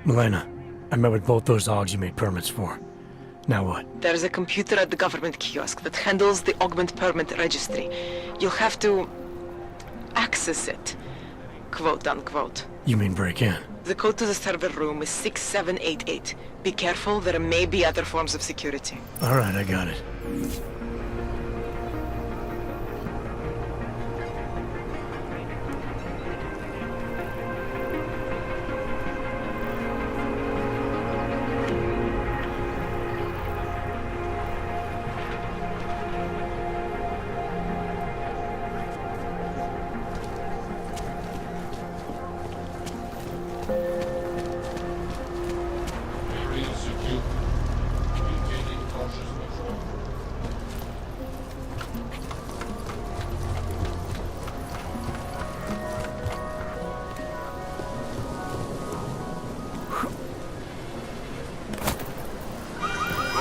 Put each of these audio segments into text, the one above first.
Milena, I met with both those dogs you made permits for. Now what? There's a computer at the government kiosk that handles the augment permit registry. You'll have to access it, quote unquote. You mean break in? The code to the server room is 6788. Be careful, there may be other forms of security. Alright, I got it.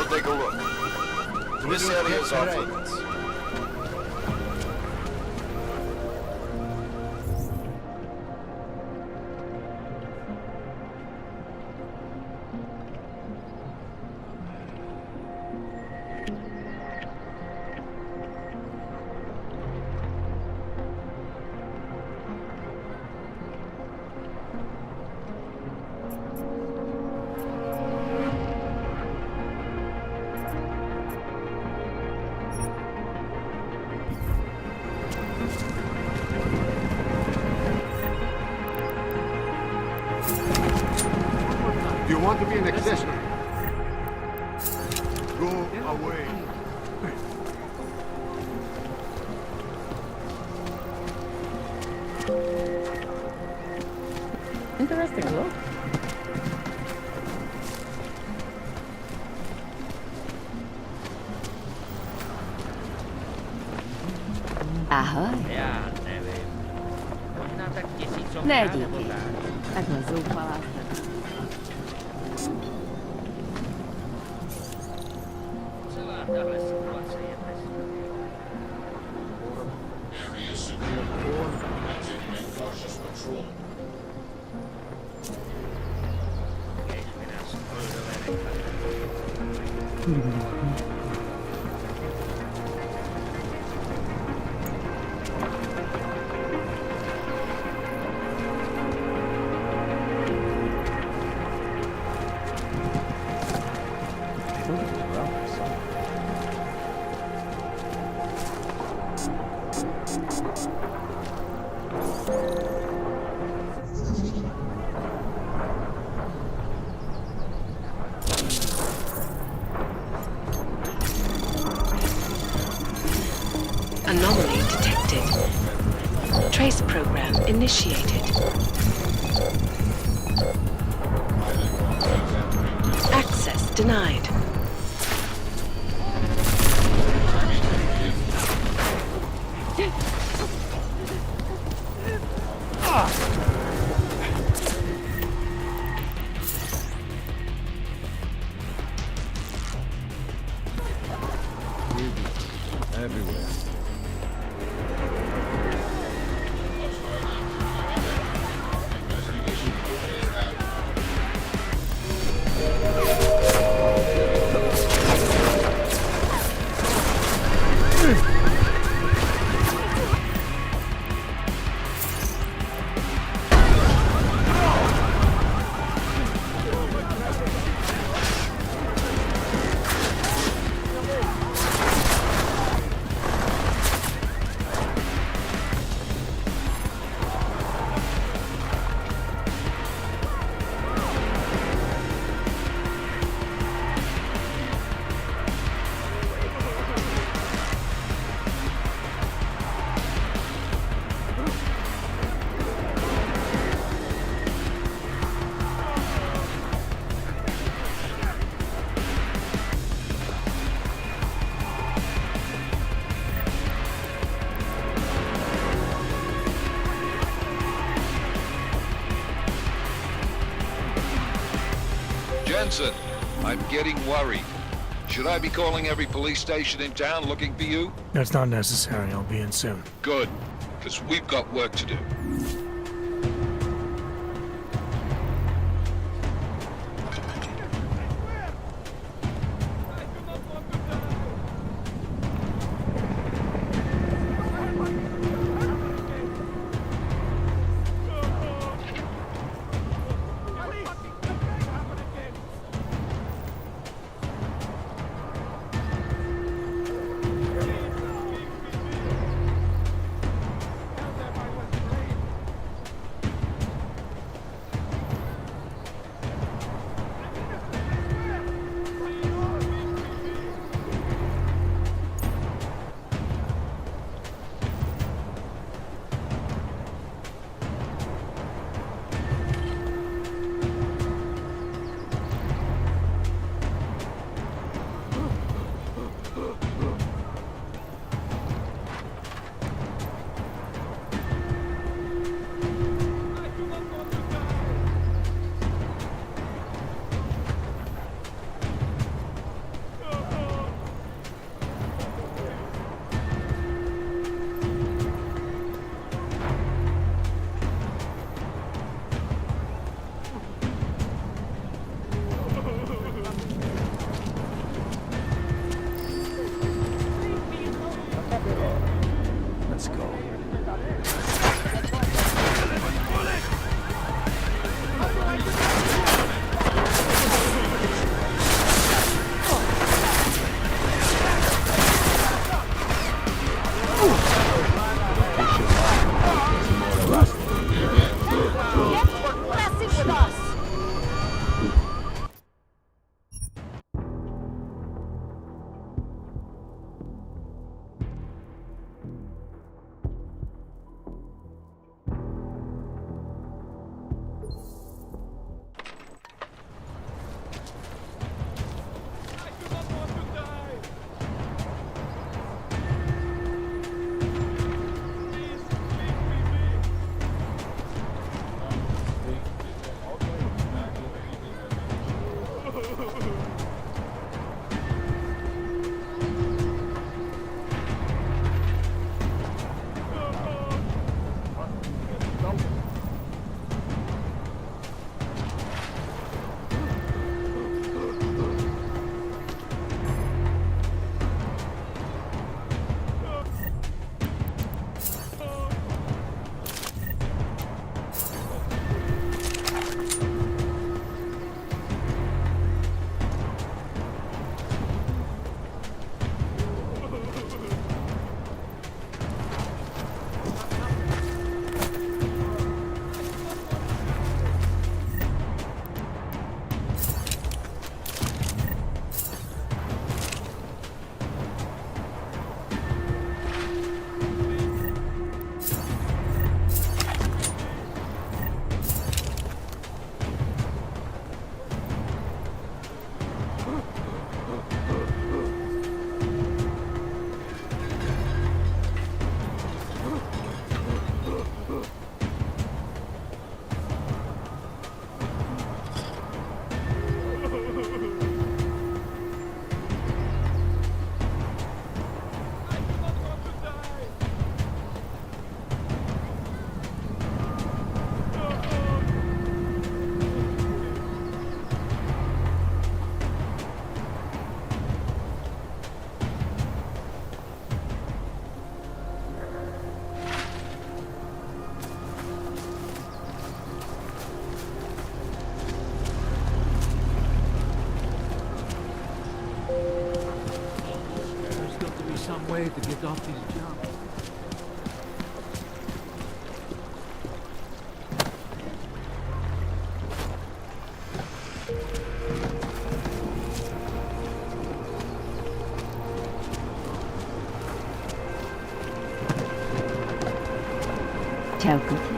Take a look. This area is off limits. You want to be an accessory? Go away. Interesting look. Ahoj. Ne, díky. Takhle zoufalá jsem. Tahle situace je bez. Anomaly detected. Trace program initiated. Access denied. Everywhere. Jensen, I'm getting worried. Should I be calling every police station in town looking for you? That's not necessary. I'll be in soon. Good, because we've got work to do. some way to get off these jobs. Ciao, Cookie.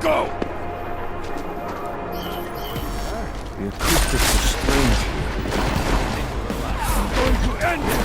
Go! The acoustics are strange here. I'm going to end it!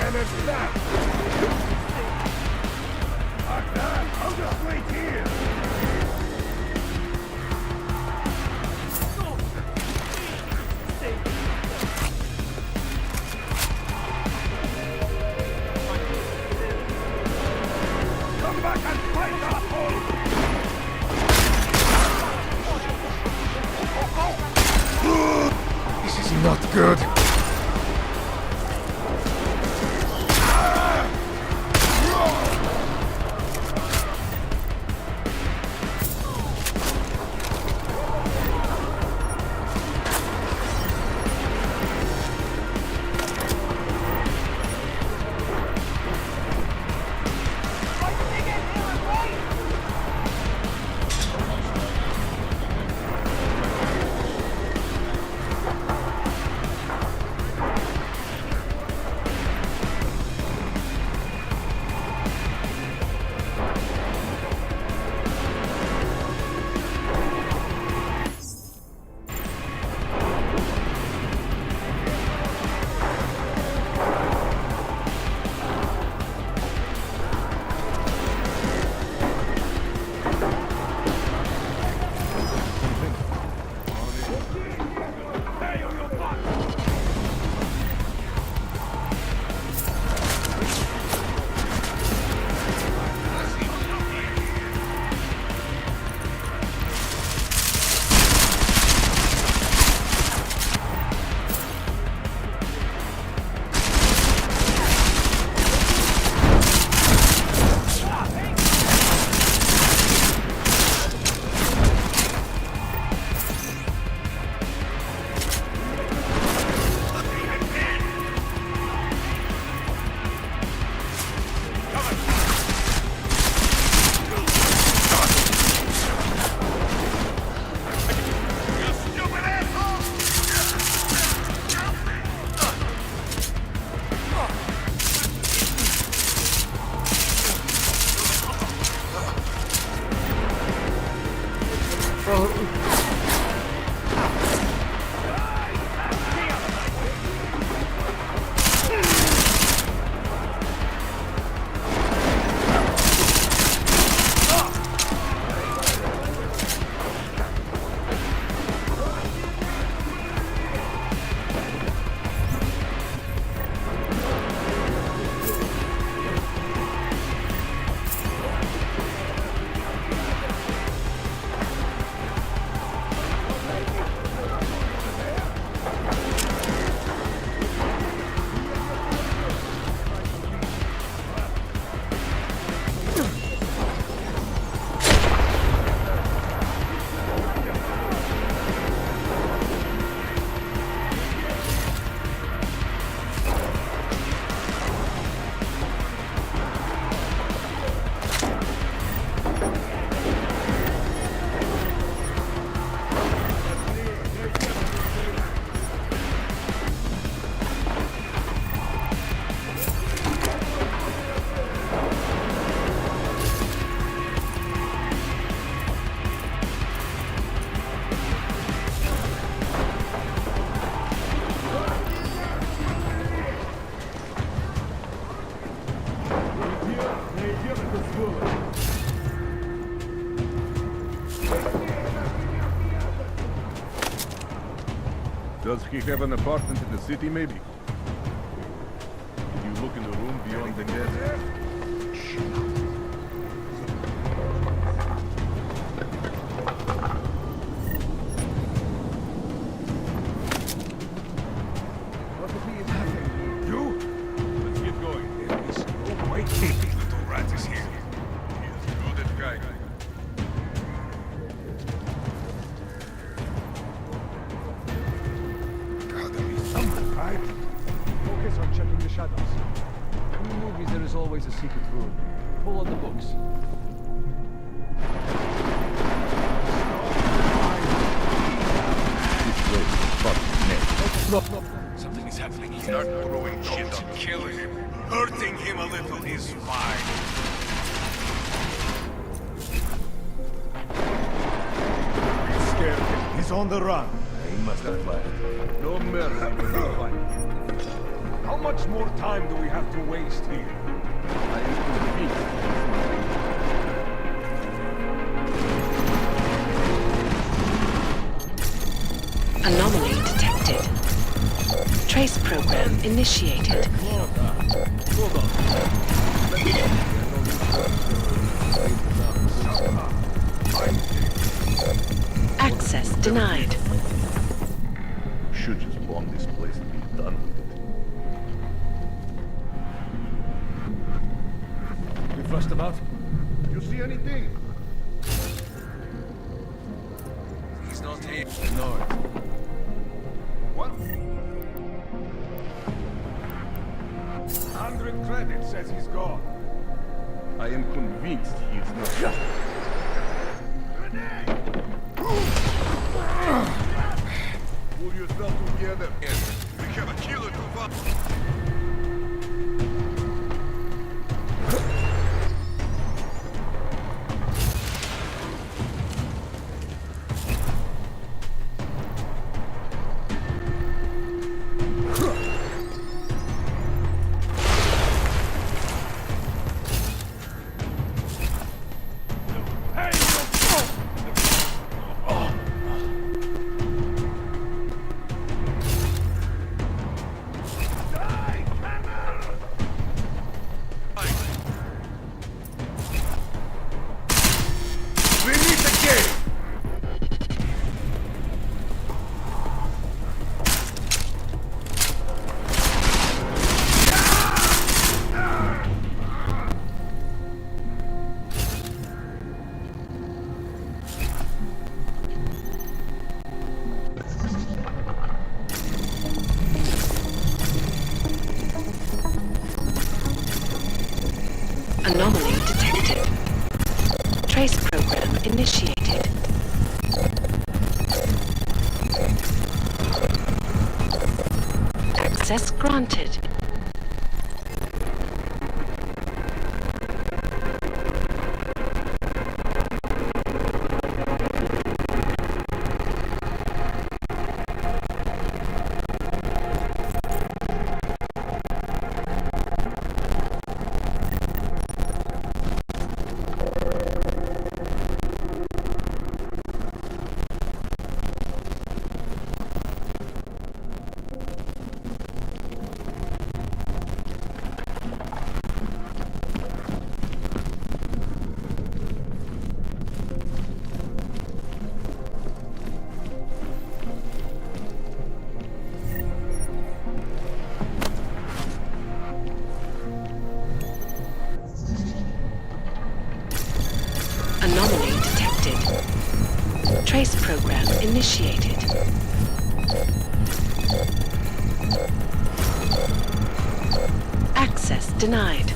And it's that! Like that, I'll just wait here! Come back and fight, asshole! This is not good. Does he have an apartment in the city, maybe? Did you look in the room beyond the desk? What if he is having? You? Let's get going. There is no way. Little rat is here. He is good at guy. Gotta be something, right? Focus on checking the shadows. In the movies, there is always a secret room. Pull on the books. This place is fucking next. Something is happening. Start throwing shit on killing him. Hurting him a little is fine. Be scared of him. He's on the run. He must have fled. No mercy when you find him. How much more time do we have to waste here? I am convinced Anomaly detected. Trace program initiated. Hold on. Access denied. should just bomb this place and be done with it. We flushed them out? You see anything? He's not here. No. What? 100 credits says he's gone. I am convinced he is not. Pull yourself together. We have a killer to find. Anomaly detected. Trace program initiated. Access granted. Anomaly detected. Trace program initiated. Access denied.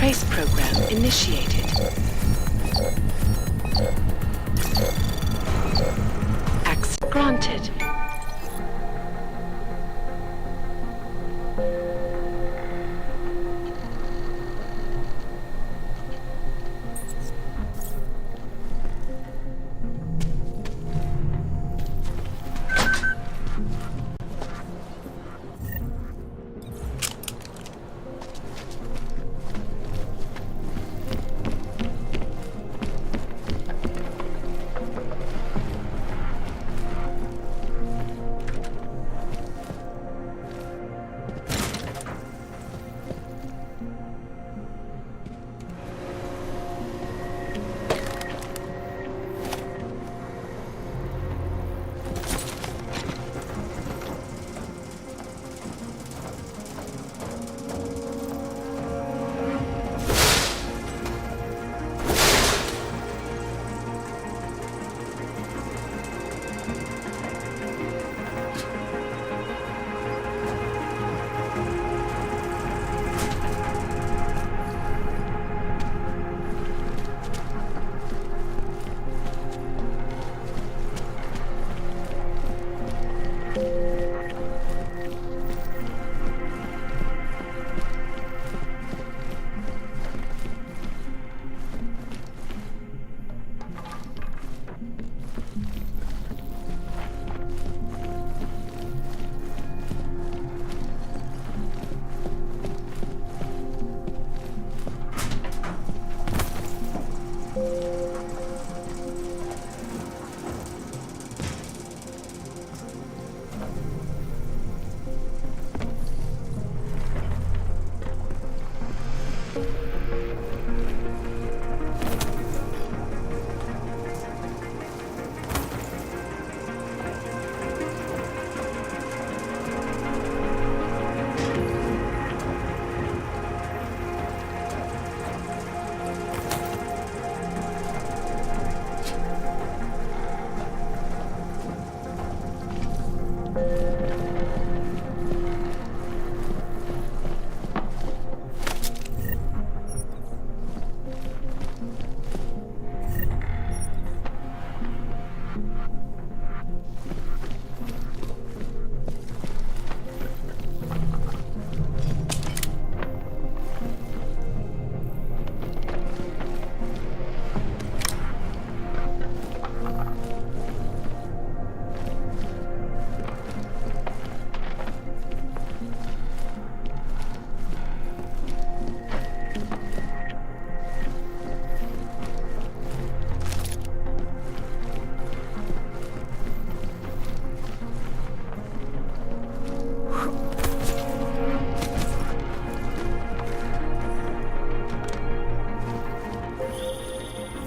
trace program initiated. Access granted.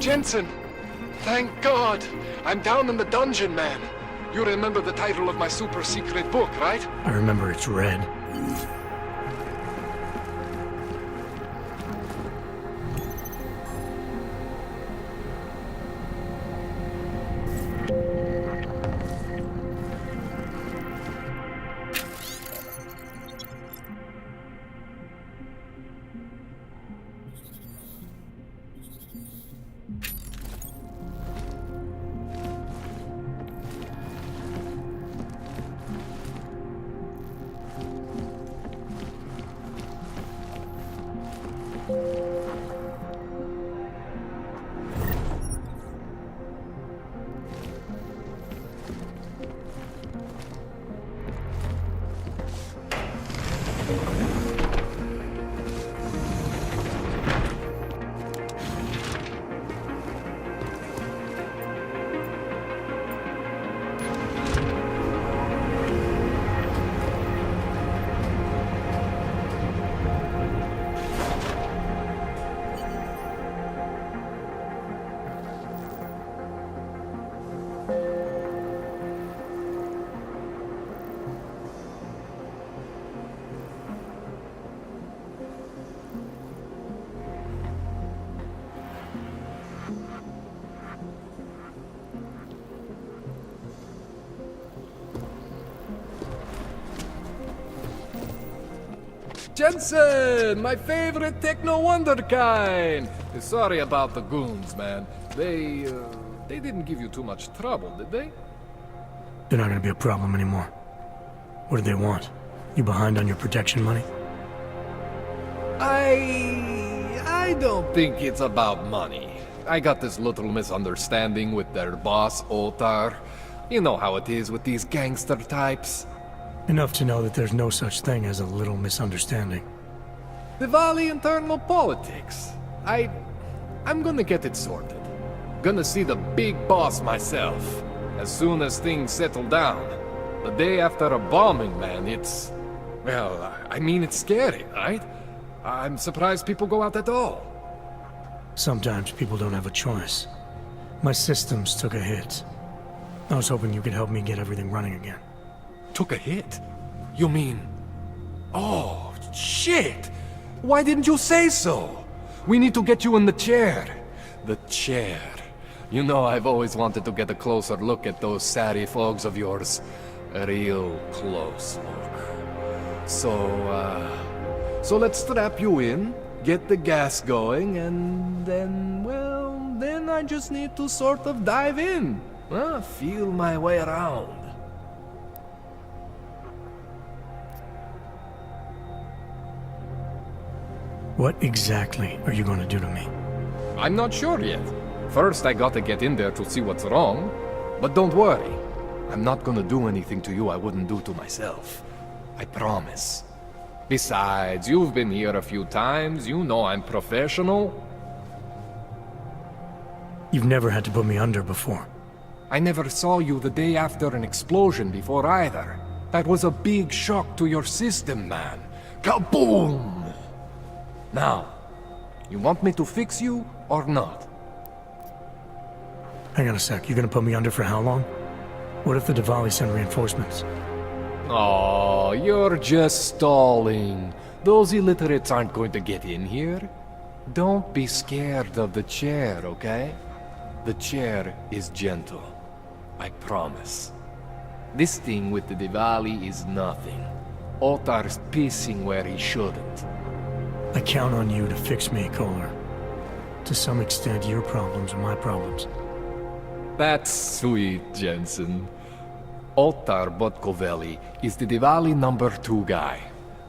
Jensen! Thank God! I'm down in the dungeon, man. You remember the title of my super secret book, right? I remember it's red. Jensen, my favorite techno wonderkind. Sorry about the goons, man. They didn't give you too much trouble, did they? They're not gonna be a problem anymore. What do they want? You behind on your protection money? I don't think it's about money. I got this little misunderstanding with their boss, Otar. You know how it is with these gangster types. Enough to know that there's no such thing as a little misunderstanding. Diwali internal politics. I'm gonna get it sorted. Gonna see the big boss myself. As soon as things settle down. The day after a bombing, man, it's... Well, I mean, it's scary, right? I'm surprised people go out at all. Sometimes people don't have a choice. My systems took a hit. I was hoping you could help me get everything running again. Took a hit? You mean... Oh, shit! Why didn't you say so? We need to get you in the chair. The chair. You know, I've always wanted to get a closer look at those satty fogs of yours. A real close look. So let's strap you in, get the gas going, and then, well, then I just need to sort of dive in. Feel my way around. What exactly are you going to do to me? I'm not sure yet. First, I gotta get in there to see what's wrong. But don't worry. I'm not gonna do anything to you I wouldn't do to myself. I promise. Besides, you've been here a few times. You know I'm professional. You've never had to put me under before. I never saw you the day after an explosion before either. That was a big shock to your system, man. Kaboom! Now, you want me to fix you or not? Hang on a sec, you're gonna put me under for how long? What if the Diwali send reinforcements? Oh, you're just stalling. Those illiterates aren't going to get in here. Don't be scared of the chair, okay? The chair is gentle. I promise. This thing with the Diwali is nothing. Otar's pissing where he shouldn't. I count on you to fix me, Kohler. To some extent, your problems are my problems. That's sweet, Jensen. Otar Botkovelli is the Diwali #2 guy.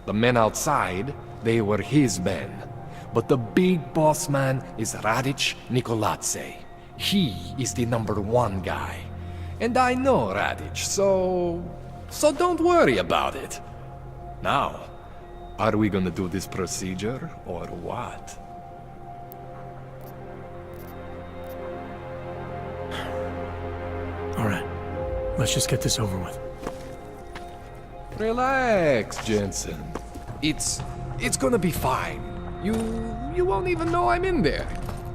The men outside, they were his men. But the big boss man is Radic Nikoladze. He is the #1 guy. And I know Radic, so don't worry about it. Now, are we gonna do this procedure, or what? All right, let's just get this over with. Relax, Jensen. It's gonna be fine. You won't even know I'm in there.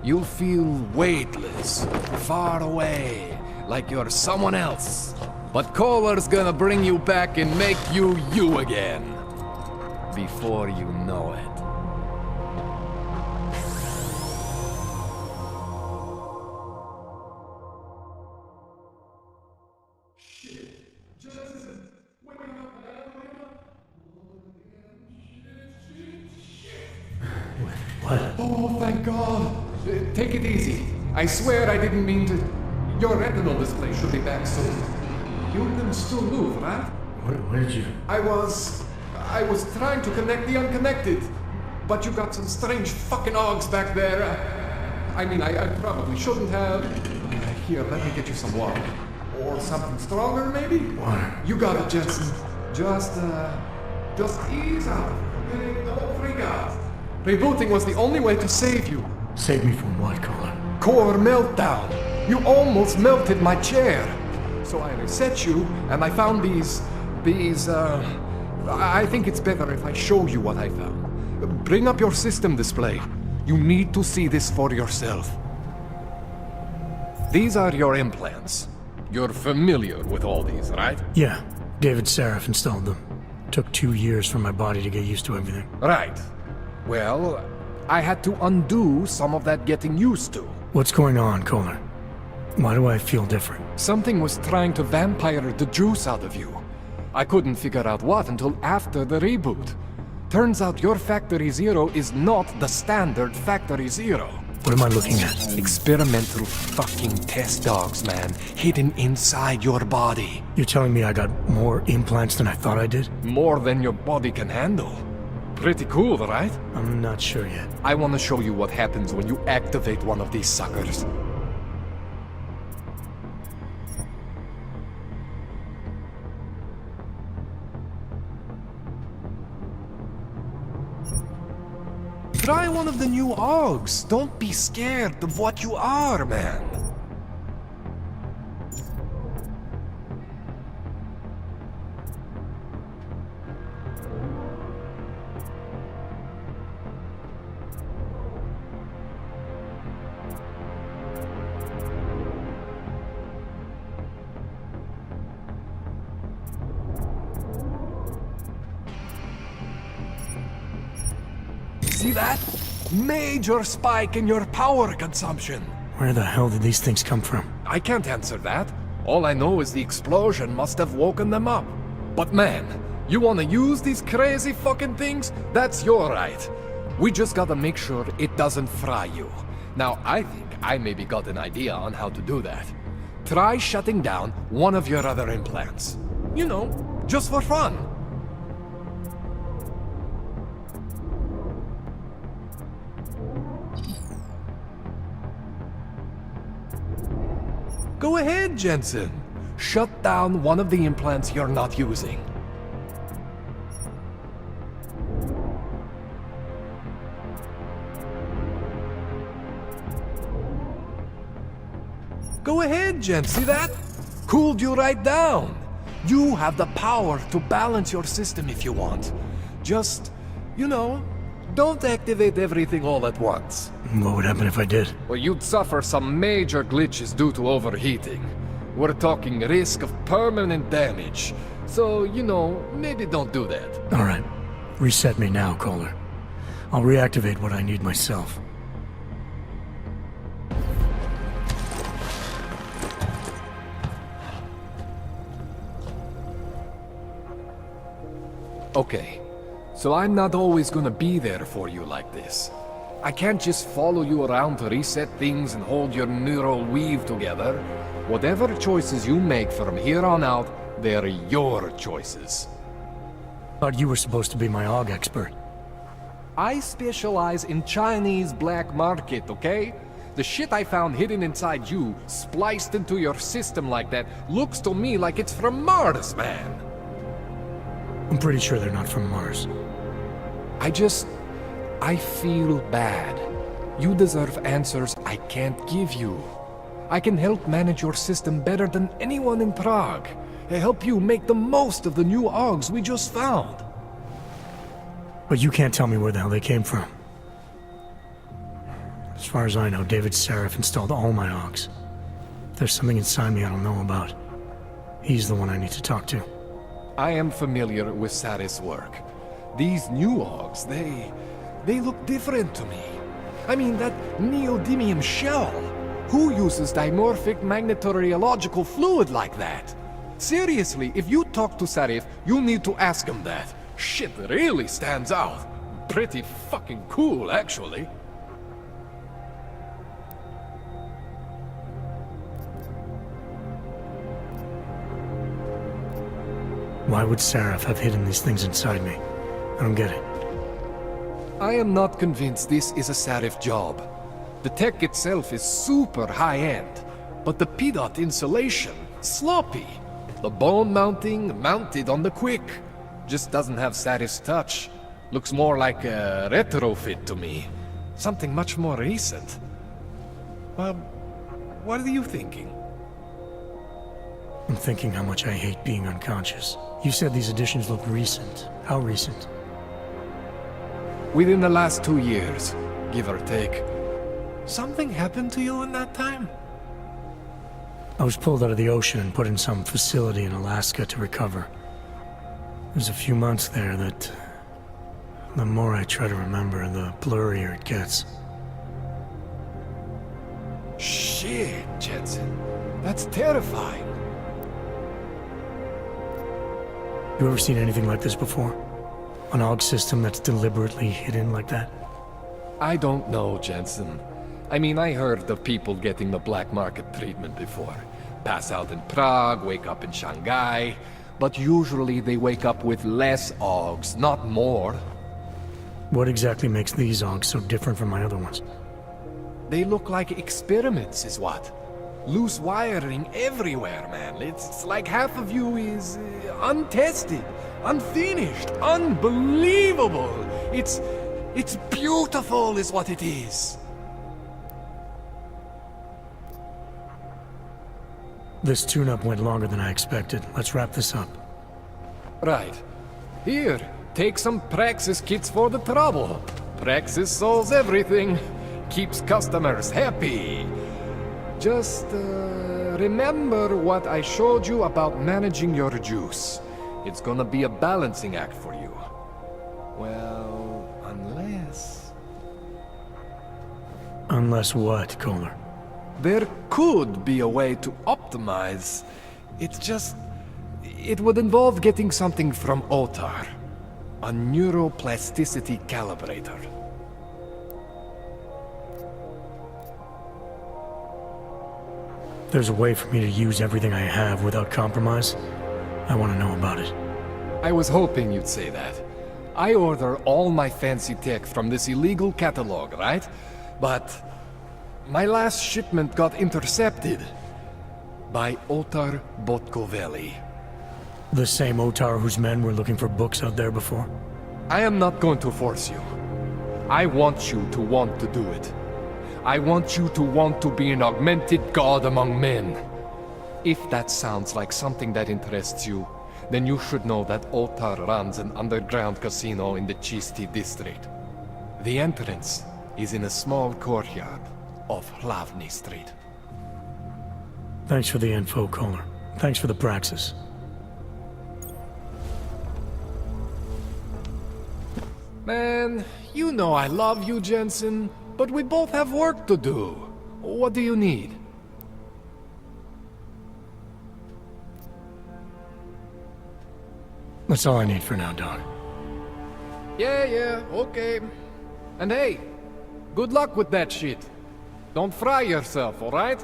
You'll feel weightless, far away, like you're someone else. But Kohler's gonna bring you back and make you you again. Before you know it. What? Oh, thank God. Take it easy. I swear I didn't mean to... Your retinal display should be back soon. You can still move, right? Where did you... I was trying to connect the unconnected. But you got some strange fucking ogs back there. I mean, I probably shouldn't have. Here, let me get you some water. Or something stronger, maybe? Water. You got it, Jensen. Just ease out. Okay? Don't freak out. Rebooting was the only way to save you. Save me from what, Kohler? Core meltdown. You almost melted my chair. So I reset you, and I found these, I think it's better if I show you what I found. Bring up your system display. You need to see this for yourself. These are your implants. You're familiar with all these, right? Yeah, David Seraph installed them. Took 2 years for my body to get used to everything. Right. Well, I had to undo some of that getting used to. What's going on, Kohler? Why do I feel different? Something was trying to vampire the juice out of you. I couldn't figure out what until after the reboot. Turns out your Factory Zero is not the standard Factory Zero. What am I looking at? Experimental fucking test dogs, man, hidden inside your body. You're telling me I got more implants than I thought I did? More than your body can handle. Pretty cool, right? I'm not sure yet. I want to show you what happens when you activate one of these suckers. Try one of the new Augs. Don't be scared of what you are, man. See that? Major spike in your power consumption. Where the hell did these things come from? I can't answer that. All I know is the explosion must have woken them up. But man, you wanna use these crazy fucking things? That's your right. We just gotta make sure it doesn't fry you. Now, I think I maybe got an idea on how to do that. Try shutting down one of your other implants. You know, just for fun. Go ahead, Jensen. Shut down one of the implants you're not using. Go ahead, Jen. See that? Cooled you right down. You have the power to balance your system if you want. Just, you know, don't activate everything all at once. What would happen if I did? Well, you'd suffer some major glitches due to overheating. We're talking risk of permanent damage. So, you know, maybe don't do that. All right. Reset me now, Kohler. I'll reactivate what I need myself. Okay, so I'm not always gonna be there for you like this. I can't just follow you around to reset things and hold your neural weave together. Whatever choices you make from here on out, they're your choices. Thought you were supposed to be my AUG expert. I specialize in Chinese black market, okay? The shit I found hidden inside you, spliced into your system like that, looks to me like it's from Mars, man. I'm pretty sure they're not from Mars. I feel bad. You deserve answers I can't give you. I can help manage your system better than anyone in Prague. I help you make the most of the new AUGs we just found. But you can't tell me where the hell they came from. As far as I know, David Sarif installed all my AUGs. If there's something inside me I don't know about, he's the one I need to talk to. I am familiar with Sarif's work. These new AUGs, they look different to me. I mean, that neodymium shell. Who uses dimorphic magnetorheological fluid like that? Seriously, if you talk to Sarif, you need to ask him that. Shit really stands out. Pretty fucking cool, actually. Why would Sarif have hidden these things inside me? I don't get it. I am not convinced this is a Sarif job. The tech itself is super high-end, but the PDOT insulation, sloppy. The bone mounting, mounted on the quick. Just doesn't have Sarif's touch. Looks more like a retrofit to me. Something much more recent. Well, what are you thinking? I'm thinking how much I hate being unconscious. You said these additions look recent. How recent? Within the last 2 years, give or take. Something happened to you in that time? I was pulled out of the ocean and put in some facility in Alaska to recover. There's a few months there that... the more I try to remember, the blurrier it gets. Shit, Jensen. That's terrifying. You ever seen anything like this before? An AUG system that's deliberately hidden like that? I don't know, Jensen. I mean, I heard of people getting the black market treatment before. Pass out in Prague, wake up in Shanghai. But usually they wake up with less AUGs, not more. What exactly makes these AUGs so different from my other ones? They look like experiments, is what. Loose wiring everywhere, man. It's like half of you is untested, unfinished, unbelievable. It's beautiful, is what it is. This tune-up went longer than I expected. Let's wrap this up. Right. Here, take some Praxis kits for the trouble. Praxis solves everything. Keeps customers happy. Just, remember what I showed you about managing your juice. It's gonna be a balancing act for you. Well, unless... Unless what, Kohler? There could be a way to optimize. It's just... It would involve getting something from Otar. A neuroplasticity calibrator. There's a way for me to use everything I have without compromise? I want to know about it. I was hoping you'd say that. I order all my fancy tech from this illegal catalog, right? But my last shipment got intercepted by Otar Botkoveli. The same Otar whose men were looking for books out there before? I am not going to force you. I want you to want to do it. I want you to want to be an augmented god among men. If that sounds like something that interests you, then you should know that Otar runs an underground casino in the Chisti district. The entrance is in a small courtyard off Hlavny Street. Thanks for the info, Kohler. Thanks for the praxis. Man, you know I love you, Jensen, but we both have work to do. What do you need? That's all I need for now, Dog. Yeah, okay. And hey, good luck with that shit. Don't fry yourself, alright?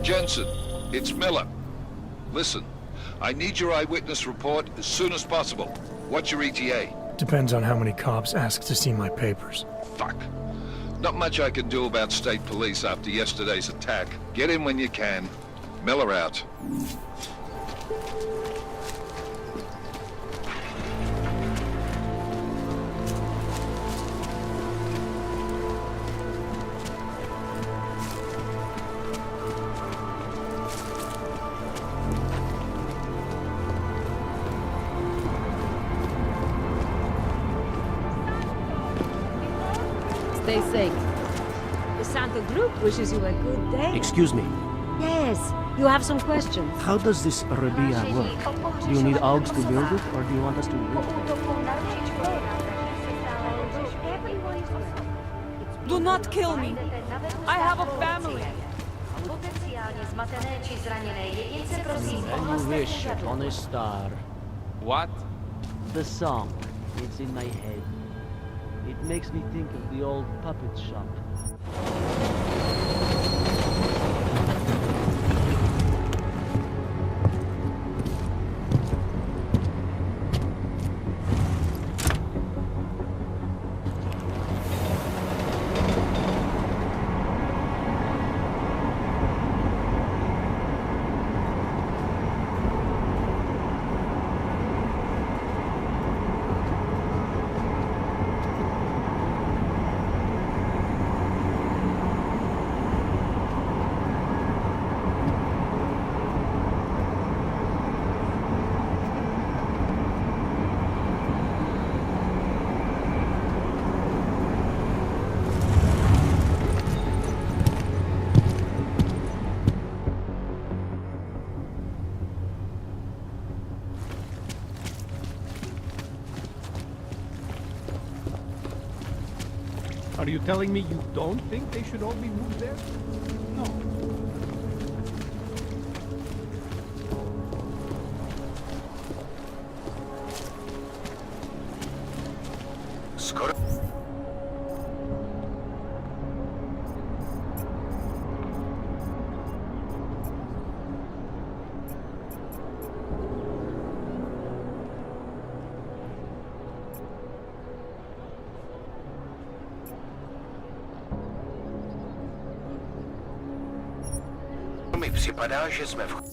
Jensen, it's Miller. Listen, I need your eyewitness report as soon as possible. What's your ETA? Depends on how many cops ask to see my papers. Fuck. Not much I can do about state police after yesterday's attack. Get in when you can. Miller out. Stay safe. The Santa group wishes you a good day. Excuse me, Yes, you have some questions. how does this Rabia work? Do you need AUGs to build it, or do you want us to build it? Do not kill me. I have a family. Potenciálně zmatené či zraněné jedince prosím And you ohlaste wish úřadu. upon a star. What? The song, it's in my head. It makes me think of the old puppet shop. Are you telling me you don't think they should all be moved there? No. Skoro... mi připadá, že jsme v...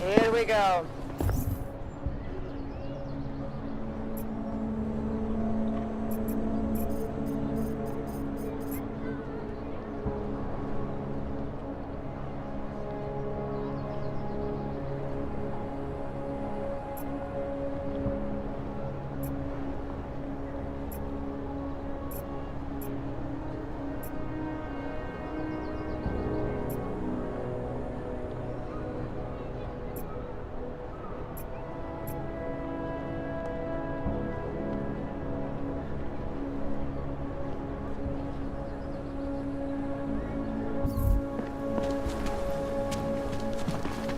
Here we go.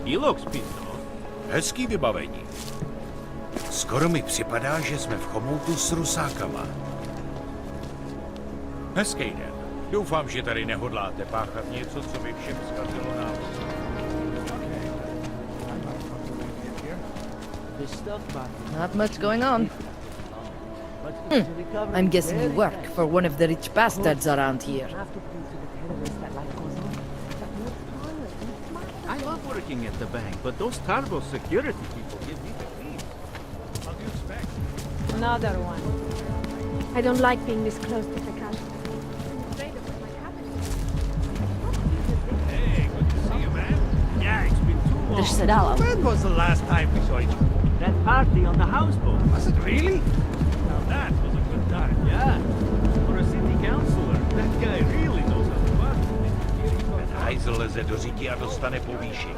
He looks pissed off. Hezký vybavení. Skoro mi připadá, že jsme v chomoutu s rusákama. Hezký den. Doufám, že tady nehodláte páchat něco, co by všem zkazilo návod. Not much going on. I'm guessing you work for one of the rich bastards around here. I love working at the bank, but those terrible security people give me the creeps. How do you expect? Another one. I don't like being this close to the cash. I'm afraid of what might happen. Hey, good to see you, man. Yeah, it's been too long. Drž se dál, ale. When was the last time we saw each other? That party on the houseboat. Was it really? Now that was a good time, yeah. For a city councilor, that guy really knows how to work. Ten hajzl leze do říky a dostane povýšení.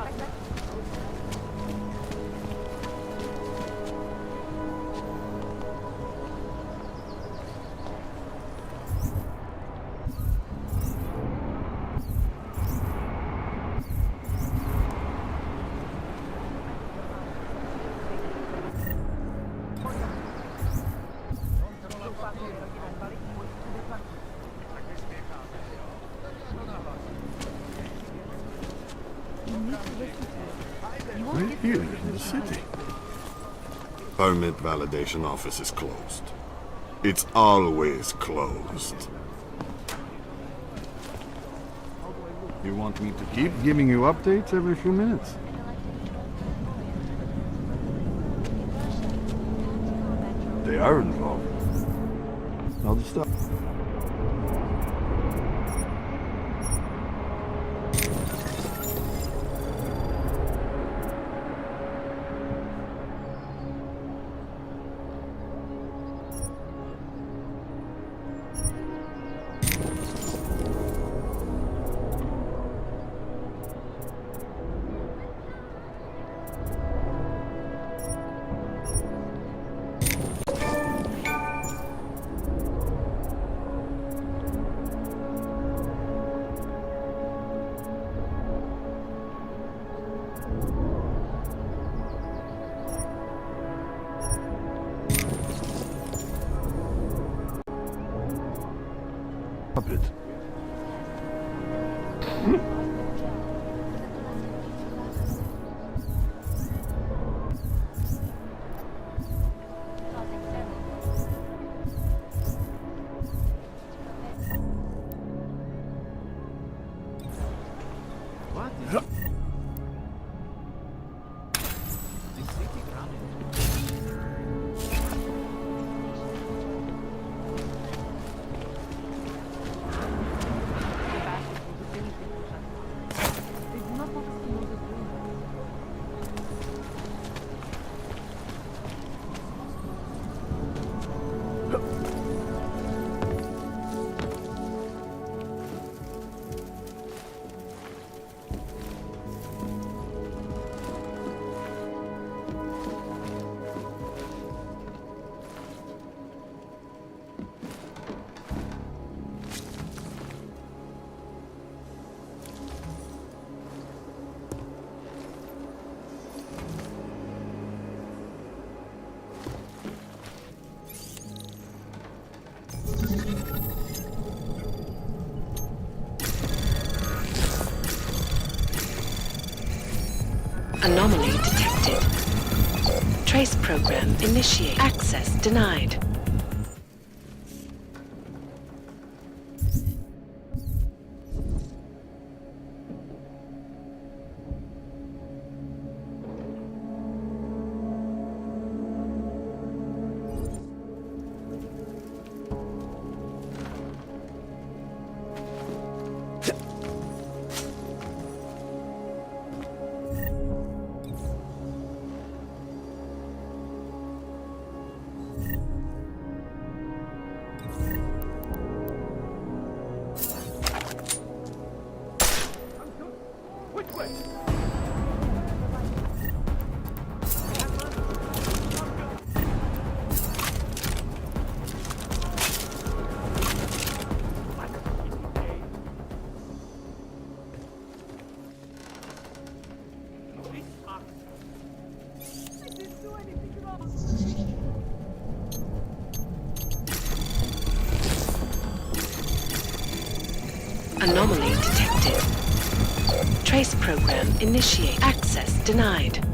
Right here in the city. Permit validation office is closed. It's always closed. You want me to keep giving you updates every few minutes? They are involved. I'll just stop. Puppet. What is it? The city running. Anomaly detected. Trace program initiate. Access denied. Anomaly detected. Trace program initiate. Access denied.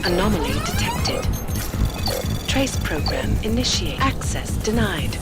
Anomaly detected. Trace program initiate. Access denied.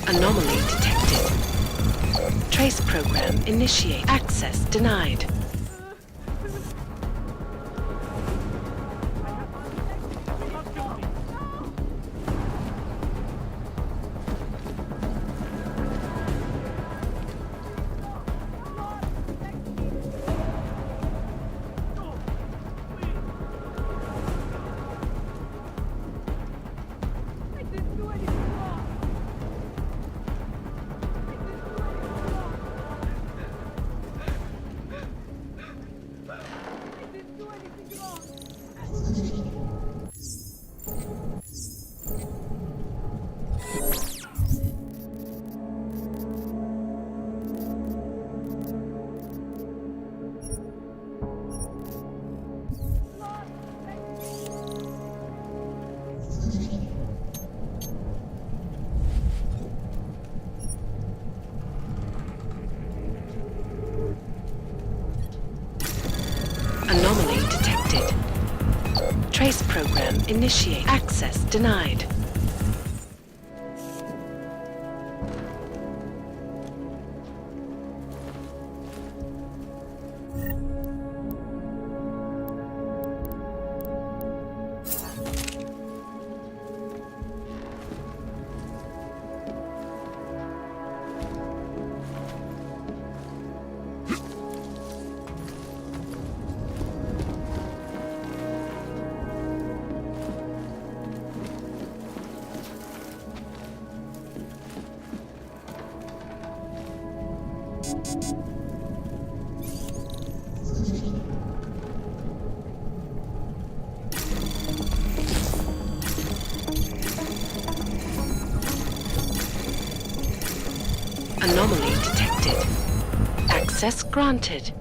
Anomaly detected. Trace program initiate. Access denied. Anomaly detected. Trace program initiate. Access denied. Anomaly detected. Access granted.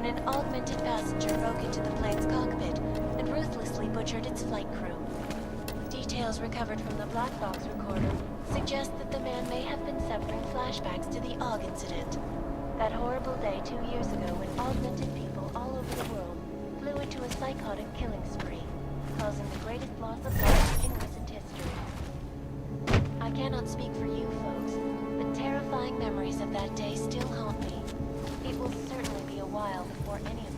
an augmented passenger broke into the plane's cockpit and ruthlessly butchered its flight crew. Details recovered from the black box recorder suggest that the man may have been suffering flashbacks to the AUG incident. That horrible day 2 years ago when augmented people all over the world flew into a psychotic killing spree, causing the greatest loss of life in recent history. I cannot speak for you folks, but terrifying memories of that day still haunt me. It will certainly be a while before any of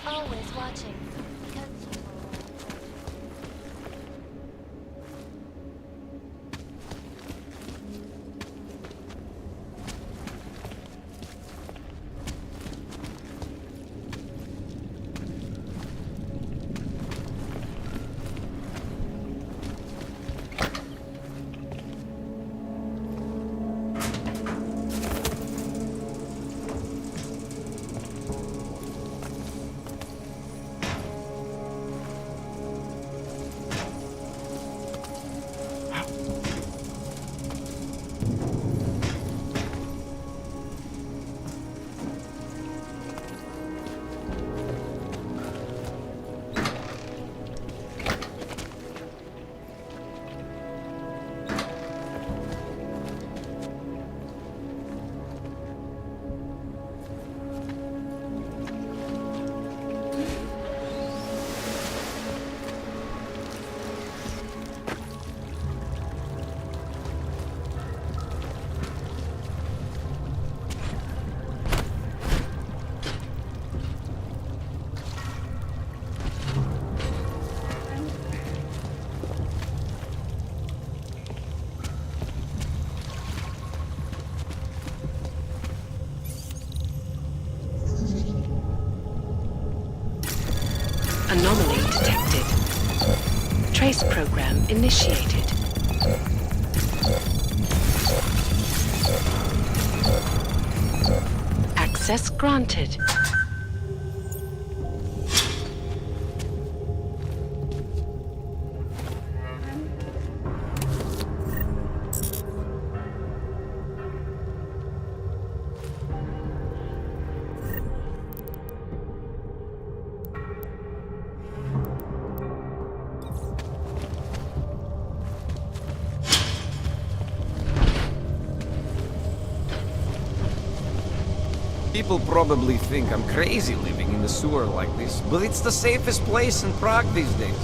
always watching. Anomaly detected. Trace program initiated. Access granted. People probably think I'm crazy living in the sewer like this, but it's the safest place in Prague these days.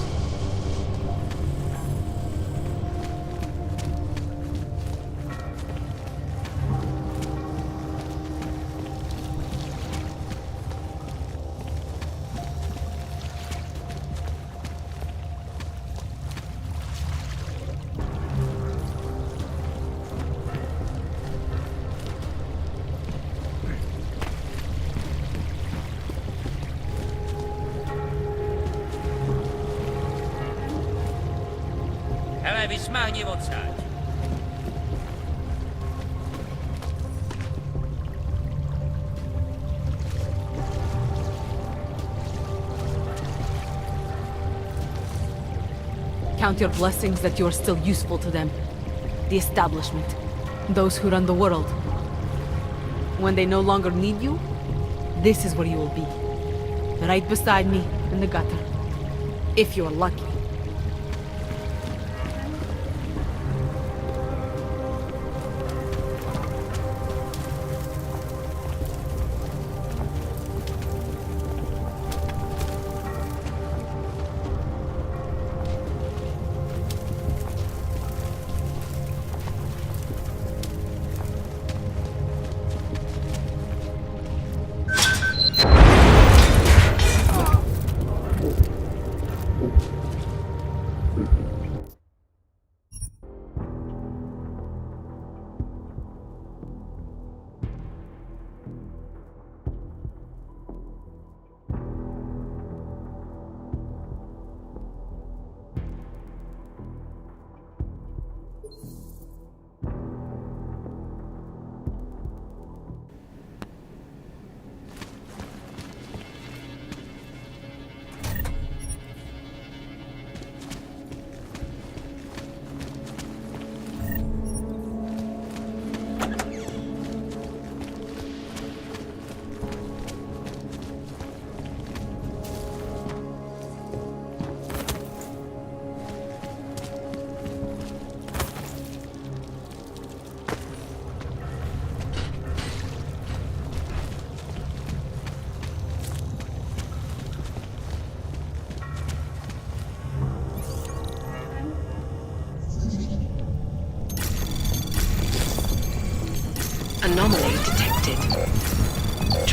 Hele, vysmáhni odsaď. Count your blessings that you are still useful to them. The establishment. Those who run the world. When they no longer need you, this is where you will be. Right beside me in the gutter. If you are lucky.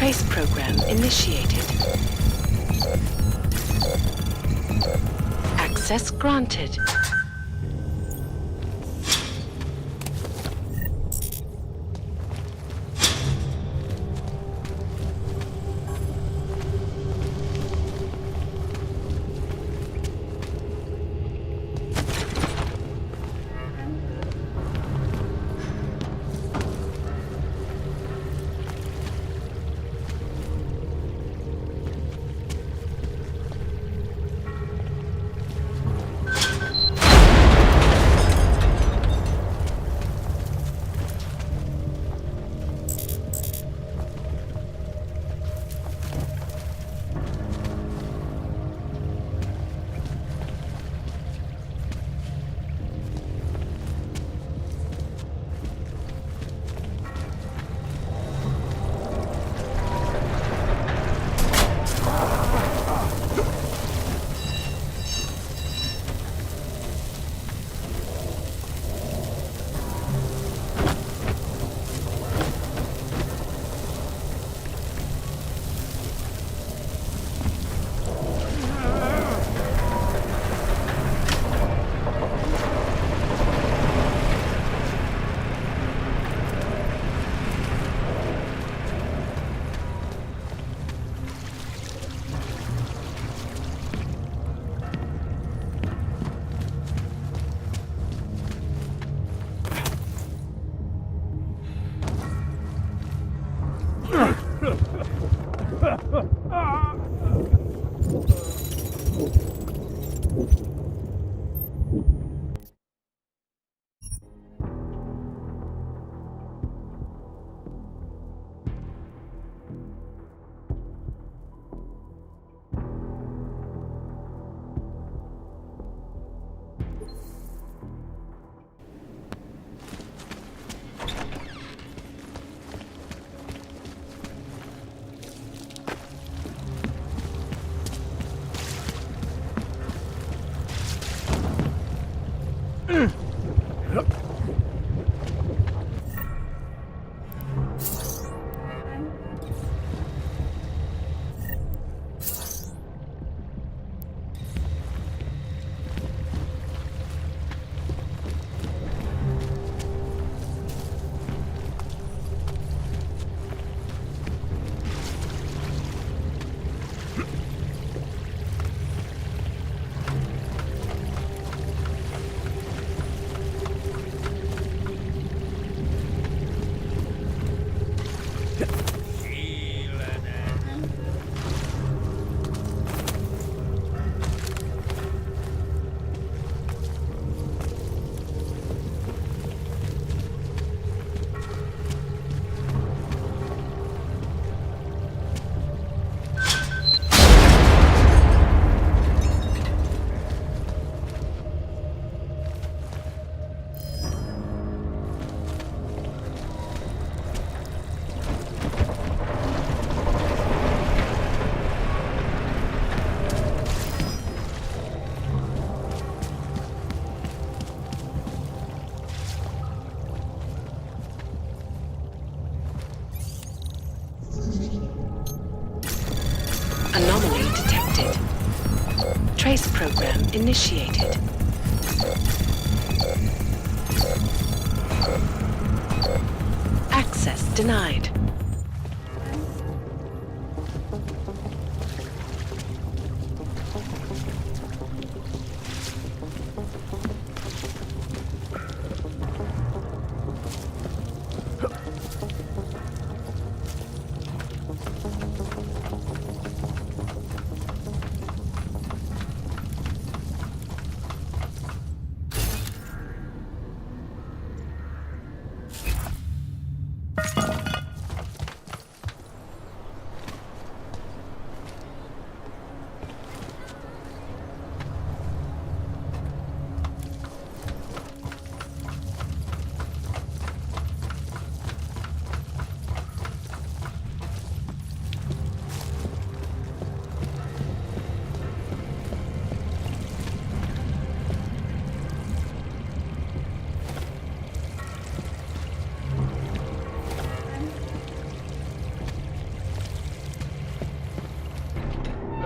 Trace program initiated. Access granted. Anomaly detected. Trace program initiated. Access denied.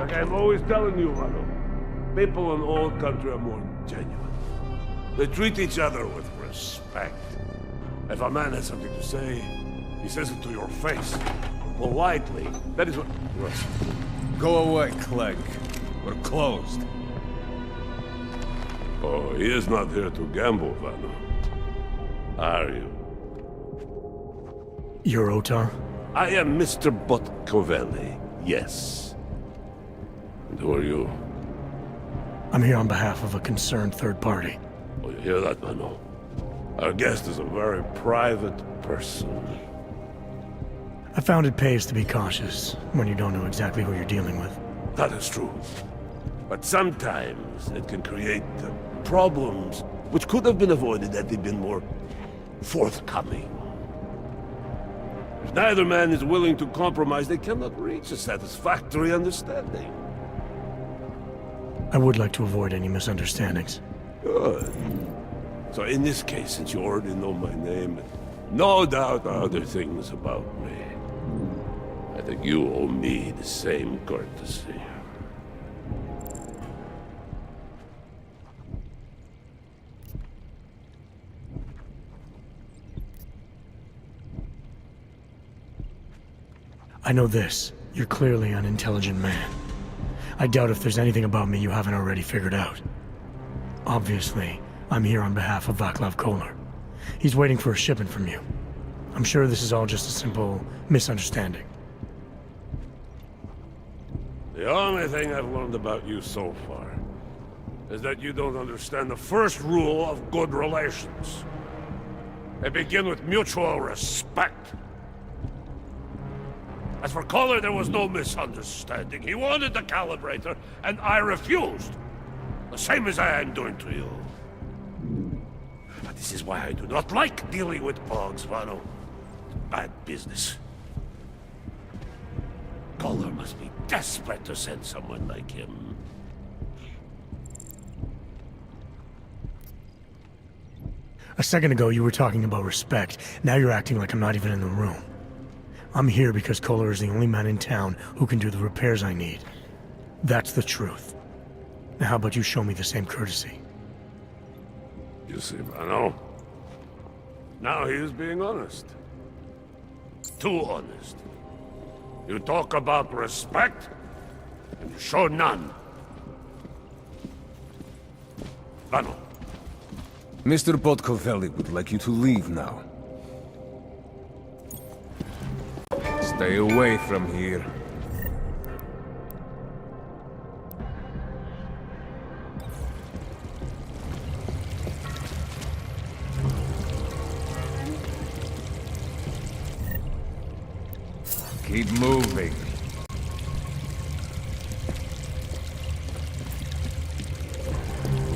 Like I'm always telling you, Vano, people in old country are more genuine. They treat each other with respect. If a man has something to say, he says it to your face. Politely. That is what... Russ. Go away, Clegg. We're closed. Oh, he is not here to gamble, Vano. Are you? You're Otar? I am Mr. Botkovelli, yes. And who are you? I'm here on behalf of a concerned third party. Oh, you hear that, Vano? Our guest is a very private person. I found it pays to be cautious when you don't know exactly who you're dealing with. That is true. But sometimes it can create problems which could have been avoided had they been more forthcoming. If neither man is willing to compromise, they cannot reach a satisfactory understanding. I would like to avoid any misunderstandings. Good. So in this case, since you already know my name, no doubt other things about me, I think you owe me the same courtesy. I know this. You're clearly an intelligent man. I doubt if there's anything about me you haven't already figured out. Obviously, I'm here on behalf of Vaclav Kolar. He's waiting for a shipment from you. I'm sure this is all just a simple misunderstanding. The only thing I've learned about you so far is that you don't understand the first rule of good relations. They begin with mutual respect. As for Kolar, there was no misunderstanding. He wanted the calibrator, and I refused. The same as I am doing to you. But this is why I do not like dealing with Pogs, Vano. Bad business. Kolar must be desperate to send someone like him. A second ago, you were talking about respect. Now you're acting like I'm not even in the room. I'm here because Kolar is the only man in town who can do the repairs I need. That's the truth. Now how about you show me the same courtesy? You see, Vano? Now he is being honest. Too honest. You talk about respect, and you show none. Vano. Mr. Botkovelli would like you to leave now. Stay away from here. Keep moving.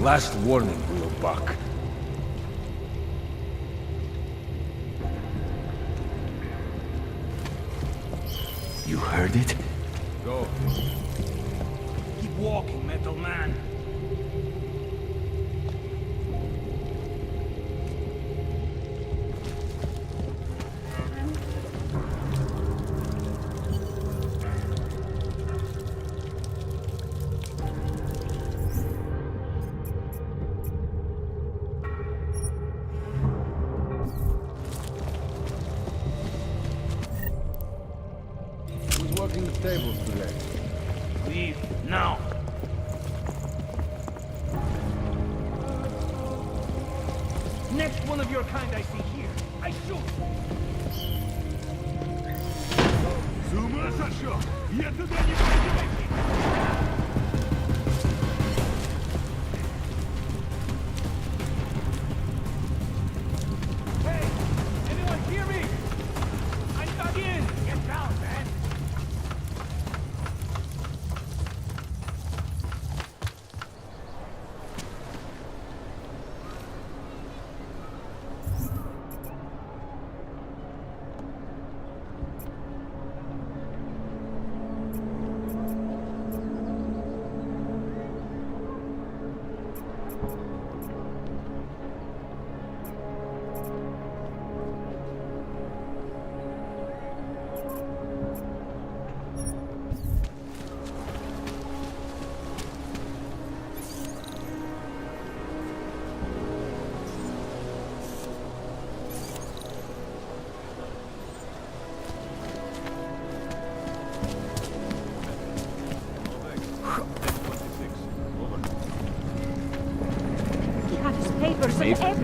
Last warning, real buck. You heard it? Go. Keep walking, metal man. Working the tables today. Leave now. Next one of your kind I see here, I shoot. С ума сошел? Я туда не пойду войти. Hey, anyone hear me? I'm dug in. Get down, man.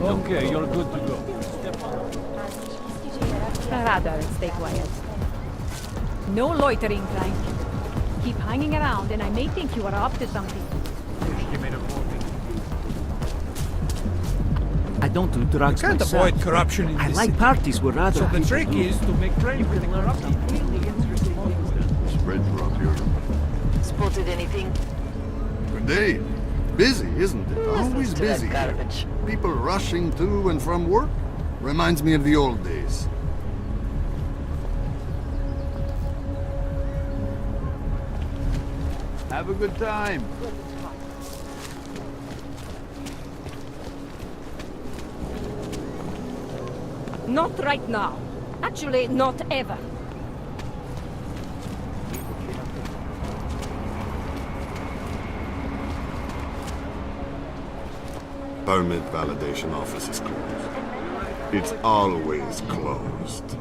Okay, you're good to go. Rather, stay quiet. No loitering, Frank. Keep hanging around, and I may think you are up to something. I don't do drugs You can't myself. avoid corruption in I this like city. parties where other So the people trick do. is to make trade with the corrupt. Spread throughout Europe. Spotted anything? Today, busy, isn't it? Always to that busy here. garbage. People rushing to and from work. Reminds me of the old days. Have a good time. Not right now. Actually, not ever. Permit validation office is closed. It's always closed.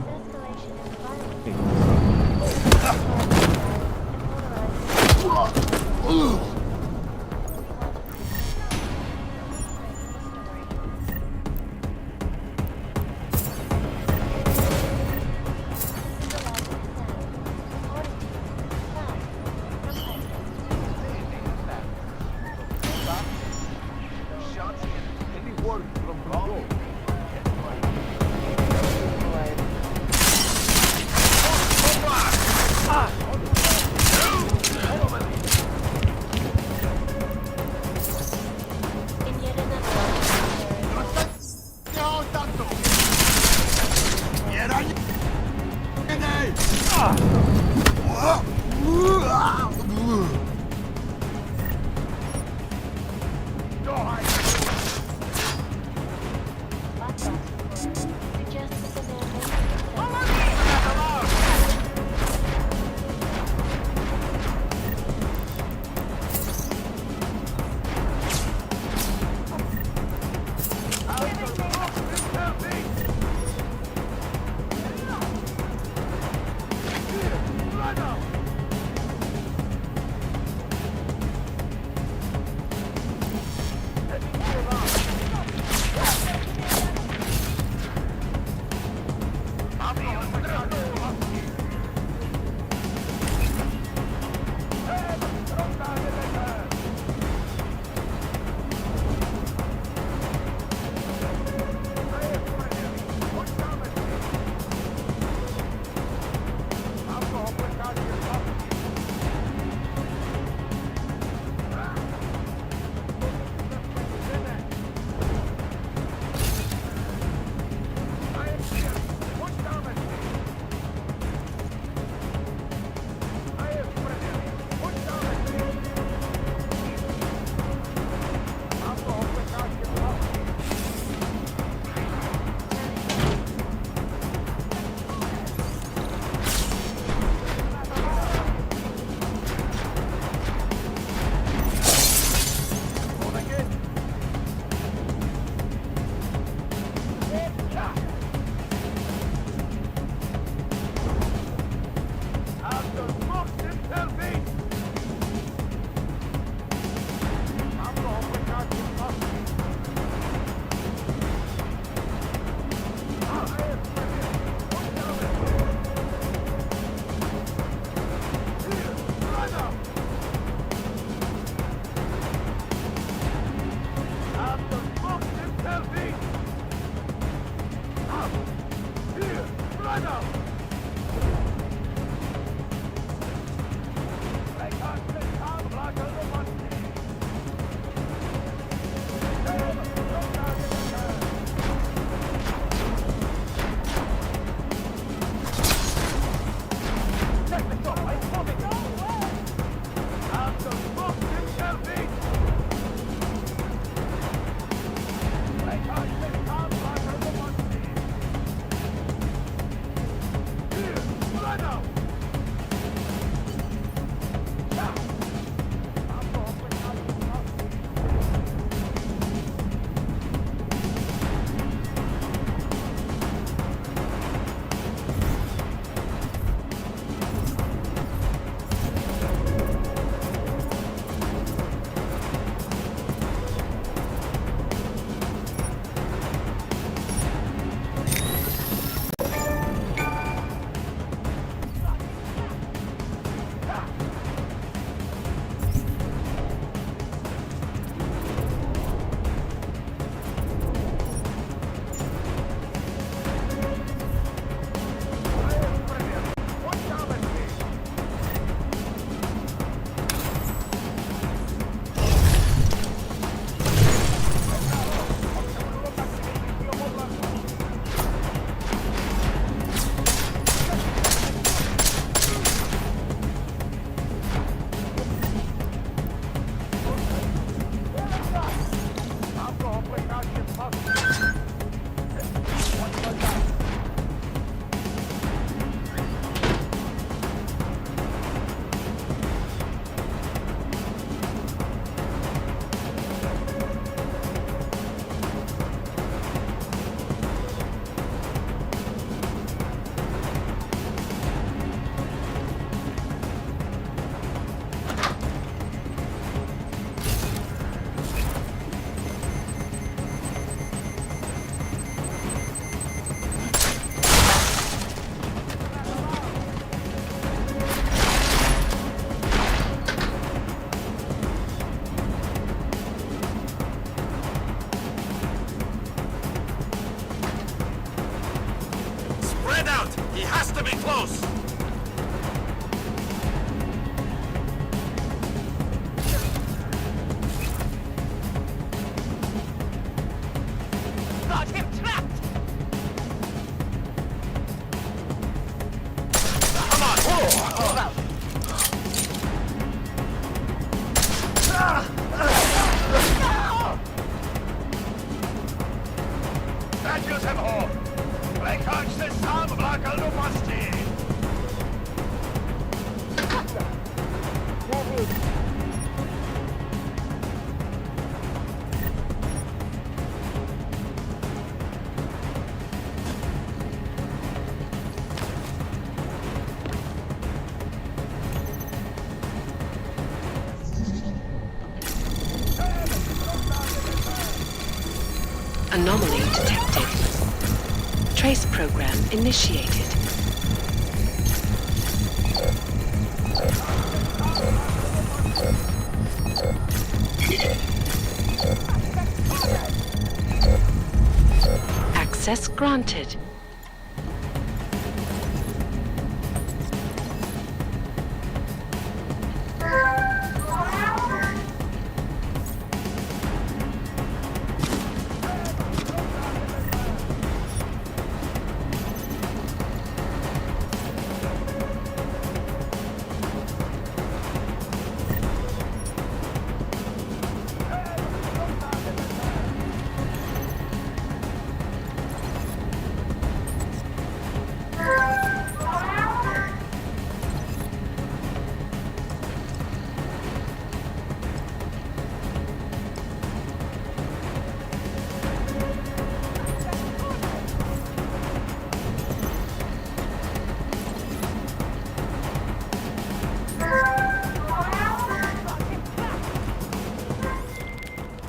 Anomaly detected. Trace program initiated. Access granted.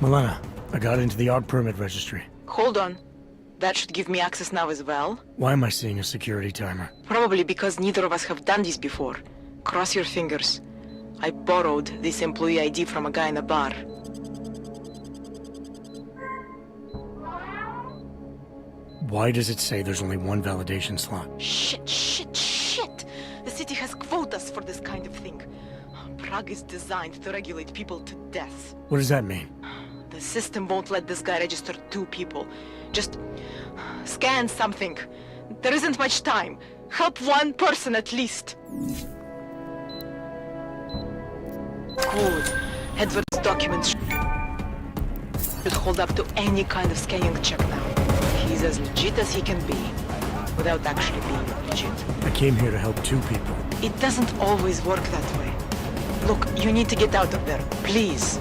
Milena, I got into the art permit registry. Hold on. That should give me access now as well. Why am I seeing a security timer? Probably because neither of us have done this before. Cross your fingers. I borrowed this employee ID from a guy in a bar. Why does it say there's only one validation slot? Shit, shit, shit! The city has quotas for this kind of thing. Prague is designed to regulate people to death. What does that mean? The system won't let this guy register 2 people. Just scan something. There isn't much time. Help 1 person at least. Good. Edward's documents should hold up to any kind of scanning check now. He's as legit as he can be, without actually being legit. I came here to help 2 people. It doesn't always work that way. Look, you need to get out of there, please.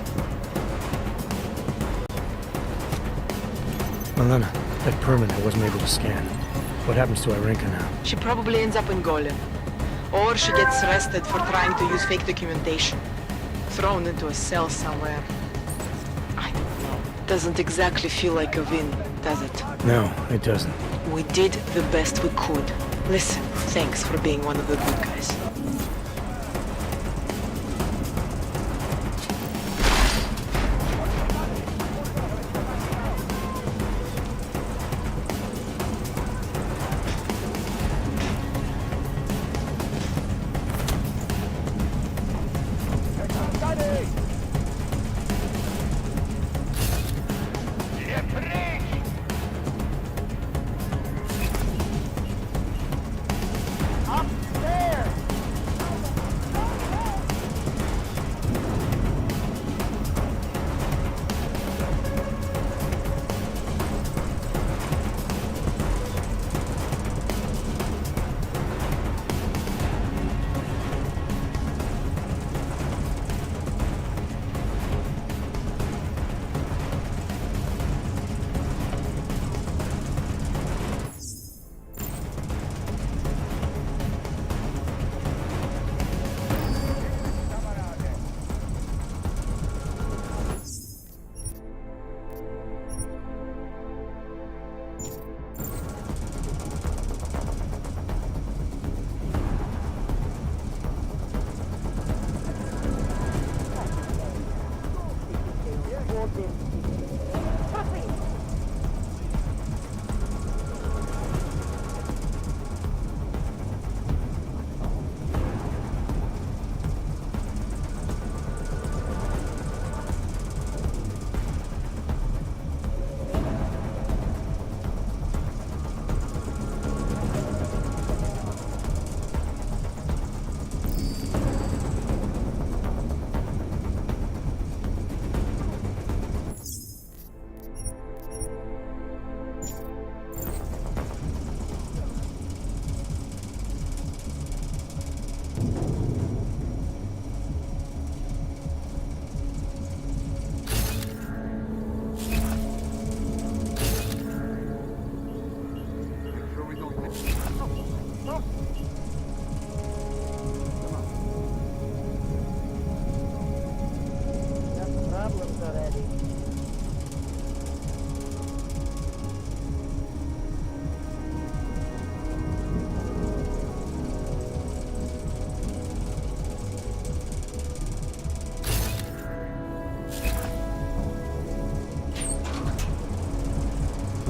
Milena, that permit I wasn't able to scan. What happens to Irenka now? She probably ends up in Golem. Or she gets arrested for trying to use fake documentation. Thrown into a cell somewhere. I don't know. Doesn't exactly feel like a win, does it? No, it doesn't. We did the best we could. Listen, thanks for being one of the good guys.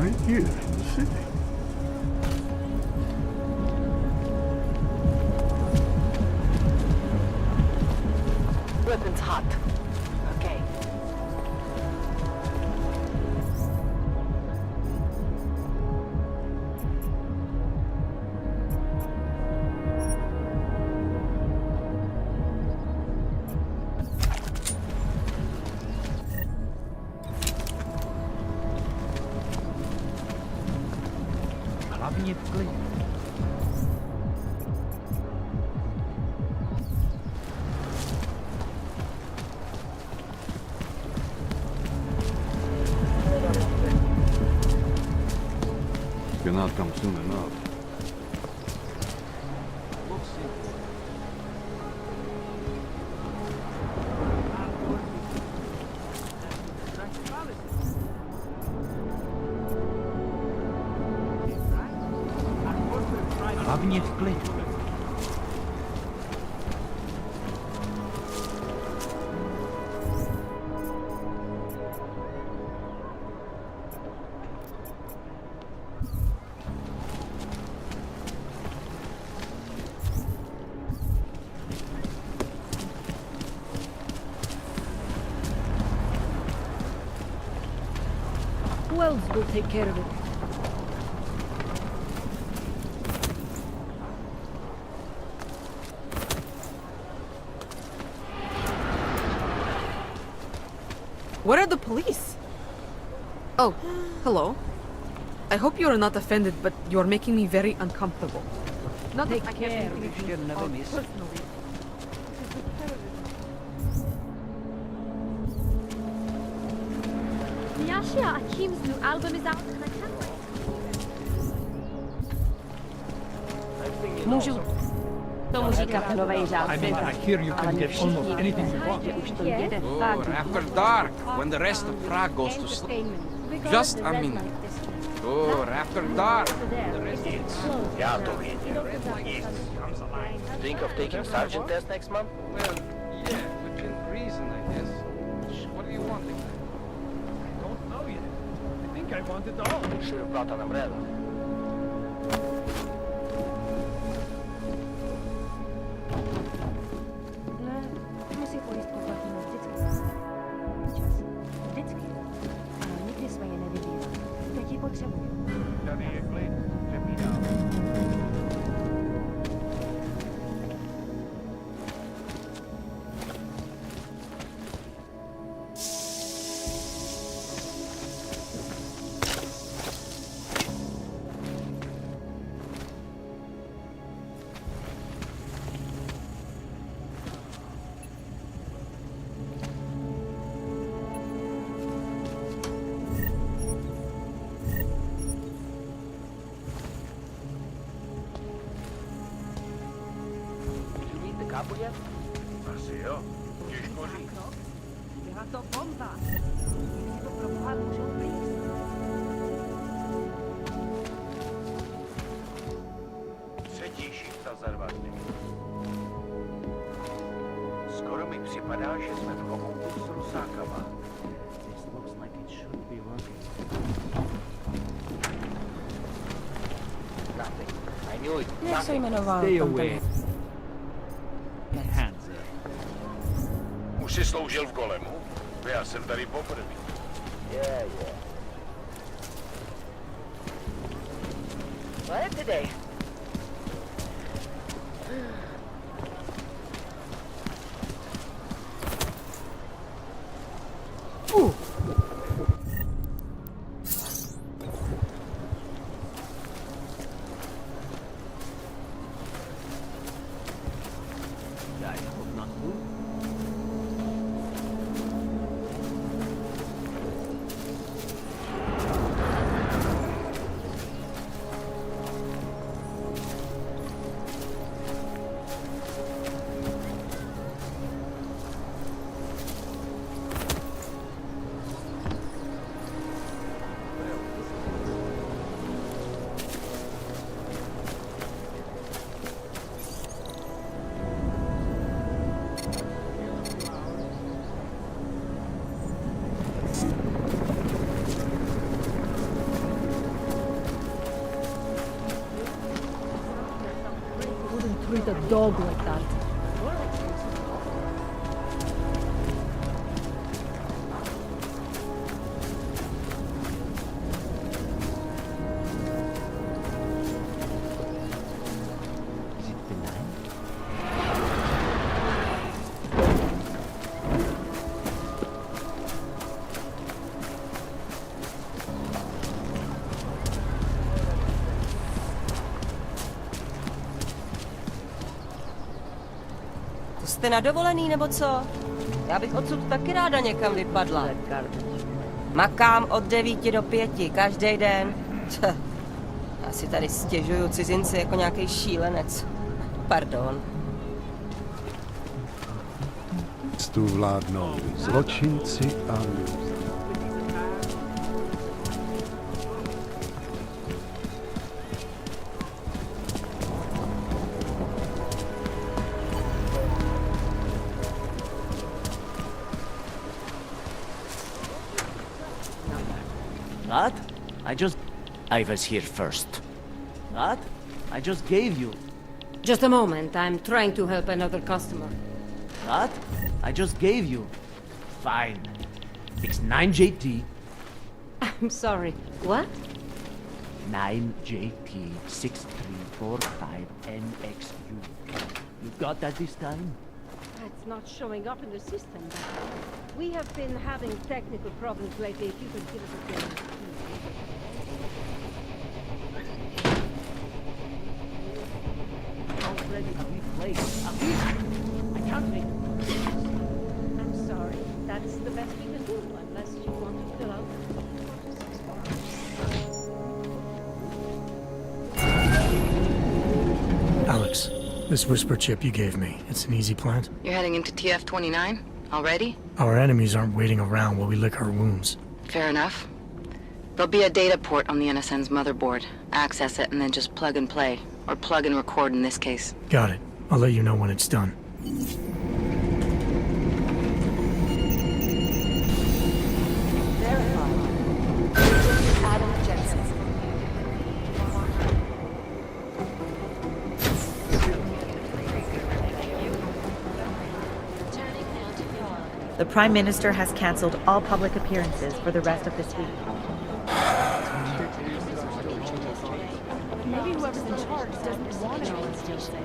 Right here in the city. Weapons hot. Okay. Hlavně v klidu. Cannot come soon enough. Hlavně v klidu. Who else will take care of it? Where are the police? Oh, hello. I hope you are not offended, but you are making me very uncomfortable. Not that I can't make anything You'll never miss. personally. Nyasha Akim's new album is out and I can't wait. Můžu tomu říkat novej I mean, I hear you can get almost anything you want. že už to jede Oh, fakt. after dark, when the rest of Prague goes to sleep. Just a minute. Oh, after dark. Já to věděl. Nic. Think of taking sergeant test next month? Well, yeah, within reason, I guess. What do you want exactly? I don't know yet. I think I want it all. Should have brought an umbrella. Musí pojít poplatnou vždycky. Čas. Vždycky. Ale nikdy jsme je nevybírali. Teď ji potřebuju. Tady je klid. Přepínám. Kápu je? Asi jo. Těžko říct. Byla to bomba. Jak si to pro boha můžou plíst? Třetí šifta za 2 dny. Skoro mi připadá, že jsme v komoutu s rusákama. This looks like it should be working. Nothing. I knew it. Jak se jmenoval Stay tam away. ten? Hands up. Už jsi sloužil v Golemu? Já jsem tady poprvé. Yeah. What today? I hope not move. dog like that. Jste na dovolený, nebo co? Já bych odsud taky ráda někam vypadla. Makám od 9 do 5, každý den. Já si tady stěžuju cizinci jako nějaký šílenec. Pardon. Tu vládnou zločinci a lůzři. What? I was here first. What? I just gave you. Just a moment, I'm trying to help another customer. What? I just gave you. Fine. It's 9JT. I'm sorry, what? 9JT 6345NXU. You got that this time? It's not showing up in the system. We have been having technical problems lately. If you could give us a call. Already replaced. I can't make it. I'm sorry. That's the best we can do, unless you want to fill out. Alex, this whisper chip you gave me, it's an easy plant? You're heading into TF-29? Already? Our enemies aren't waiting around while we lick our wounds. Fair enough. There'll be a data port on the NSN's motherboard. Access it and then just plug and play. Or plug and record in this case. Got it. I'll let you know when it's done. The Prime Minister has cancelled all public appearances for the rest of this week. Maybe whoever's in charge doesn't want to know it's still safe. I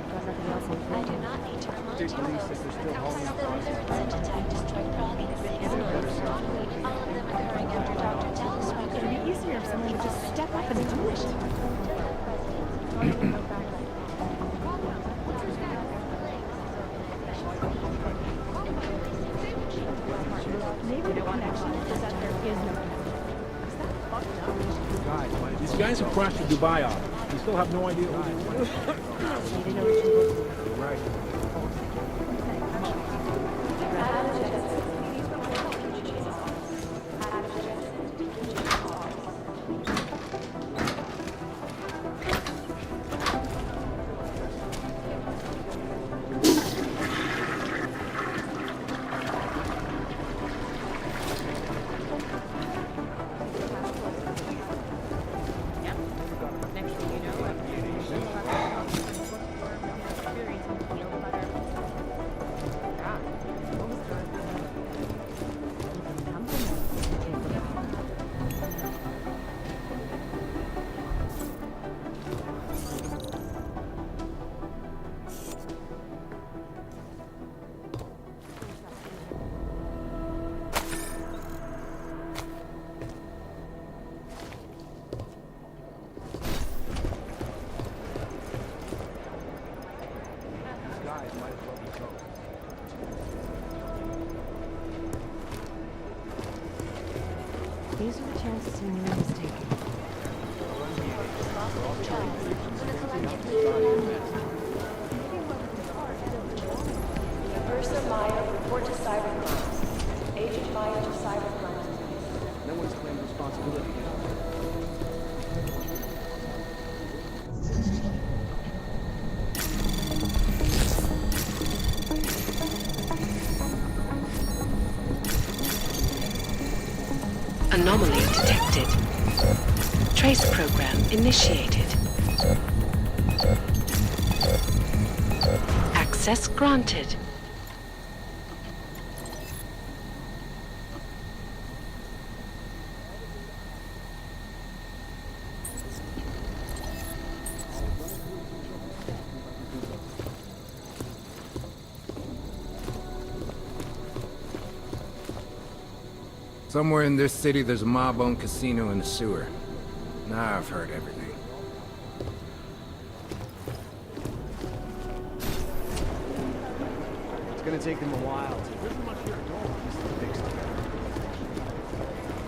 do not need to remind you. The third set attack destroyed Prague in 6 days. All of them occurring after Dr. Tell's record. It'd be easier if someone would just step up and do it. Maybe the connection is that there is no connection. Is that fucked up? Guys, these guys who crashed the Dubai off, we still have no idea who they were. Right. These are the chances you knew I was taking. Versa Maya, report to cybercrime. Agent Maya to cybercrime. No one's claimed responsibility yet. Anomaly detected. Trace program initiated. Access granted. Somewhere in this city, there's a mob-owned casino in the sewer. Now I've heard everything. It's gonna take them a while to... There isn't much here at all. This is the big stuff.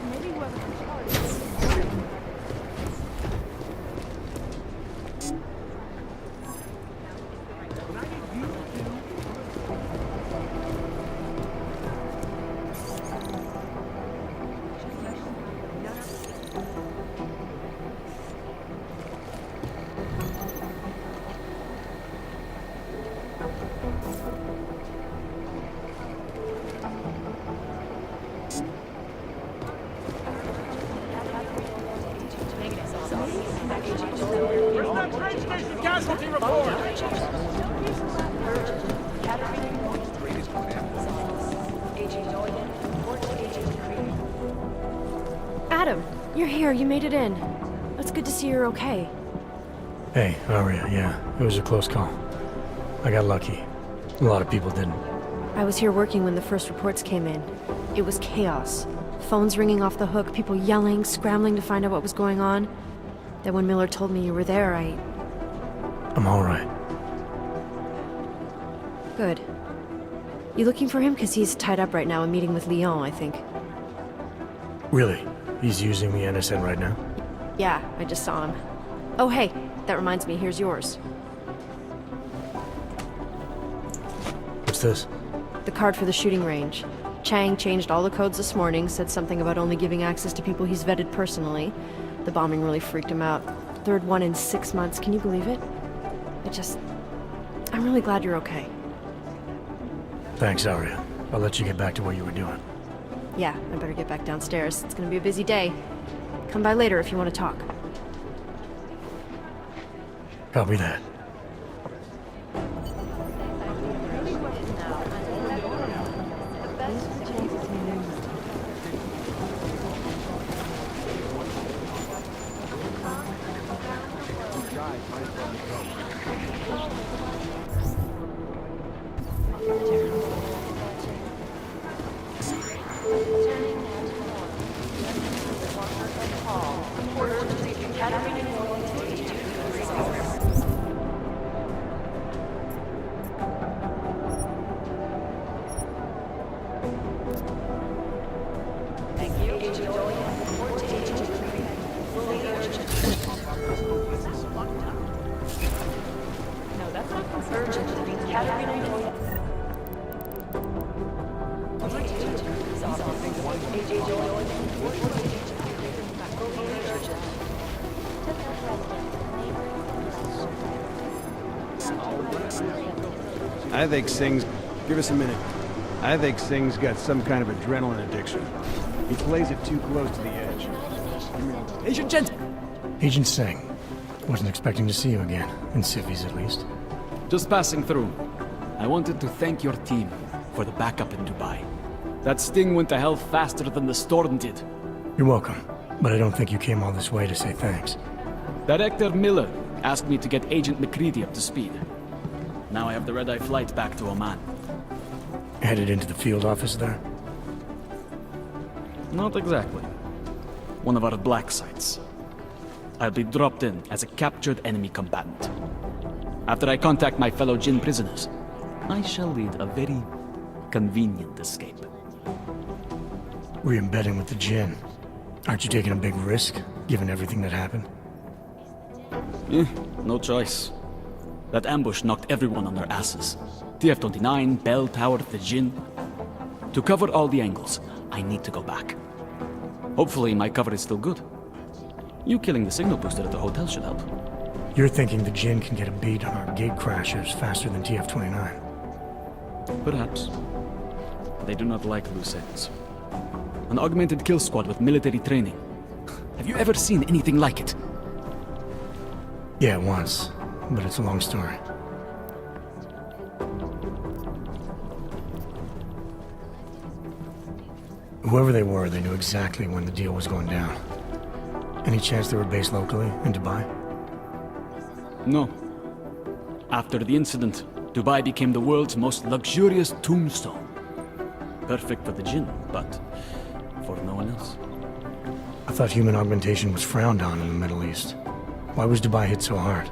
Maybe whoever's in charge. Where's that train station casualty report? Adam, you're here. You made it in. It's good to see you're okay. Hey, Aria, yeah, it was a close call. I got lucky. A lot of people didn't. I was here working when the first reports came in. It was chaos. Phones ringing off the hook, people yelling, scrambling to find out what was going on. Then when Miller told me you were there, I'm alright. Good. You looking for him? Because he's tied up right now and meeting with Leon, I think. Really? He's using the NSN right now? Yeah, I just saw him. Oh, hey, that reminds me, here's yours. What's this? The card for the shooting range. Chang changed all the codes this morning, said something about only giving access to people he's vetted personally. The bombing really freaked him out. Third one in 6 months, can you believe it? I'm really glad you're okay. Thanks, Aria. I'll let you get back to what you were doing. Yeah, I better get back downstairs. It's gonna be a busy day. Come by later if you want to talk. Copy that. I think Singh's... Give us a minute. I think Singh's got some kind of adrenaline addiction. He plays it too close to the edge. Agent Singh. Wasn't expecting to see you again. In civvies, at least. Just passing through. I wanted to thank your team for the backup in Dubai. That sting went to hell faster than the storm did. You're welcome. But I don't think you came all this way to say thanks. Director Miller asked me to get Agent McCready up to speed. Now I have the red-eye flight back to Oman. Headed into the field office there? Not exactly. One of our black sites. I'll be dropped in as a captured enemy combatant. After I contact my fellow Jinn prisoners, I shall lead a very convenient escape. Re-embedding with the Jinn. Aren't you taking a big risk, given everything that happened? No choice. That ambush knocked everyone on their asses. TF-29, Bell Tower, the Jinn. To cover all the angles, I need to go back. Hopefully my cover is still good. You killing the signal booster at the hotel should help. You're thinking the Jinn can get a beat on our gate crashers faster than TF-29. Perhaps. They do not like loose ends. An augmented kill squad with military training. Have you ever seen anything like it? Yeah, once. But it's a long story. Whoever they were, they knew exactly when the deal was going down. Any chance they were based locally, in Dubai? No. After the incident, Dubai became the world's most luxurious tombstone. Perfect for the Jinn, but for no one else. I thought human augmentation was frowned on in the Middle East. Why was Dubai hit so hard?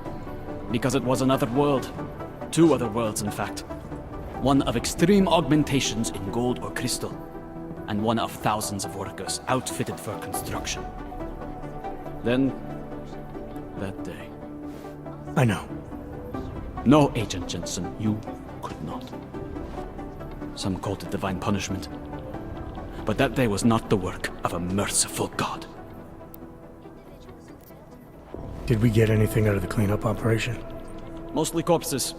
Because it was another world. Two other worlds, in fact. One of extreme augmentations in gold or crystal, and one of thousands of workers outfitted for construction. Then, that day. I know. No, Agent Jensen, you could not. Some called it divine punishment. But that day was not the work of a merciful God. Did we get anything out of the cleanup operation? Mostly corpses.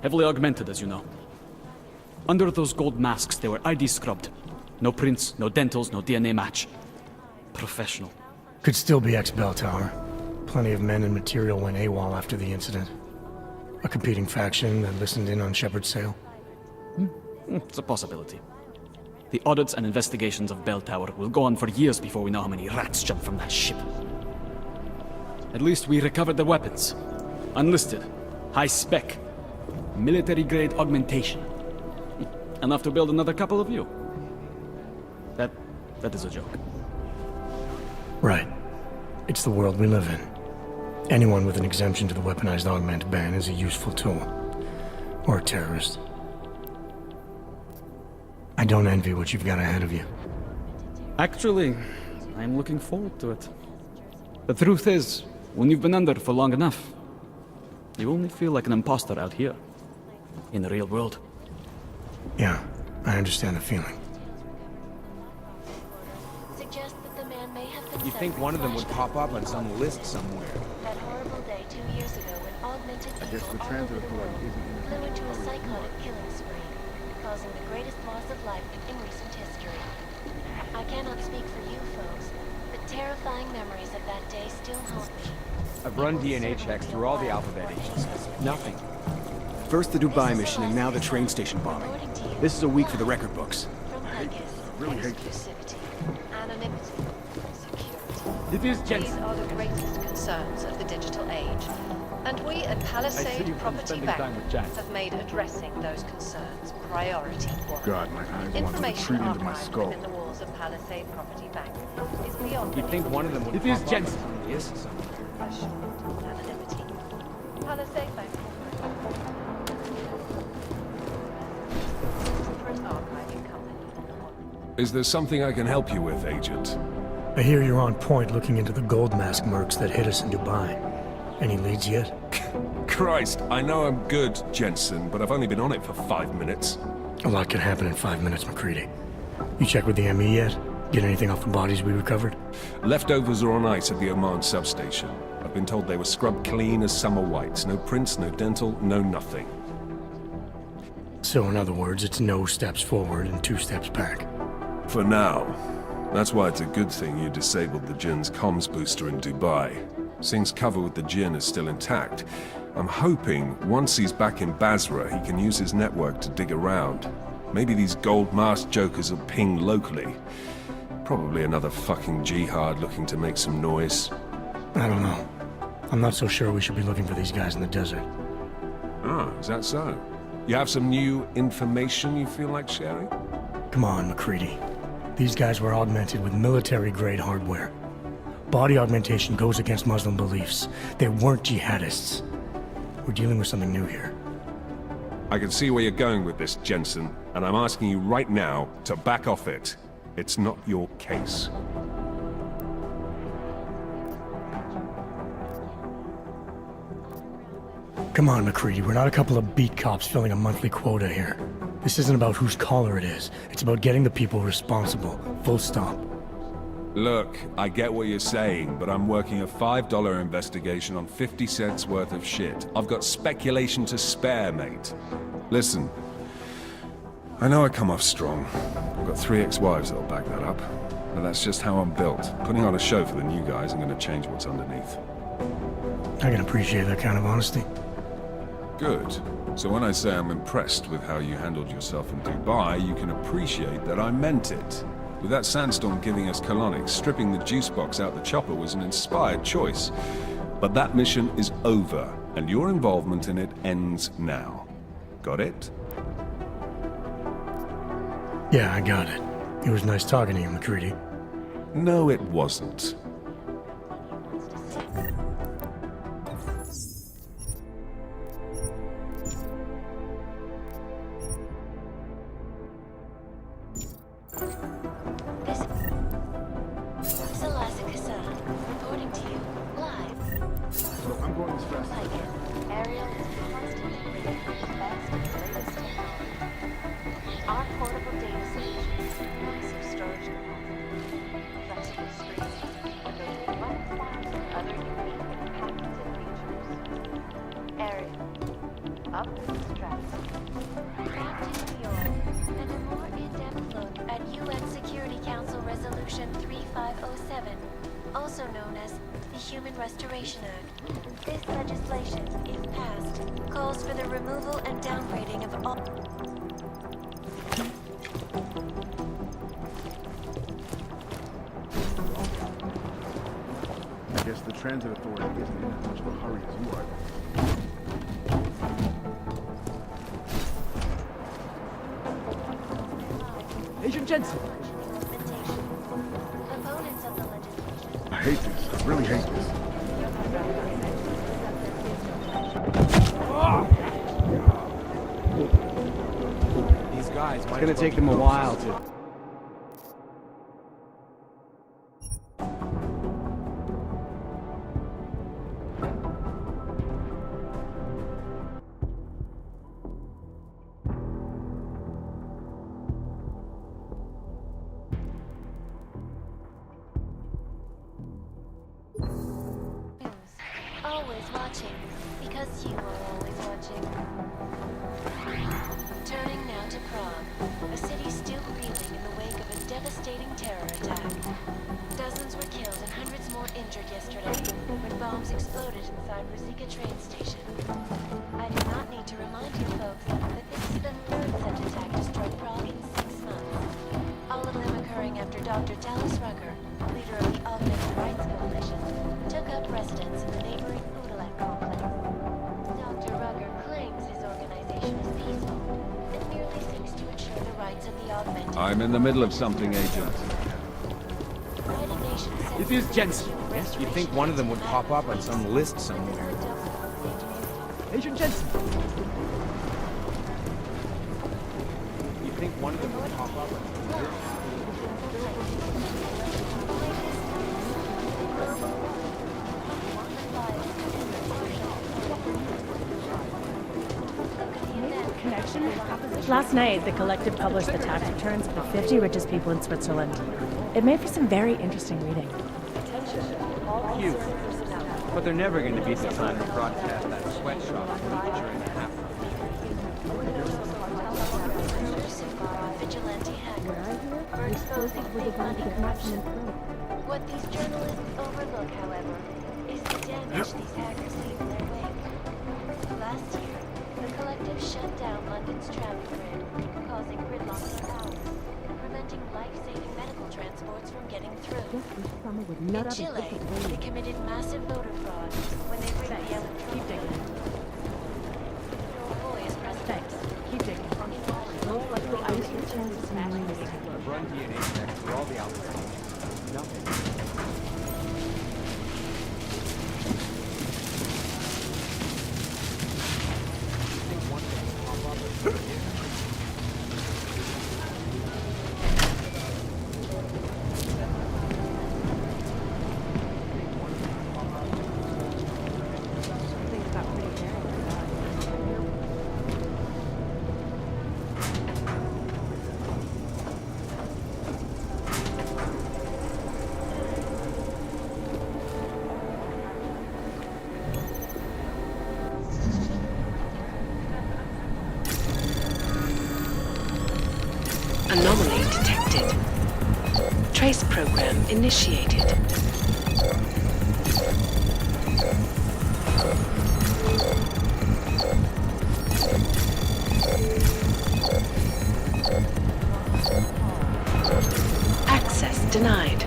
Heavily augmented, as you know. Under those gold masks, they were ID scrubbed. No prints, no dentals, no DNA match. Professional. Could still be ex-Bell Tower. Plenty of men and material went AWOL after the incident. A competing faction that listened in on Shepard's sale. It's a possibility. The audits and investigations of Bell Tower will go on for years before we know how many rats jumped from that ship. At least we recovered the weapons. Unlisted. High spec. Military-grade augmentation. Enough to build another couple of you. That is a joke. Right. It's the world we live in. Anyone with an exemption to the weaponized augment ban is a useful tool. Or a terrorist. I don't envy what you've got ahead of you. Actually, I'm looking forward to it. The truth is, when you've been under for long enough, you only feel like an imposter out here. In the real world. Yeah, I understand the feeling. Suggest that the man may have been You think one of them would pop up on some list somewhere? That horrible day 2 years ago when augmented I guess the people all transit over the authority world isn't flew into a psychotic killing spree, causing the greatest loss of life in recent history. I cannot speak for you folks, but terrifying memories of that day still haunt me. I've run DNA checks through all the alphabet agencies. Nothing. First the Dubai mission and now the train station bombing. This is a week for the record books. Really hate Exclusivity, anonymity, security. It is These Jensen. are the greatest concerns of the digital age. And we at Palisade Property Bank have made addressing those concerns priority one. God, my eyes want to Information retreat into my archived skull. within the walls of Palisade Property Bank is beyond You think one of them would It pop is up Jensen. on some list somewhere? assured anonymity. Palisade Bank. For an archiving company. Is there something I can help you with, Agent? I hear you're on point looking into the gold mask mercs that hit us in Dubai. Any leads yet? Christ, I know I'm good, Jensen, but I've only been on it for 5 minutes. A lot can happen in 5 minutes, McCready. You check with the ME yet? Get anything off the bodies we recovered? Leftovers are on ice at the Oman substation. I've been told they were scrubbed clean as summer whites. No prints, no dental, no nothing. So in other words, it's no steps forward and 2 steps back. For now. That's why it's a good thing you disabled the Jinn's comms booster in Dubai. Singh's cover with the Jinn is still intact. I'm hoping once he's back in Basra, he can use his network to dig around. Maybe these gold masked jokers will ping locally. Probably another fucking jihad looking to make some noise. I don't know. I'm not so sure we should be looking for these guys in the desert. Ah, is that so? You have some new information you feel like sharing? Come on, McCready. These guys were augmented with military-grade hardware. Body augmentation goes against Muslim beliefs. They weren't jihadists. We're dealing with something new here. I can see where you're going with this, Jensen, and I'm asking you right now to back off it. It's not your case. Come on, McCready. We're not a couple of beat cops filling a monthly quota here. This isn't about whose caller it is. It's about getting the people responsible. Full stop. Look, I get what you're saying, but I'm working a $5 investigation on 50 cents worth of shit. I've got speculation to spare, mate. Listen, I know I come off strong. I've got 3 ex-wives that'll back that up. But that's just how I'm built. Putting on a show for the new guys ain't gonna change what's underneath. I can appreciate that kind of honesty. Good. So when I say I'm impressed with how you handled yourself in Dubai, you can appreciate that I meant it. With that sandstorm giving us colonics, stripping the juice box out the chopper was an inspired choice. But that mission is over, and your involvement in it ends now. Got it? Yeah, I got it. It was nice talking to you, McCready. No, it wasn't. Also known as the Human Restoration Act. This legislation, if passed, calls for the removal and downgrading of all... I guess the transit authority isn't in as much of a hurry as you are. Agent Jensen! I hate this. I really hate this. These guys, it's gonna take them a while to... Always watching, because you are always watching. Turning now to Prague, a city still reeling in the wake of a devastating terror attack. Dozens were killed and hundreds more injured yesterday when bombs exploded inside Ruzicka train station. I do not need to remind you folks that this is the third such attack to strike Prague in 6 months. All of them occurring after Dr. Dallas Rucker, leader of the Augmented Rights Coalition, took up residence in the neighboring Udalek complex. Dr. Rucker claims his organization is peaceful and merely seeks to ensure the rights of the augmented. I'm in the middle of something, Agent. This is Jensen. Yes, you'd think one of them would pop up on some list somewhere. Agent Jensen! You'd think one of them would pop up on some list. Last night, the Collective published the tax returns of the 50 richest people in Switzerland. It made for some very interesting reading. Cute. But they're never going to beat the time to broadcast that sweatshop during the half. Vigilante hackers for exposing fake money corruption. What these journalists overlook, however, is the damage these hackers leave in their wake. Last year, the Collective shut down London's traffic grid, causing gridlock for hours, and preventing life-saving medical transports from getting through. In Chile, they committed massive voter fraud when they rigged the electoral vote. Boy is president. Keep digging. Run DNA checks through all the outlets. Nothing. Anomaly detected. Trace program initiated. denied.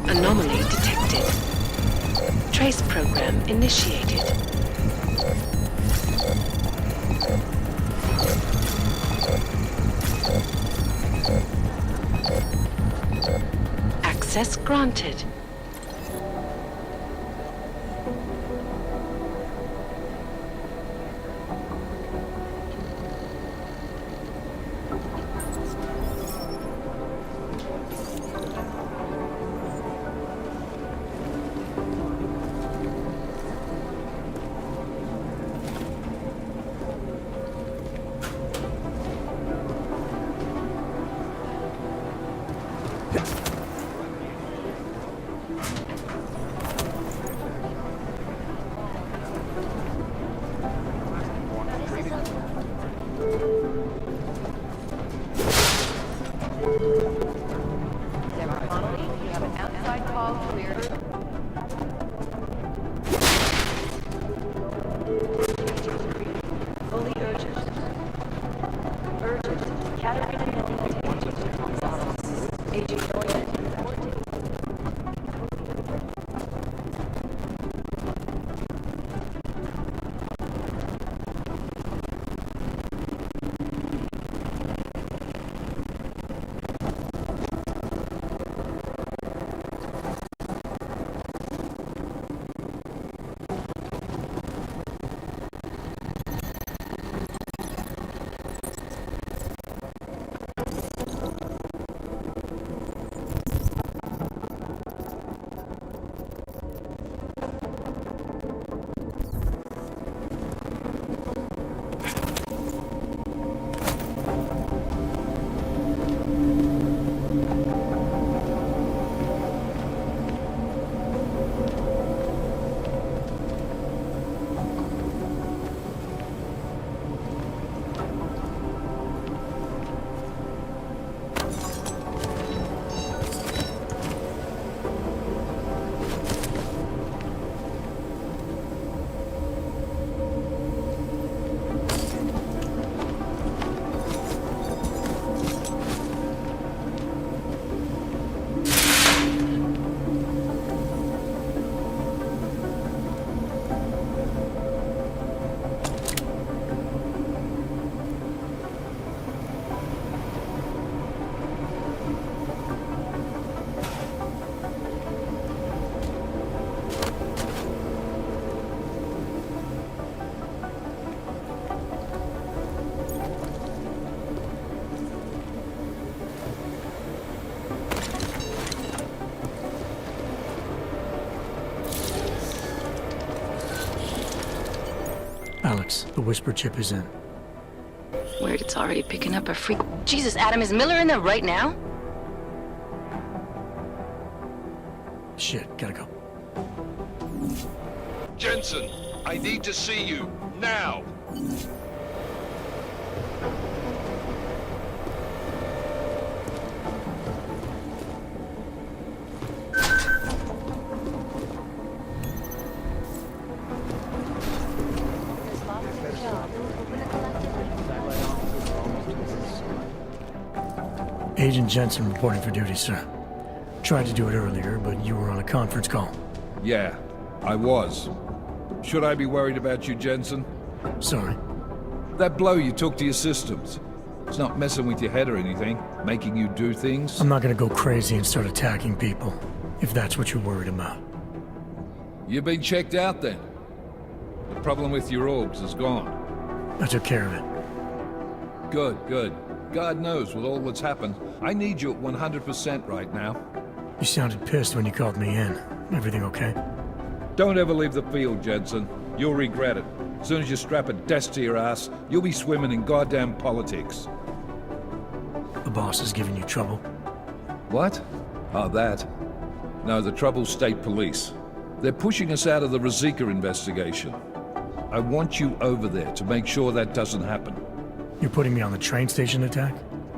Anomaly detected. Trace program initiated. Access granted. Alex, the whisper chip is in. Weird, it's already picking up a freak. Jesus, Adam, is Miller in there right now? Shit, gotta go. Jensen, I need to see you, now! Agent Jensen reporting for duty, sir. Tried to do it earlier, but you were on a conference call. Yeah, I was. Should I be worried about you, Jensen? Sorry. That blow you took to your systems. It's not messing with your head or anything, making you do things? I'm not gonna go crazy and start attacking people, if that's what you're worried about. You've been checked out then? The problem with your orbs is gone. I took care of it. Good, good. God knows with all that's happened. I need you at 100% right now. You sounded pissed when you called me in. Everything okay? Don't ever leave the field, Jensen. You'll regret it. As soon as you strap a desk to your ass, you'll be swimming in goddamn politics. The boss is giving you trouble? What? Oh, that. No, the trouble's state police. They're pushing us out of the Ruzicka investigation. I want you over there to make sure that doesn't happen. You're putting me on the train station attack?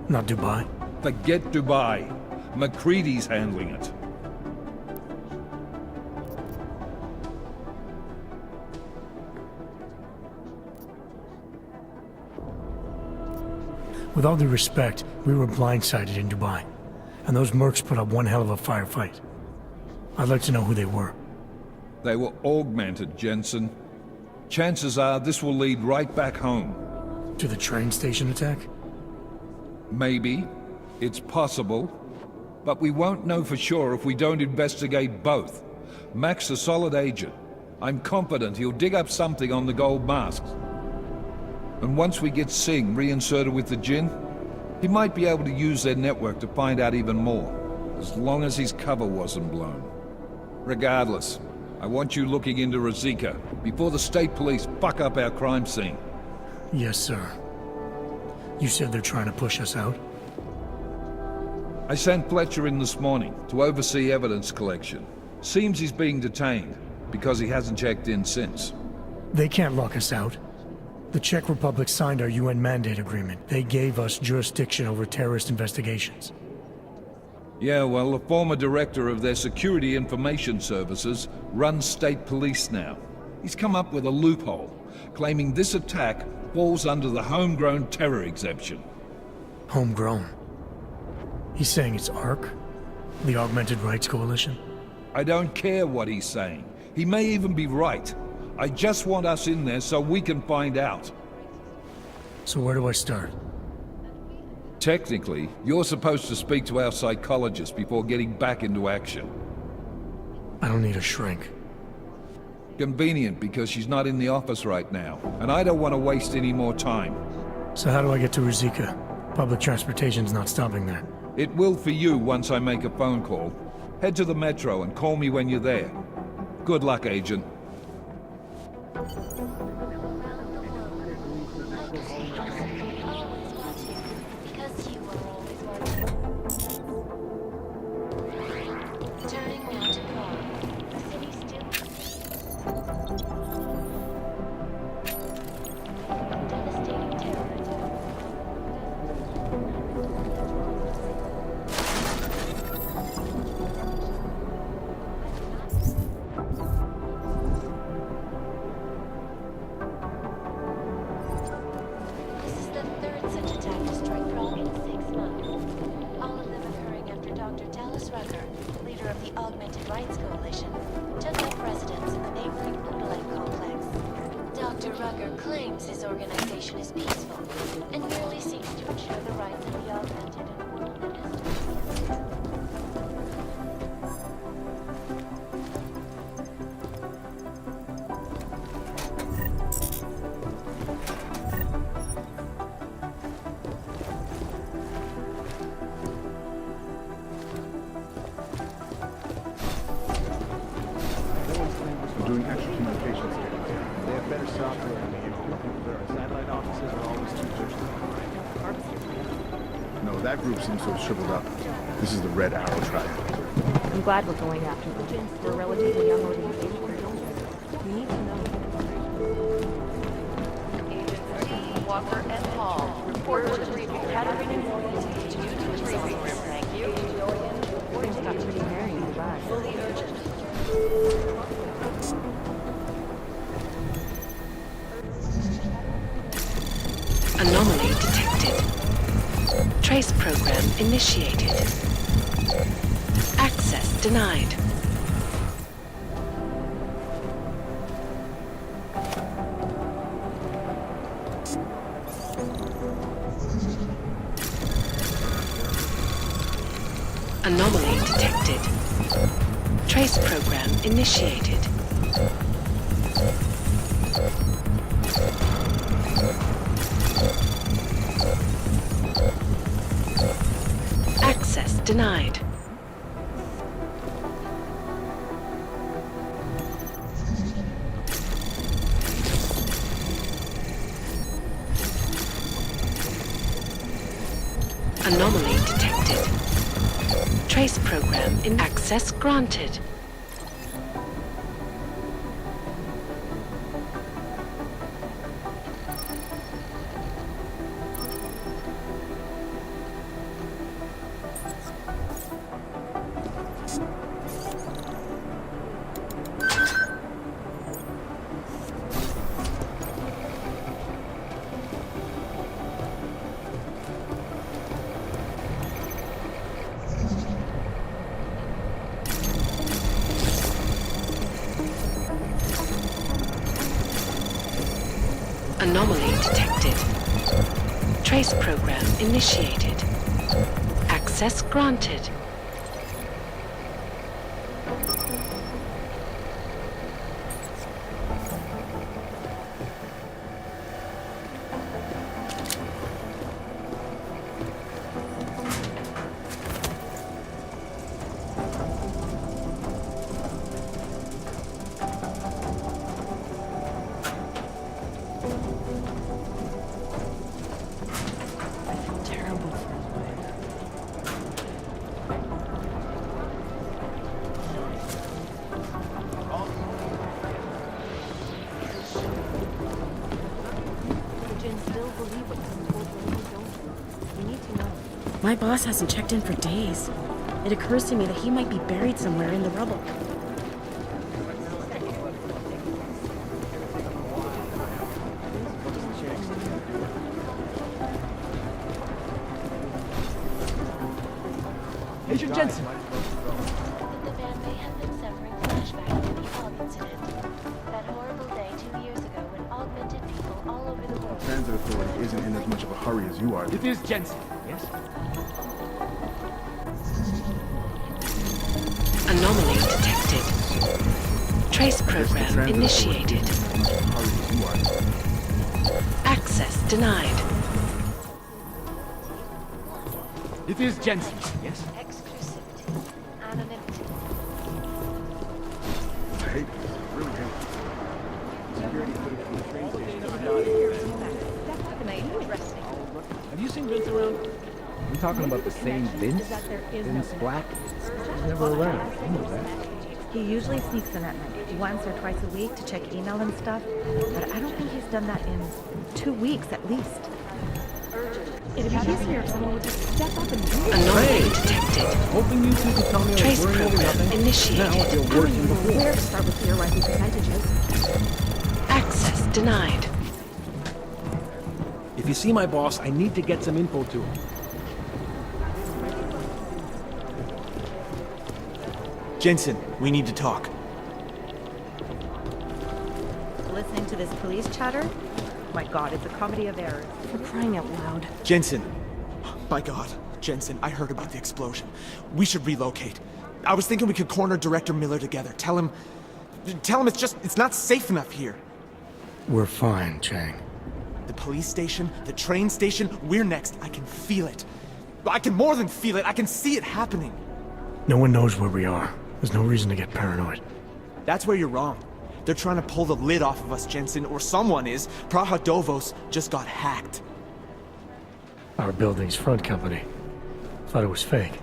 Not Dubai? Forget Dubai. McCready's handling it. With all due respect, we were blindsided in Dubai. And those mercs put up one hell of a firefight. I'd like to know who they were. They were augmented, Jensen. Chances are this will lead right back home. To the train station attack? Maybe. It's possible. But we won't know for sure if we don't investigate both. Mac's a solid agent. I'm confident he'll dig up something on the gold masks. And once we get Singh reinserted with the Jinn, he might be able to use their network to find out even more, as long as his cover wasn't blown. Regardless, I want you looking into Ruzicka before the state police fuck up our crime scene. Yes, sir. You said they're trying to push us out? I sent Fletcher in this morning to oversee evidence collection. Seems he's being detained, because he hasn't checked in since. They can't lock us out. The Czech Republic signed our UN mandate agreement. They gave us jurisdiction over terrorist investigations. Yeah, well, the former director of their security information services runs state police now. He's come up with a loophole, claiming this attack falls under the homegrown terror exemption. Homegrown? He's saying it's ARC? The Augmented Rights Coalition? I don't care what he's saying. He may even be right. I just want us in there so we can find out. So where do I start? Technically, you're supposed to speak to our psychologist before getting back into action. I don't need a shrink. Convenient, because she's not in the office right now, and I don't want to waste any more time. So how do I get to Ruzicka? Public transportation's not stopping there. It will for you once I make a phone call. Head to the metro and call me when you're there. Good luck, Agent. Doing extra communications here. They have better software than the Their satellite offices are always too thirsty. No, that group seems to have shriveled up. This is the Red Arrow Tribe. I'm glad we're going after them. We're a relatively young organization. We need to know. Agents T, Walker, and Hall report to the Academy Thank you. Things got to be very bad. Fully urgent. Anomaly detected. Trace program initiated. Access denied. Anomaly detected. Trace program initiated. denied. Anomaly detected. Trace program in access granted. Anomaly detected. Trace program initiated. Access granted. My boss hasn't checked in for days. It occurs to me that he might be buried somewhere in the rubble. Agent Jensen! The man may have been suffering flashbacks to the Og incident. That horrible day 2 years ago when augmented people all over the world... Transit Authority isn't in as much of a hurry as you are. It is Jensen, yes? Anomaly detected. Trace program initiated. Access denied. It is Jensen, yes? Exclusivity. Anonymity. I hate this. I really hate this. Security footage from the train station is not Have you seen Vince around? We talking about the same Vince? Vince Black? He's never around. He knows that. He usually sneaks in at night, once or twice a week to check email and stuff, but I don't think he's done that in 2 weeks at least. It'd be easier if someone would just step up and do it. Anomaly detected. Hoping you two can tell me Trace I was worrying over program nothing. initiated. Now I feel worse than before. Where to start with theorizing percentages? Access denied. If you see my boss, I need to get some info to him. Jensen, we need to talk. Listening to this police chatter? My god, it's a comedy of errors. For crying out loud. Jensen. My god, Jensen, I heard about the explosion. We should relocate. I was thinking we could corner Director Miller together. Tell him it's not safe enough here. We're fine, Chang. The police station, the train station, we're next. I can feel it. I can more than feel it. I can see it happening. No one knows where we are. There's no reason to get paranoid. That's where you're wrong. They're trying to pull the lid off of us, Jensen, or someone is. Praha Dovos just got hacked. Our building's front company. Thought it was fake.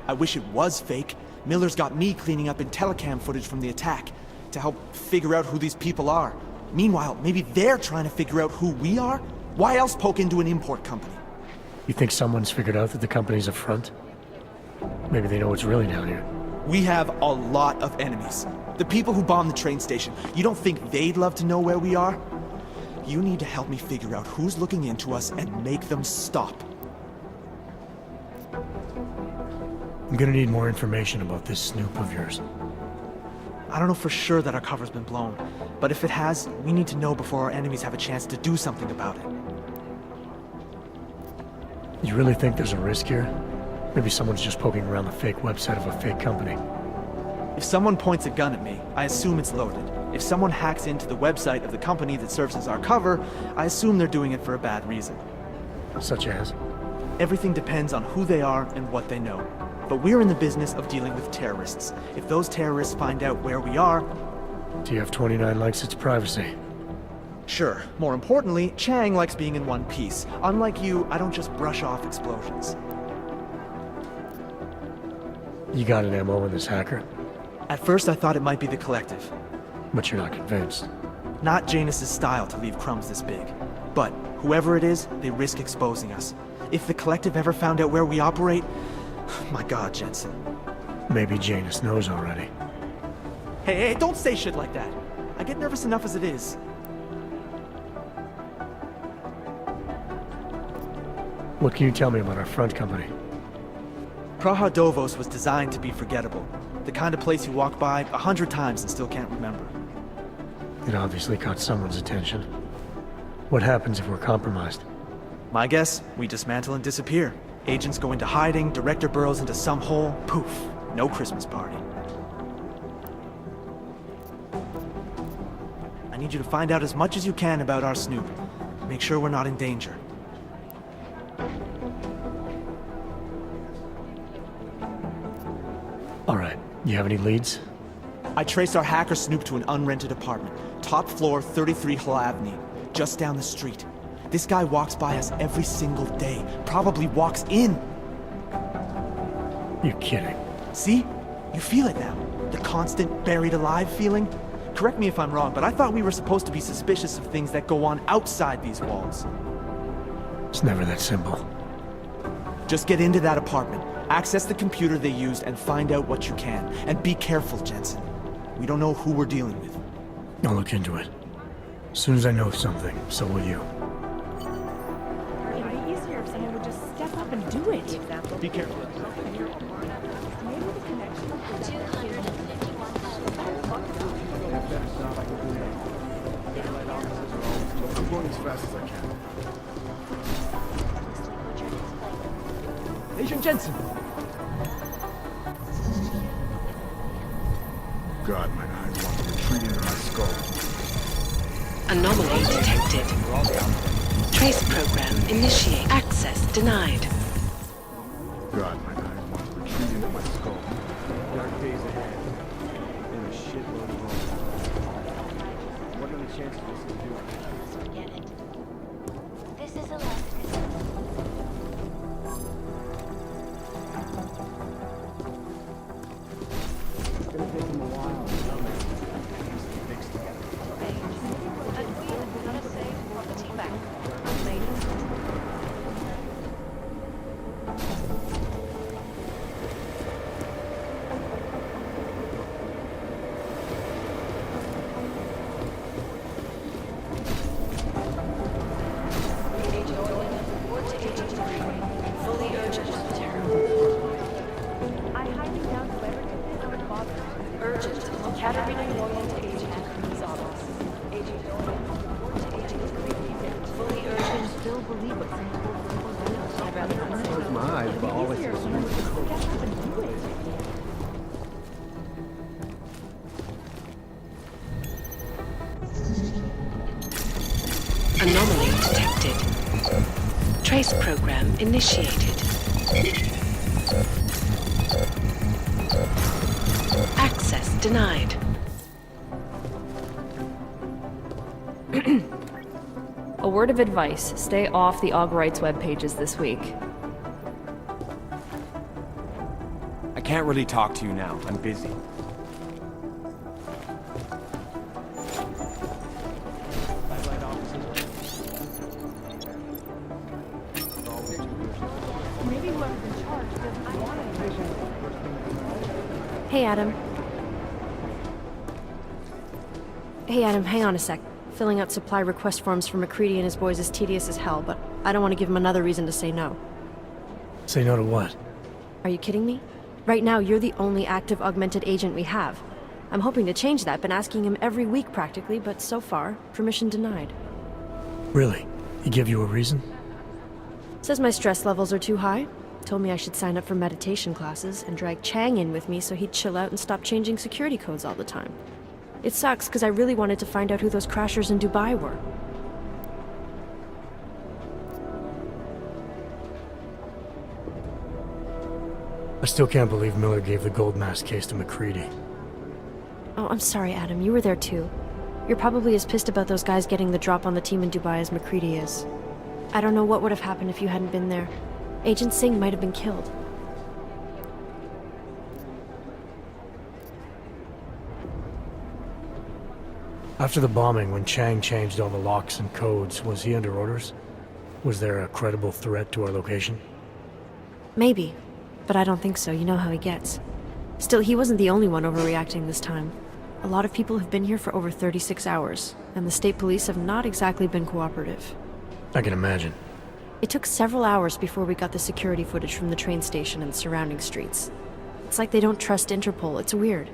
I wish it was fake. Miller's got me cleaning up telecam footage from the attack to help figure out who these people are. Meanwhile, maybe they're trying to figure out who we are? Why else poke into an import company? You think someone's figured out that the company's a front? Maybe they know what's really down here. We have a lot of enemies. The people who bombed the train station. You don't think they'd love to know where we are? You need to help me figure out who's looking into us and make them stop. I'm gonna need more information about this snoop of yours. I don't know for sure that our cover's been blown, but if it has, we need to know before our enemies have a chance to do something about it. You really think there's a risk here? Maybe someone's just poking around the fake website of a fake company. If someone points a gun at me, I assume it's loaded. If someone hacks into the website of the company that serves as our cover, I assume they're doing it for a bad reason. Such as? Everything depends on who they are and what they know. but we're in the business of dealing with terrorists. If those terrorists find out where we are... TF-29 likes its privacy. Sure. More importantly, Chang likes being in one piece. Unlike you, I don't just brush off explosions. You got an MO in this hacker? At first I thought it might be the Collective. But you're not convinced. Not Janus's style to leave crumbs this big. But whoever it is, they risk exposing us. If the Collective ever found out where we operate... My god, Jensen. Maybe Janus knows already. Hey, don't say shit like that. I get nervous enough as it is. What can you tell me about our front company? Praha Dovos was designed to be forgettable. The kind of place you walk by 100 times and still can't remember. It obviously caught someone's attention. What happens if we're compromised? My guess, we dismantle and disappear. Agents go into hiding, Director burrows into some hole, poof, no Christmas party. I need you to find out as much as you can about our Snoop. Make sure we're not in danger. All right, you have any leads? I traced our hacker Snoop to an unrented apartment. Top floor, 33 Hull Avenue. Just down the street. This guy walks by us every single day. Probably walks in. You're kidding. See? You feel it now. The constant buried alive feeling. Correct me if I'm wrong, but I thought we were supposed to be suspicious of things that go on outside these walls. It's never that simple. Just get into that apartment, access the computer they used, and find out what you can. And be careful, Jensen. We don't know who we're dealing with. I'll look into it. As soon as I know something, so will you. It'd be easier if someone would just step up and do it. Be careful. I'm going as fast as I can. Agent Jensen! God, my eyes want to retreat into my skull. Anomaly detected. Trace program initiate. Access denied. God, my eyes want to retreat into my skull. Dark days ahead. And a shitload of roll. What are the chances this is doing? Forget it. This is Alaska. It's gonna take him a while. And we PALISADE property back. Ladies. Fully urgent. I highly doubt whoever did this would bother. Urgent. Caterina Norman to Agent Anthony's office. Agent Norman, report to Agent Green. Fully I urgent. can still believe what some people do. I'd rather not say. Close my eyes, but all I see Easier is if someone would just you. step up and do it. Anomaly detected. Trace program initiated. Access denied. A word of advice, stay off the Aug Rights web pages this week. I can't really talk to you now. I'm busy. Maybe whoever's in charge doesn't want it. Hey, Adam. Hey, Adam, hang on a sec. Filling out supply request forms for McCready and his boys is tedious as hell, but I don't want to give him another reason to say no. Say no to what? Are you kidding me? Right now, you're the only active augmented agent we have. I'm hoping to change that, been asking him every week practically, but so far, permission denied. Really? He give you a reason? Says my stress levels are too high. Told me I should sign up for meditation classes and drag Chang in with me so he'd chill out and stop changing security codes all the time. It sucks because I really wanted to find out who those crashers in Dubai were. I still can't believe Miller gave the gold mask case to McCready. Oh, I'm sorry, Adam. You were there too. You're probably as pissed about those guys getting the drop on the team in Dubai as McCready is. I don't know what would have happened if you hadn't been there. Agent Singh might have been killed. After the bombing, when Chang changed all the locks and codes, was he under orders? Was there a credible threat to our location? Maybe, but I don't think so. You know how he gets. Still, he wasn't the only one overreacting this time. A lot of people have been here for over 36 hours, and the state police have not exactly been cooperative. I can imagine. It took several hours before we got the security footage from the train station and the surrounding streets. It's like they don't trust Interpol. It's weird.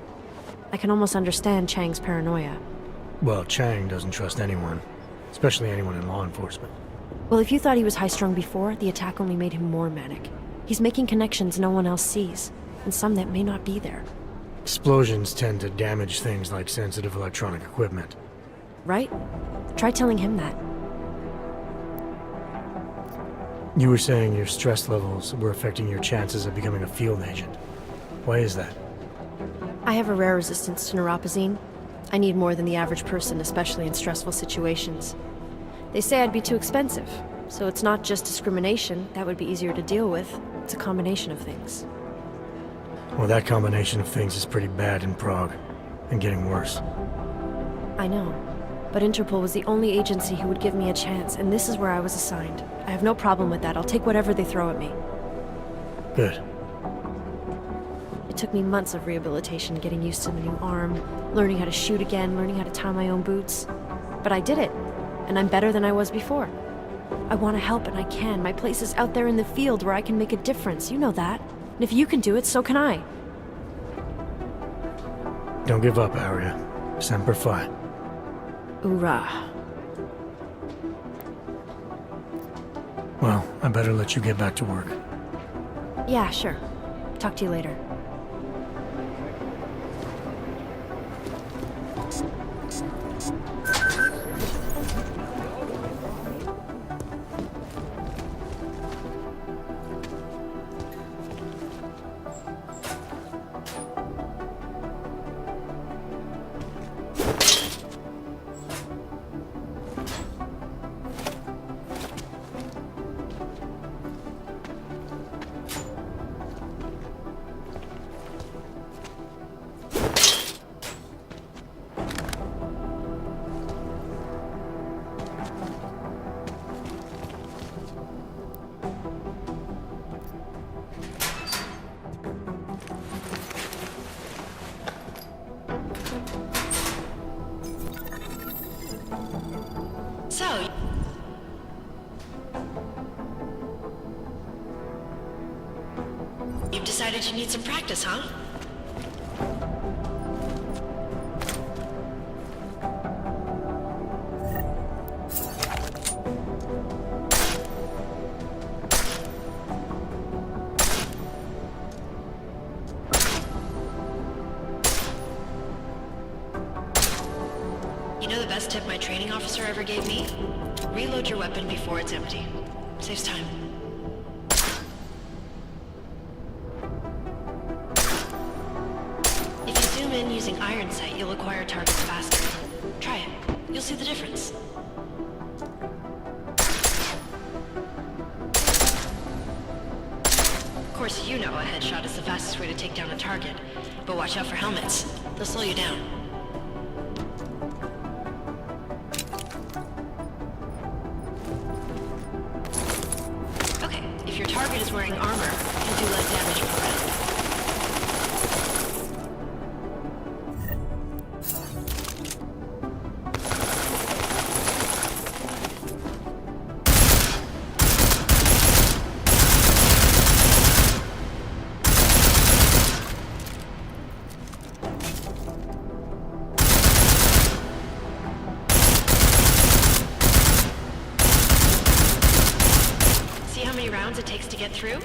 I can almost understand Chang's paranoia. Well, Chang doesn't trust anyone, especially anyone in law enforcement. Well, if you thought he was high-strung before, the attack only made him more manic. He's making connections no one else sees, and some that may not be there. Explosions tend to damage things like sensitive electronic equipment. Right? Try telling him that. You were saying your stress levels were affecting your chances of becoming a field agent. Why is that? I have a rare resistance to neuropazine. I need more than the average person, especially in stressful situations. They say I'd be too expensive, so it's not just discrimination. That would be easier to deal with. It's a combination of things. Well, that combination of things is pretty bad in Prague, and getting worse. I know, but Interpol was the only agency who would give me a chance, and this is where I was assigned. I have no problem with that. I'll take whatever they throw at me. Good. It took me months of rehabilitation, getting used to the new arm, learning how to shoot again, learning how to tie my own boots. But I did it, and I'm better than I was before. I want to help, and I can. My place is out there in the field where I can make a difference. You know that. And if you can do it, so can I. Don't give up, Arya. Semper Fi. Hoorah. Well, I better let you get back to work. Yeah, sure. Talk to you later. So, you've decided you need some practice, huh? You know the best tip my training officer ever gave me? Reload your weapon before it's empty. Saves time. If you zoom in using iron sight, you'll acquire targets faster. Try it. You'll see the difference. Of course, you know a headshot is the fastest way to take down a target. But watch out for helmets. They'll slow you down. If your target is wearing armor, you'll do less damage per round. Rounds it takes to get through?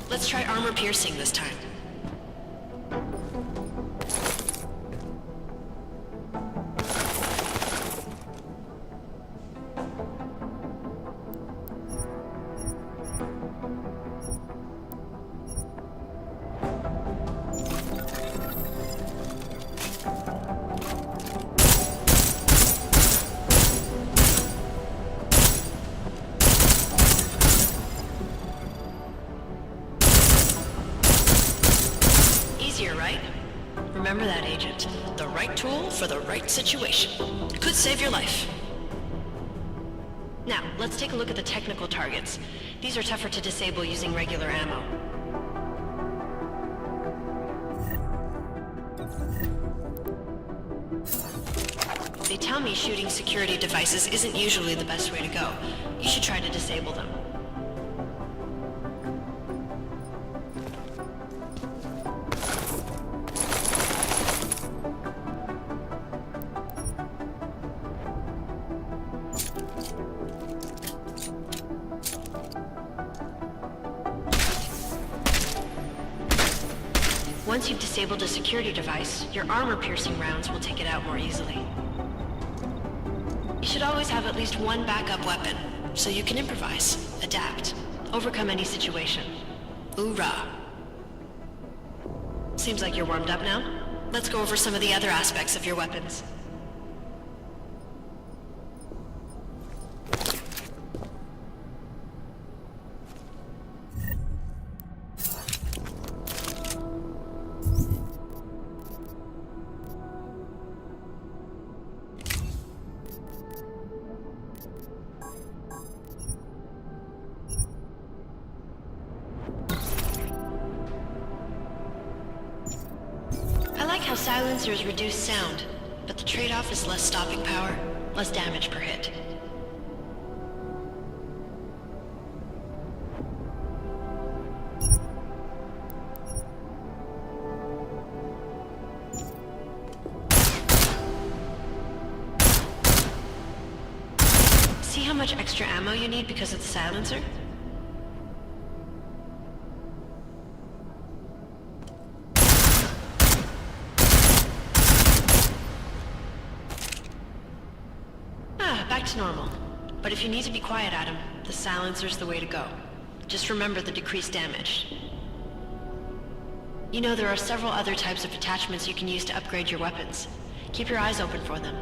Let's try armor piercing this time. easier, right? Remember that, Agent. The right tool for the right situation. Could save your life. Now, let's take a look at the technical targets. These are tougher to disable using regular ammo. They tell me shooting security devices isn't usually the best way to go. You should try to disable them. Once you've disabled a security device, your armor-piercing rounds will take it out more easily. You should always have at least one backup weapon, so you can improvise, adapt, overcome any situation. Hoorah! Seems like you're warmed up now. Let's go over some of the other aspects of your weapons. How silencers reduce sound, but the trade-off is less stopping power, less damage per hit. See how much extra ammo you need because of the silencer? Back to normal. But if you need to be quiet, Adam, the silencer's the way to go. Just remember the decreased damage. You know, there are several other types of attachments you can use to upgrade your weapons. Keep your eyes open for them.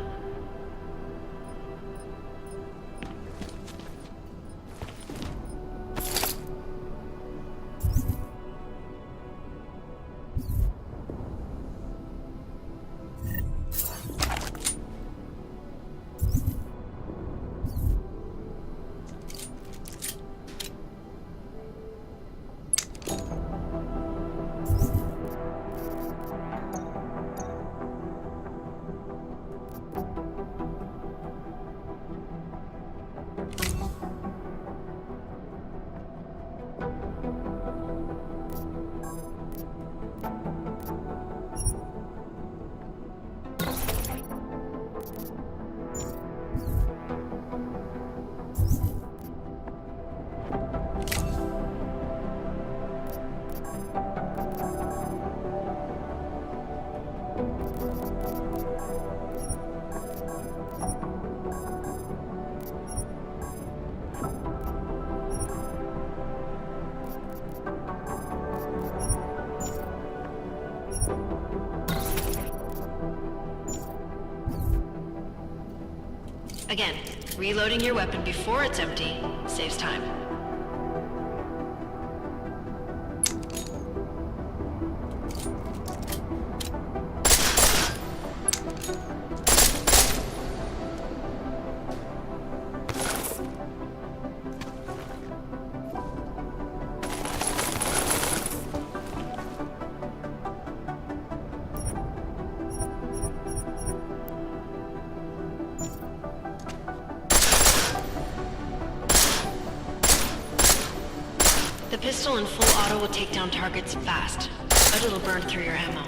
Again, reloading your weapon before it's empty saves time. The pistol in full auto will take down targets fast, but it'll burn through your ammo.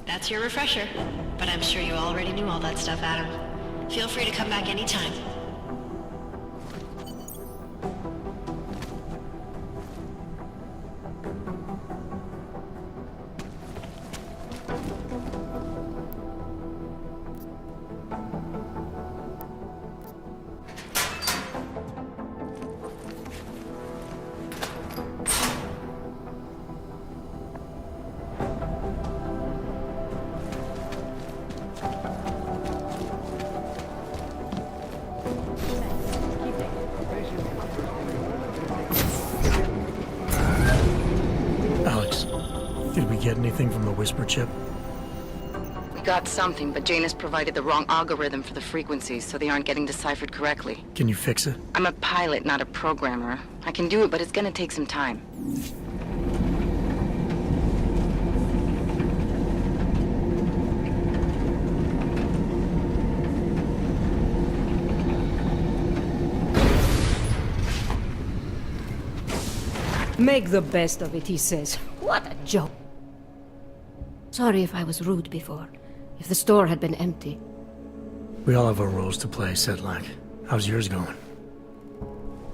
That's your refresher, but I'm sure you already knew all that stuff, Adam. Feel free to come back anytime. get anything from the whisper chip? We got something, but Jane has provided the wrong algorithm for the frequencies, so they aren't getting deciphered correctly. Can you fix it? I'm a pilot, not a programmer. I can do it, but it's gonna take some time. Make the best of it, he says. What a joke. Sorry if I was rude before. If the store had been empty. We all have our roles to play, Sedlak. How's yours going?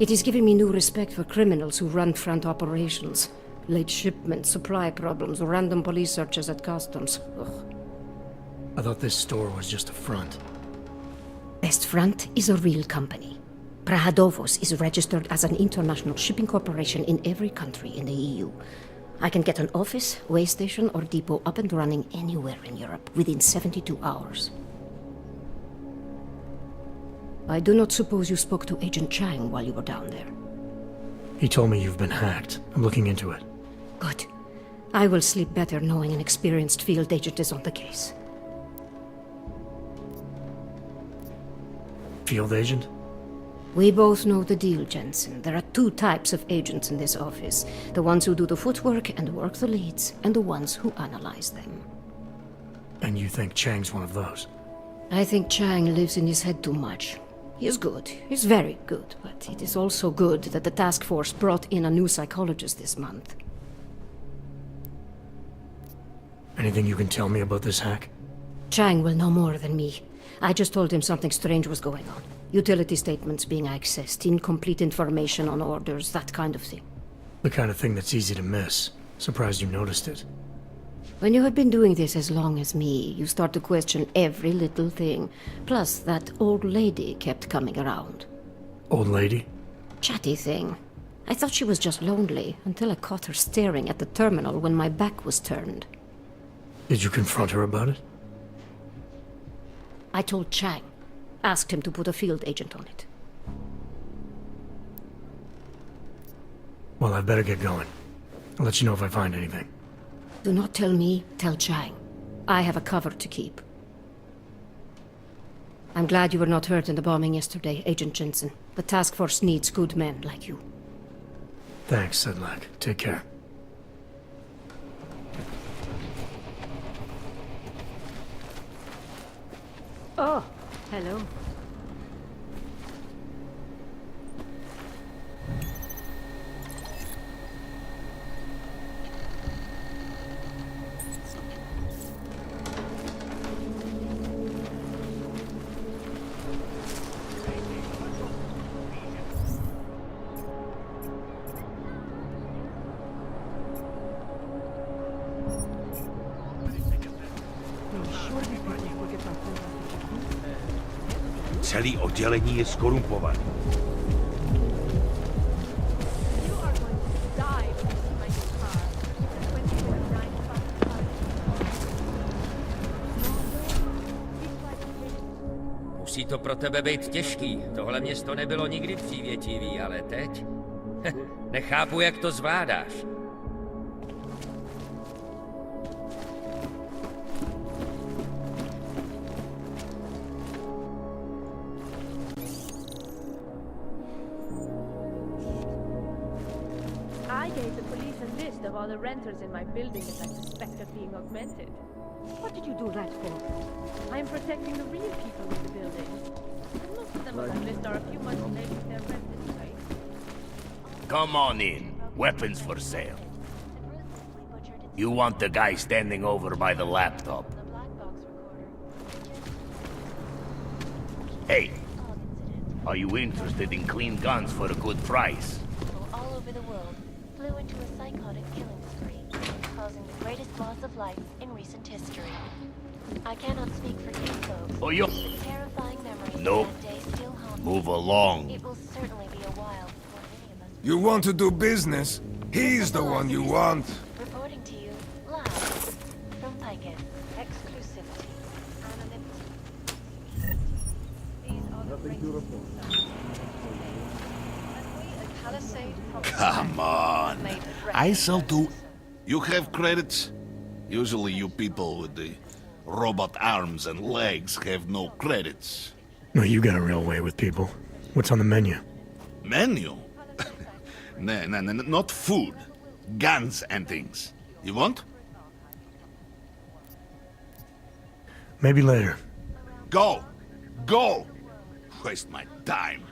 It is giving me new respect for criminals who run front operations. Late shipments, supply problems, random police searches at customs. Ugh. I thought this store was just a front. Best Front is a real company. Prahadovos is registered as an international shipping corporation in every country in the EU. I can get an office, way station, or depot up and running anywhere in Europe within 72 hours. I do not suppose you spoke to Agent Chang while you were down there. He told me you've been hacked. I'm looking into it. Good. I will sleep better knowing an experienced field agent is on the case. Field agent? We both know the deal, Jensen. There are two types of agents in this office. The ones who do the footwork and work the leads, and the ones who analyze them. And you think Chang's one of those? I think Chang lives in his head too much. He is good. He's very good. But it is also good that the task force brought in a new psychologist this month. Anything you can tell me about this hack? Chang will know more than me. I just told him something strange was going on. Utility statements being accessed, incomplete information on orders, that kind of thing. The kind of thing that's easy to miss. Surprised you noticed it. When you have been doing this as long as me, you start to question every little thing. Plus, that old lady kept coming around. Old lady? Chatty thing. I thought she was just lonely, until I caught her staring at the terminal when my back was turned. Did you confront her about it? I told Chang. Asked him to put a field agent on it. Well, I better get going. I'll let you know if I find anything. Do not tell me, tell Chang. I have a cover to keep. I'm glad you were not hurt in the bombing yesterday, Agent Jensen. The task force needs good men like you. Thanks, Sedlak. Take care. Oh, hello. Celý oddělení je skorumpované. Musí to pro tebe být těžký. Tohle město nebylo nikdy přívětivý, ale teď? Nechápu, jak to zvládáš. I gave the police a list of all the renters in my building that I suspect of being augmented. What did you do that for? I am protecting the real people in the building. And most of them on that list are a few months late with their rent anyway. Come on in. Weapons for sale. You want the guy standing over by the laptop. Hey, are you interested in clean guns for a good price? All over the world flew into a psychotic killing spree, causing the greatest loss of life in recent history. I cannot speak for you folks. Oh, you... The terrifying memories Nope. of that day still haunt me. Move along. It will certainly be a while before any of us. You want to do business? He's the one you want. Reporting to you live from Picus. Exclusivity. Anonymity. These are the Beautiful. Come on. I sell to... You have credits? Usually you people with the robot arms and legs have no credits. No, you got a real way with people. What's on the menu? Menu? No, not food. Guns and things. You want? Maybe later. Go! Go! Waste my time.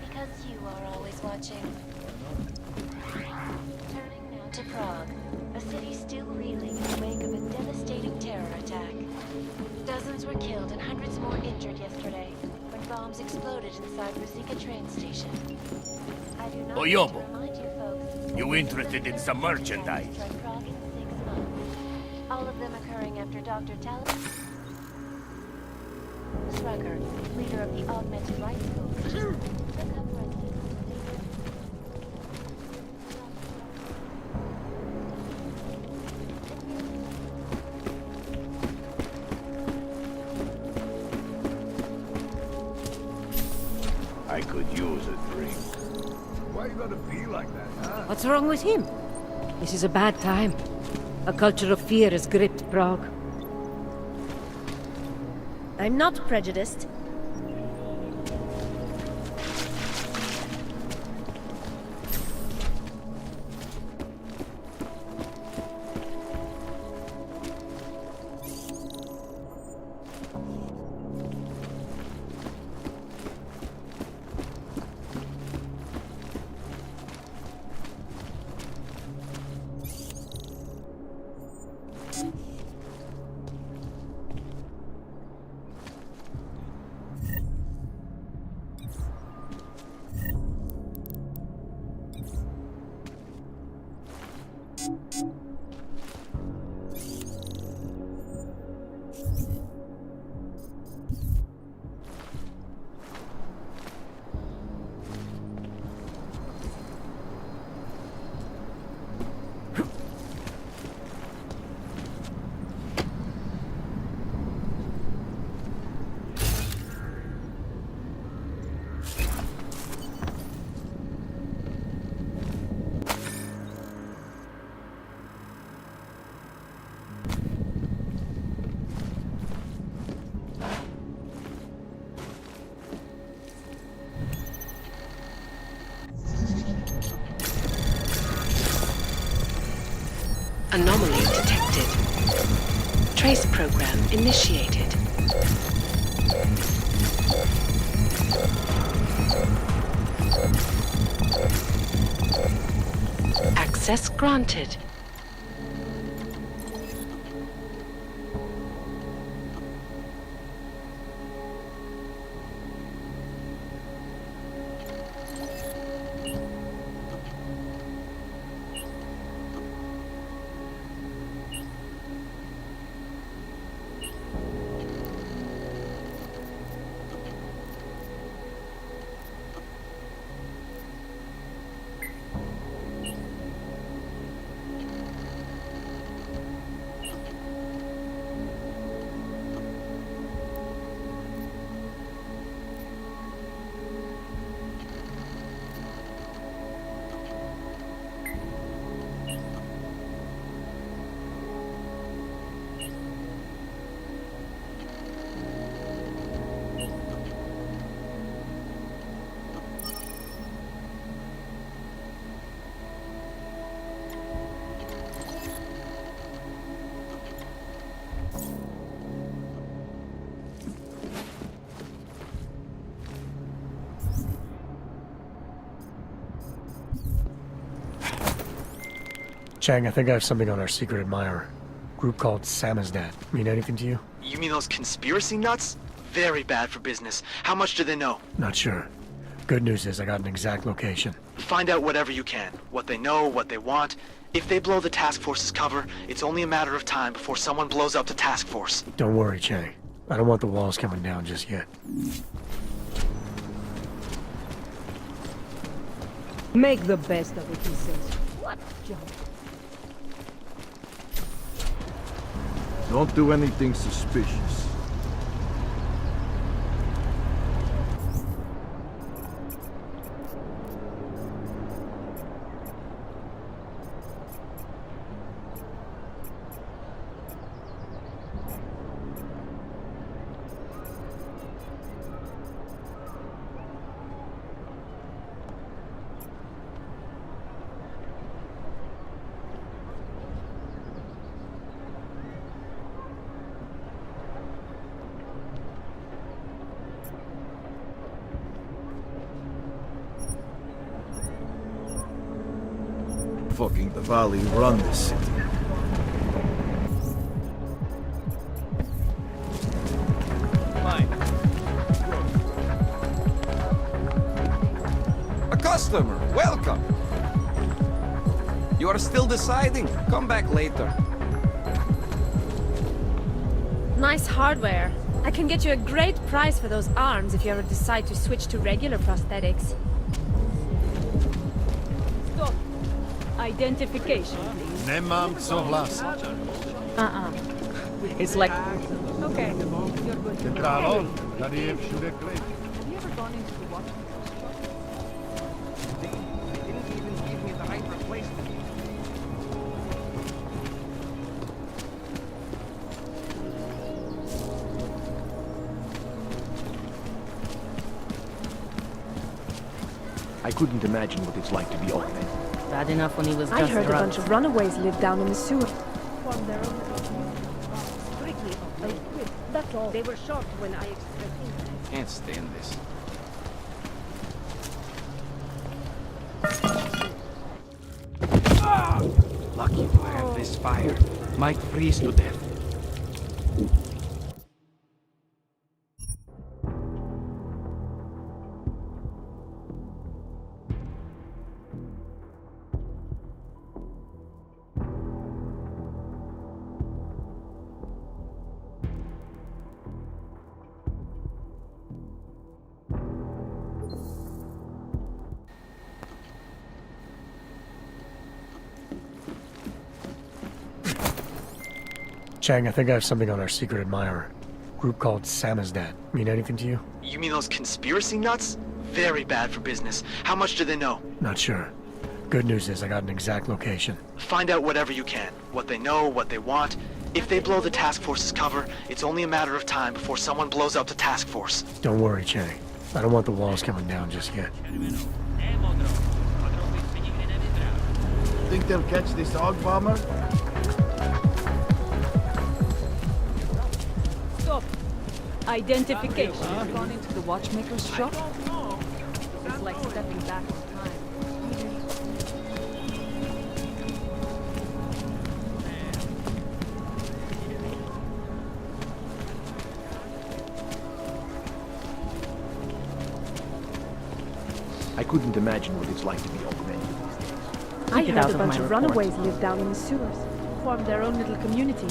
Because you are always watching. Turning now to Prague, a city still reeling in the wake of a devastating terror attack. Dozens were killed and hundreds more injured yesterday when bombs exploded inside Ruzicka train station. I do not Oyobo, want to remind you folks. you interested in some merchandise? Tried Prague in 6 months. All of them occurring after Dr. Tallis Rucker, leader of the Augmented Rights Coalition, took up residence. I could use a drink. Why you gotta be like that, huh? What's wrong with him? This is a bad time. A culture of fear has gripped Prague. I'm not prejudiced. Anomaly detected. Trace program initiated. Access granted. Chang, I think I have something on our secret admirer. Group called Samizdat. Mean anything to you? You mean those conspiracy nuts? Very bad for business. How much do they know? Not sure. Good news is I got an exact location. Find out whatever you can. What they know, what they want. If they blow the task force's cover, it's only a matter of time before someone blows up the task force. Don't worry, Chang. I don't want the walls coming down just yet. Make the best of it, he says. What junk? Don't do anything suspicious. fucking the Valley run this city. A customer, welcome. You are still deciding? Come back later. Nice hardware. I can get you a great price for those arms if you ever decide to switch to regular prosthetics. Stop. Identification, please. Nemam souhlas. It's like... Okay, you're good. Králo, tady je všude klid. Have you ever gone into the water? I couldn't imagine what it's like to be augmented. Bad enough when he was I just heard a drugged. bunch of runaways live down in the sewer. Formed their own strictly quit. That's all. They were shocked when I expressed. Can't stand this. Lucky to have this fire. Might freeze to death. Chang, I think I have something on our secret admirer. Group called Samizdat. Mean anything to you? You mean those conspiracy nuts? Very bad for business. How much do they know? Not sure. Good news is I got an exact location. Find out whatever you can. What they know, what they want. If they blow the task force's cover, it's only a matter of time before someone blows up the task force. Don't worry, Chang. I don't want the walls coming down just yet. Think they'll catch this hog bomber? Stop. Identification. Have you gone into the watchmaker's shop? It's like stepping back in time. I couldn't imagine what it's like to be augmented. I heard a bunch of runaways live down in the sewers. Formed their own little community.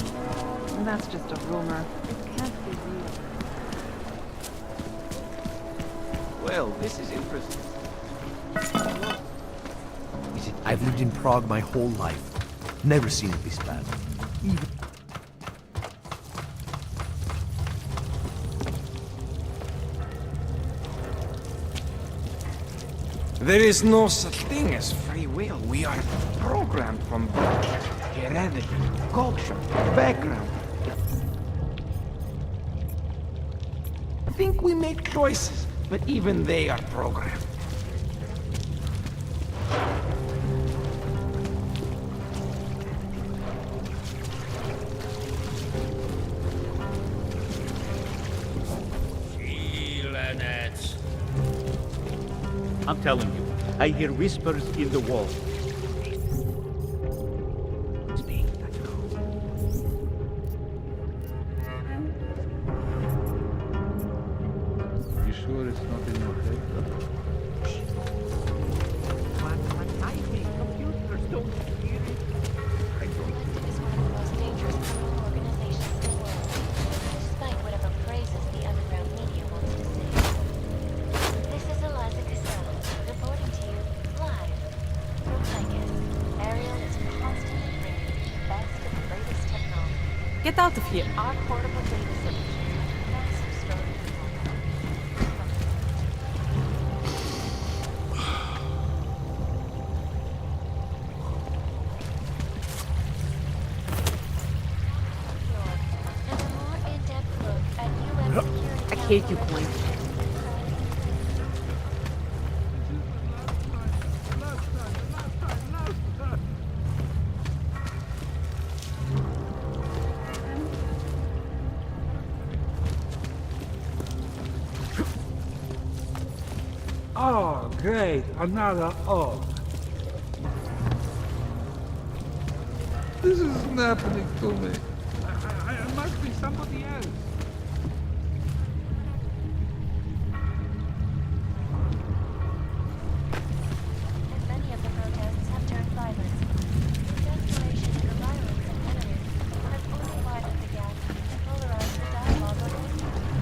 That's just a rumor. It can't be real. Well, this is interesting. I've lived in Prague my whole life. Never seen it this bad. Even There is no such thing as free will. We are programmed from birth, heredity, culture, background. I think we make choices, but even they are programmed. I'm telling you, I hear whispers in the wall. You sure it's not in your head? Computers don't hear it. I don't. It is one of the most dangerous criminal organizations in the world, despite whatever praises the underground media wants to say. This is Eliza Cassell, reporting to you live from Tychus. Ariel is constantly bringing you the best and greatest technology. Get out of here. Our portable data solutions have massive storage. And a more in-depth look at UN security. I hate you, Clank. Oh, great. Another orc. This isn't happening to me. I must be somebody else. And many of the protests have turned violent. The desperation and the violence of enemies has only widened the gap and polarized the dialogue on both sides.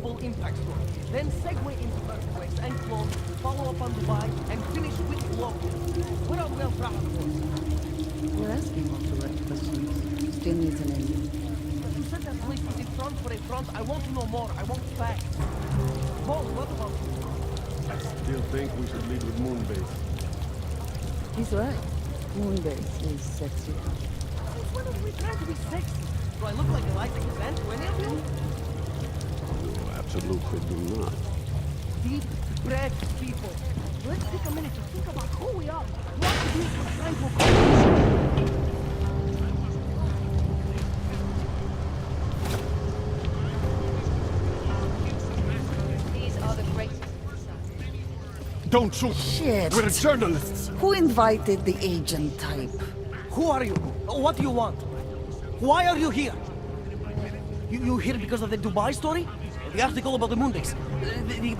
full impact story. Then segue into earthquakes and clones, follow up on Dubai, and finish with local. We're all well proud of course. We're asking all the right questions. Still needs an ending. You said that place was a front for a front. I want to know more. I want facts. Paul, what about you? I still think we should lead with Moonbase. He's right. Moonbase is sexy. Since when are we trying to be sexy? Do I look like Eliza Kazan to any of you? You absolutely do not. Deep breath, people. Let's take a minute to think about who we are. What it is we're trying to accomplish. These are the greatest. Don't shoot! Shit. We're journalists! Who invited the agent type? Who are you? What do you want? Why are you here? You here because of the Dubai story? The article about the Moonbase?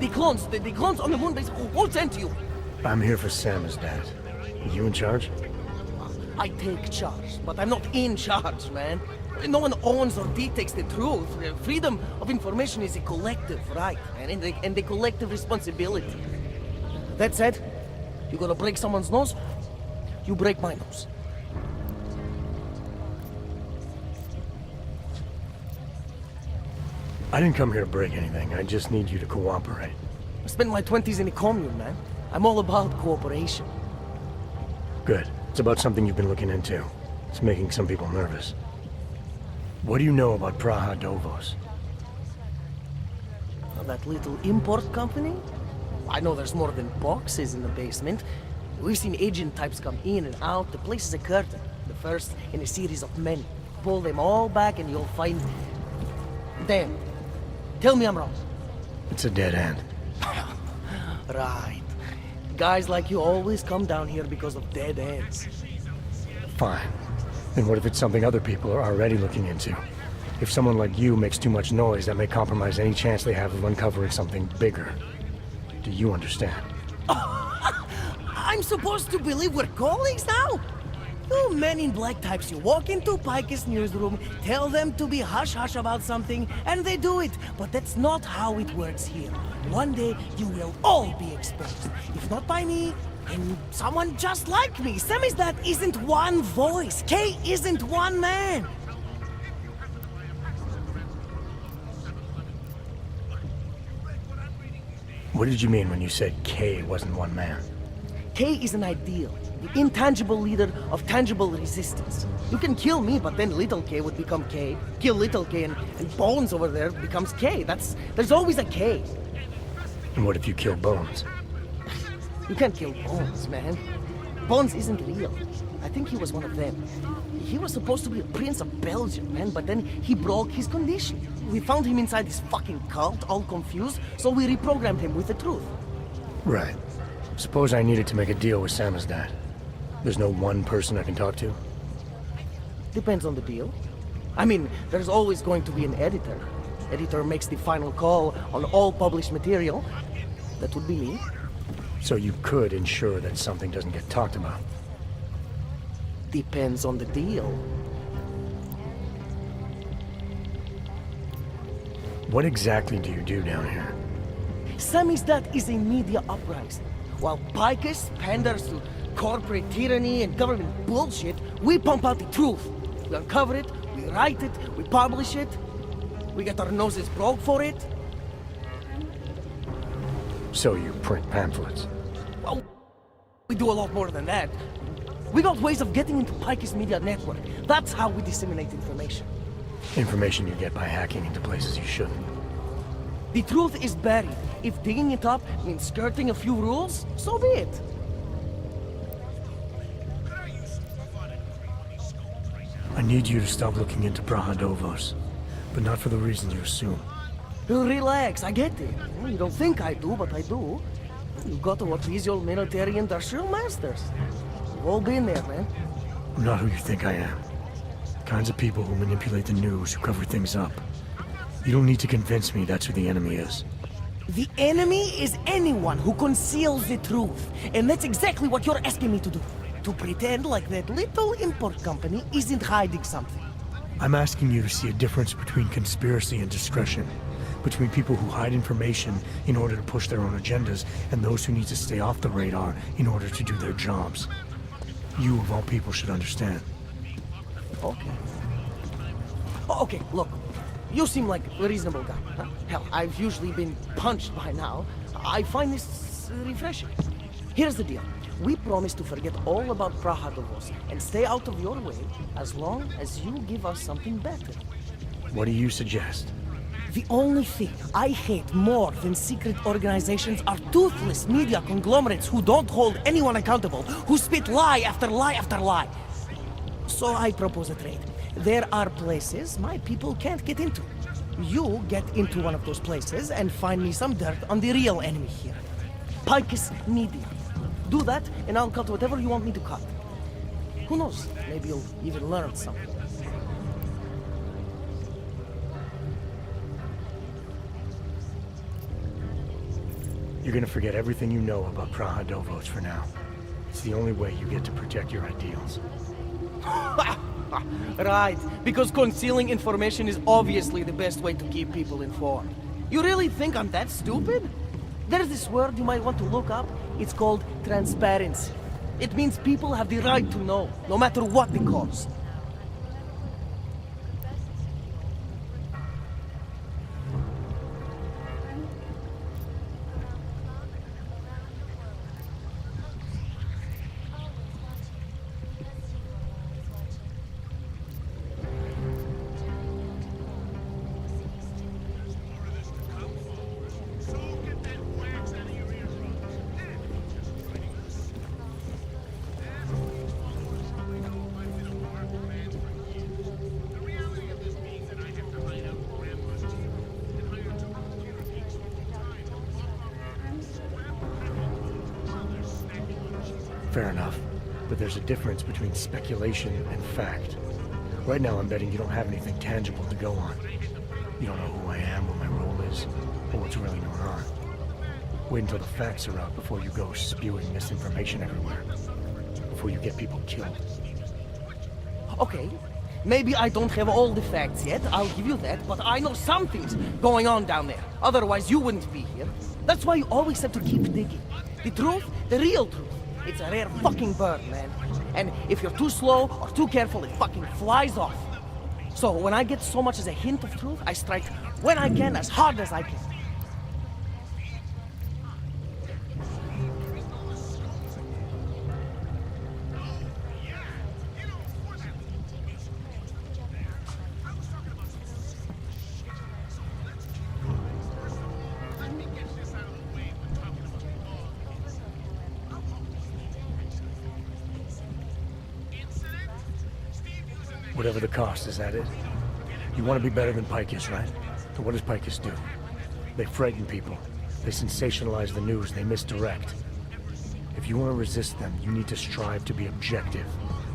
The clones? The clones on the Moonbase? Who sent you? I'm here for Sam's dad. You in charge? I take charge, but I'm not in charge, man. No one owns or dictates the truth. Freedom of information is a collective right, man, and a collective responsibility. That said, you gonna break someone's nose, you break my nose. I didn't come here to break anything. I just need you to cooperate. I spent my 20s in a commune, man. I'm all about cooperation. Good. It's about something you've been looking into. It's making some people nervous. What do you know about Praha Dovos? That little import company? I know there's more than boxes in the basement. We've seen agent types come in and out. The place is a curtain. The first in a series of many. Pull them all back and you'll find... Damn. Tell me I'm wrong. It's a dead end. Right. Guys like you always come down here because of dead ends. Fine. Then what if it's something other people are already looking into? If someone like you makes too much noise, that may compromise any chance they have of uncovering something bigger. Do you understand? I'm supposed to believe we're colleagues now? You men in black types, you walk into Pike's newsroom, tell them to be hush-hush about something, and they do it. But that's not how it works here. One day, you will all be exposed. If not by me, then someone just like me. Samizdat isn't one voice. K isn't one man. What did you mean when you said K wasn't one man? K is an ideal. The intangible leader of tangible resistance. You can kill me, but then little K would become K. Kill little K and Bones over there becomes K. There's always a K. And what if you kill Bones? You can't kill Bones, man. Bones isn't real. I think he was one of them. He was supposed to be a prince of Belgium, man, but then he broke his condition. We found him inside this fucking cult, all confused, so we reprogrammed him with the truth. Right. Suppose I needed to make a deal with Samizdat. There's no one person I can talk to? Depends on the deal. I mean, there's always going to be an editor. Editor makes the final call on all published material. That would be me. So you could ensure that something doesn't get talked about? Depends on the deal. What exactly do you do down here? Samizdat is a media uprising. While Picus panders to corporate tyranny and government bullshit, we pump out the truth. We uncover it, we write it, we publish it. We get our noses broke for it. So you print pamphlets? Well, we do a lot more than that. We got ways of getting into Picus media network. That's how we disseminate information. Information you get by hacking into places you shouldn't. The truth is buried. If digging it up means skirting a few rules, so be it. I need you to stop looking into Praha Dovos, but not for the reasons you assume. Relax, I get it. You don't think I do, but I do. You got to appease your military industrial masters. We've all been there, man. I'm not who you think I am. The kinds of people who manipulate the news, who cover things up. You don't need to convince me that's who the enemy is. The enemy is anyone who conceals the truth. And that's exactly what you're asking me to do. To pretend like that little import company isn't hiding something. I'm asking you to see a difference between conspiracy and discretion, between people who hide information in order to push their own agendas and those who need to stay off the radar in order to do their jobs. You, of all people, should understand. Okay. Okay, look. You seem like a reasonable guy, huh? Hell, I've usually been punched by now. I find this refreshing. Here's the deal. We promise to forget all about Praha-Davos and stay out of your way as long as you give us something better. What do you suggest? The only thing I hate more than secret organizations are toothless media conglomerates who don't hold anyone accountable, who spit lie after lie after lie. So I propose a trade. There are places my people can't get into. You get into one of those places and find me some dirt on the real enemy here. Picus Media. Do that, and I'll cut whatever you want me to cut. Who knows? Maybe you'll even learn something. You're gonna forget everything you know about Praha-Davos for now. It's the only way you get to protect your ideals. Right, because concealing information is obviously the best way to keep people informed. You really think I'm that stupid? There's this word you might want to look up. It's called transparency. It means people have the right to know, no matter what the cost. Fair enough, but there's a difference between speculation and fact. Right now I'm betting you don't have anything tangible to go on. You don't know who I am, what my role is, or what's really going on. Wait until the facts are out before you go spewing misinformation everywhere. Before you get people killed. Okay, maybe I don't have all the facts yet, I'll give you that, but I know something's going on down there. Otherwise you wouldn't be here. That's why you always have to keep digging. The truth, the real truth. It's a rare fucking bird, man. And if you're too slow or too careful, it fucking flies off. So when I get so much as a hint of truth, I strike when I can, as hard as I can. Whatever the cost, is that it? You want to be better than Picus, right? So what does Picus do? They frighten people. They sensationalize the news. They misdirect. If you want to resist them, you need to strive to be objective.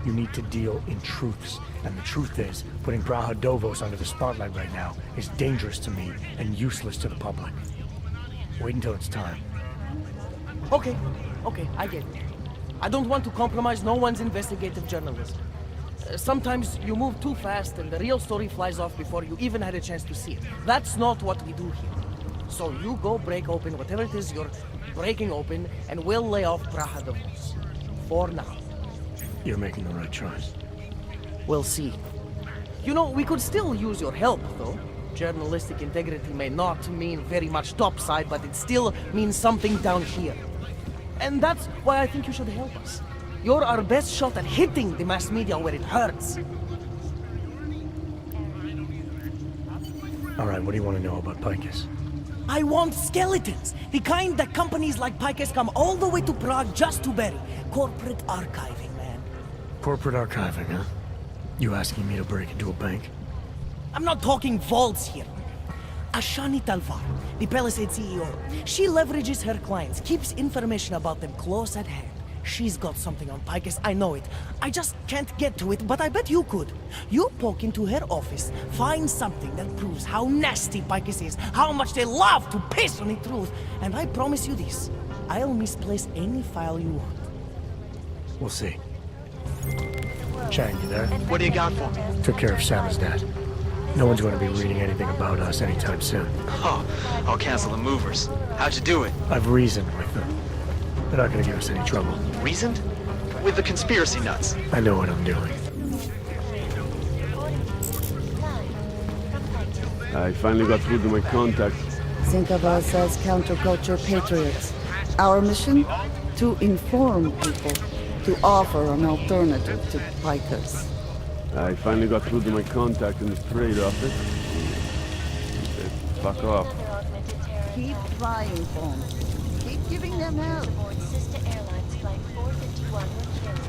You need to deal in truths. And the truth is, putting Praha-Davos under the spotlight right now is dangerous to me and useless to the public. Wait until it's time. Okay, I get it. I don't want to compromise no one's investigative journalism. Sometimes you move too fast and the real story flies off before you even had a chance to see it. That's not what we do here. So you go break open whatever it is you're breaking open and we'll lay off Praha-Davos. For now. You're making the right choice. We'll see. You know, we could still use your help, though. Journalistic integrity may not mean very much topside, but it still means something down here. And that's why I think you should help us. You're our best shot at hitting the mass media where it hurts. All right, what do you want to know about Picus? I want skeletons. The kind that companies like Picus come all the way to Prague just to bury. Corporate archiving, man. Corporate archiving, huh? You asking me to break into a bank? I'm not talking vaults here. Ashani Talvar, the Palisade CEO, she leverages her clients, keeps information about them close at hand. She's got something on Picus, I know it. I just can't get to it, but I bet you could. You poke into her office, find something that proves how nasty Picus is, how much they love to piss on the truth, and I promise you this, I'll misplace any file you want. We'll see. Chang, you there? What do you got for me? Took care of Sam's dad. No one's going to be reading anything about us anytime soon. Oh, I'll cancel the movers. How'd you do it? I've reasoned with them. They're not going to give us any trouble. Reasoned? With the conspiracy nuts. I know what I'm doing. I finally got through to my contacts. Think of us as counterculture patriots. Our mission? To inform people. To offer an alternative to pikers. I finally got through to my contact in the trade office. He said, fuck off. Keep trying, Holmes. Keep giving them help. Aboard sister airlines flight 451 were killed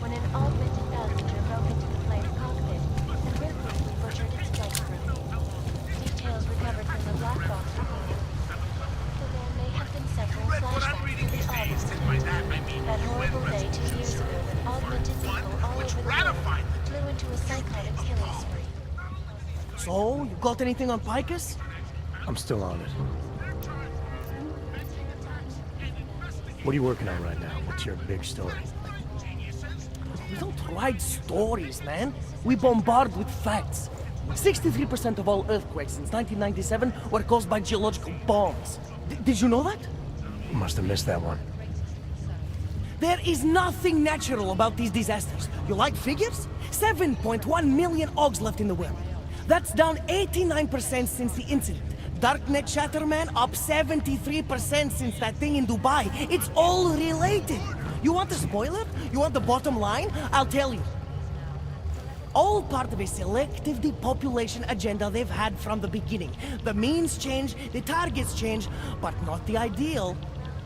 when an augmented passenger broke into the plane's cockpit and ruthlessly butchered its flight crew. Details recovered from the black box recording. So there may have been several flashbacks to the August event. That horrible day 2 years ago when augmented people all over the world flew into a psychotic killing spree. So, you got anything on Picus? I'm still on it. What are you working on right now? What's your big story? We don't write stories, man. We bombard with facts. 63% of all earthquakes since 1997 were caused by geological bombs. Did you know that? Must have missed that one. There is nothing natural about these disasters. You like figures? 7.1 million Augs left in the world. That's down 89% since the incident. Darknet Chatterman up 73% since that thing in Dubai. It's all related. You want a spoiler? You want the bottom line? I'll tell you. All part of a selective depopulation agenda they've had from the beginning. The means change, the targets change, but not the ideal.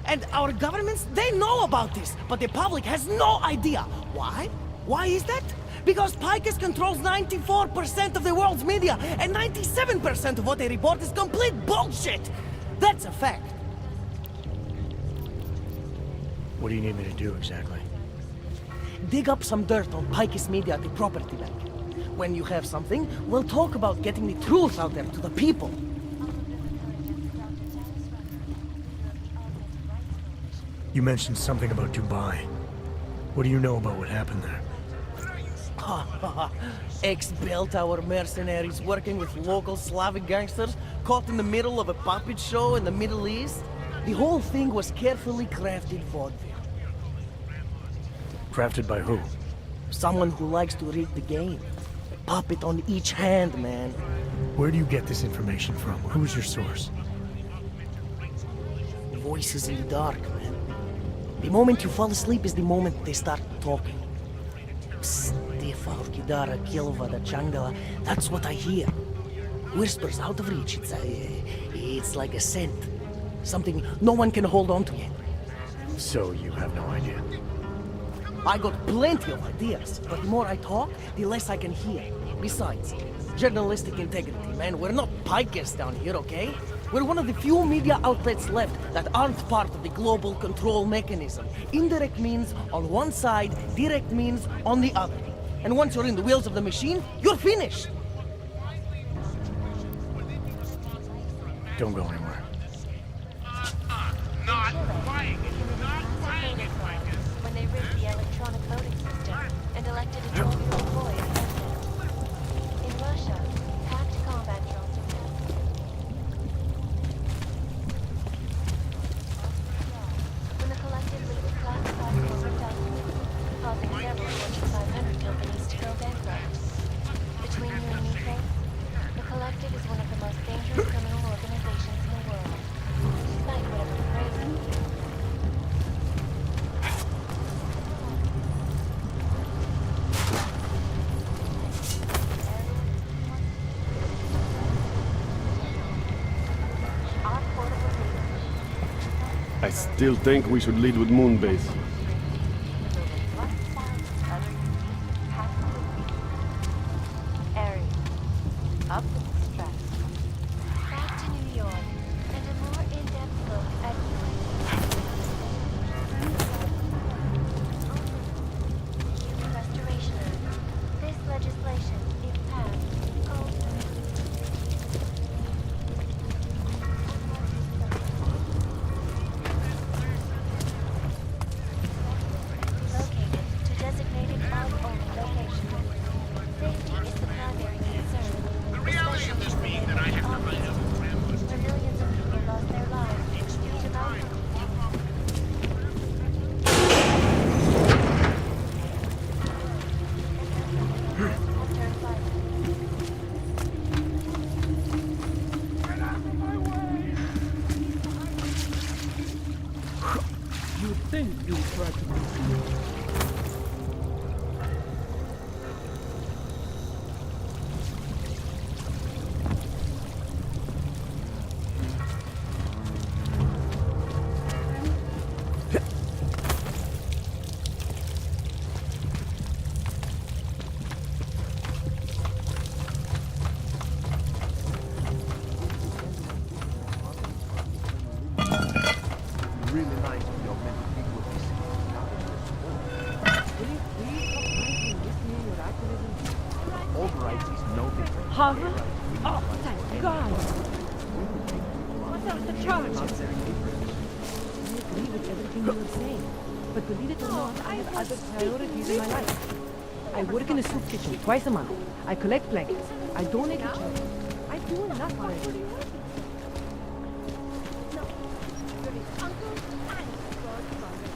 And our governments, they know about this, but the public has no idea. Why? Why is that? Because Picus controls 94% of the world's media, and 97% of what they report is complete bullshit! That's a fact. What do you need me to do exactly? Dig up some dirt on Picus media at the property bank. When you have something, we'll talk about getting the truth out there to the people. You mentioned something about Dubai. What do you know about what happened there? Ex-Belltower mercenaries working with local Slavic gangsters caught in the middle of a puppet show in the Middle East. The whole thing was carefully crafted vaudeville. Crafted by who? Someone who likes to rig the game. A puppet on each hand, man. Where do you get this information from? Who's your source? Voices in the dark, man. The moment you fall asleep is the moment they start talking. Stifa, Kidara, Kilva, the Changala, that's what I hear. Whispers out of reach, it's like a scent. Something no one can hold on to yet. So you have no idea? I got plenty of ideas, but the more I talk, the less I can hear. Besides, journalistic integrity, man, we're not pikers down here, okay? We're one of the few media outlets left that aren't part of the global control mechanism. Indirect means on one side, direct means on the other. And once you're in the wheels of the machine, you're finished. Don't go anywhere. Not buying it. Not buying it, when they rigged the electronic voting system and elected a 12-year-old boy as president. In Russia, hacked combat drones are when the collective leaked classified corporate documents, causing several Fortune 500 companies to go bankrupt. Between you and me, folks, the collective is one of the most dangerous criminal organizations in the world. Despite whatever the phrase may be. I still think we should lead with Moonbase. Aries, up with the stress. Back to New York, and a more in-depth look at Youth Restoration Act. This legislation, if passed, calls You'd think you'd try to be. Really nice of your men to think what we see. Will you please stop ranking with me and your activism? All rights is no different. Harvard? Oh, thank God! What are the charges? Not very different. I agree with everything you were saying, but believe it or not, I have other priorities in my life. I work in a soup kitchen twice a month. I collect blankets. I donate to charity. I do enough already.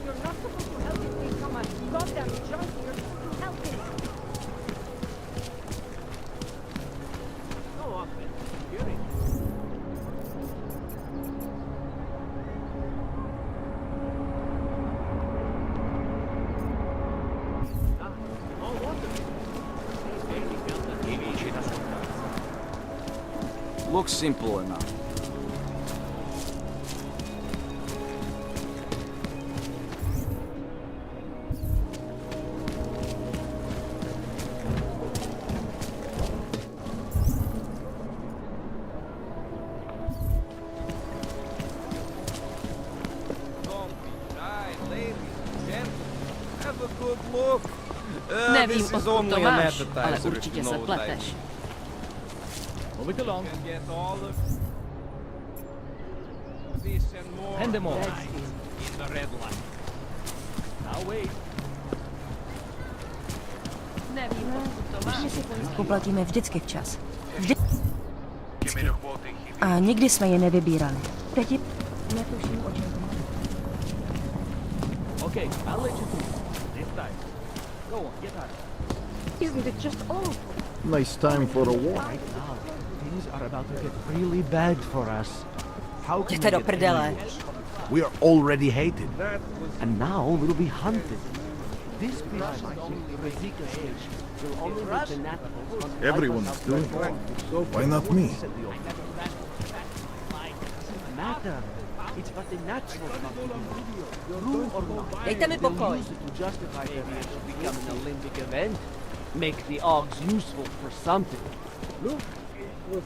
You're not supposed to help me become a goddamn junkie. You're supposed to help me. Go off, man. You're in. Looks simple enough. Have a good look. Nevím, This is odkud only to an máš, ale appetizer, if určitě you se know what I pleteš. mean. Move it along. Can get all of this and more. Hand them all. In the red light. Now wait. Nevím, odkud to máš. My si pojistku platíme vždycky včas. Vždycky. A nikdy jsme je nevybírali. Teď je... Netuším, o čem to mluví. Okay, I'll let you do it. This time. Go on, get out. Isn't it just awful? Nice time for a walk. Things are about to get really bad for us. How can Jděte do prdele. We are already hated. And now we'll be hunted. This Everyone's doing it. Why not me? matter. It's what the natural True or not. Dejte mi pokoj. To justify their become an Olympic event. Make the Ogs useful for something. Look, it was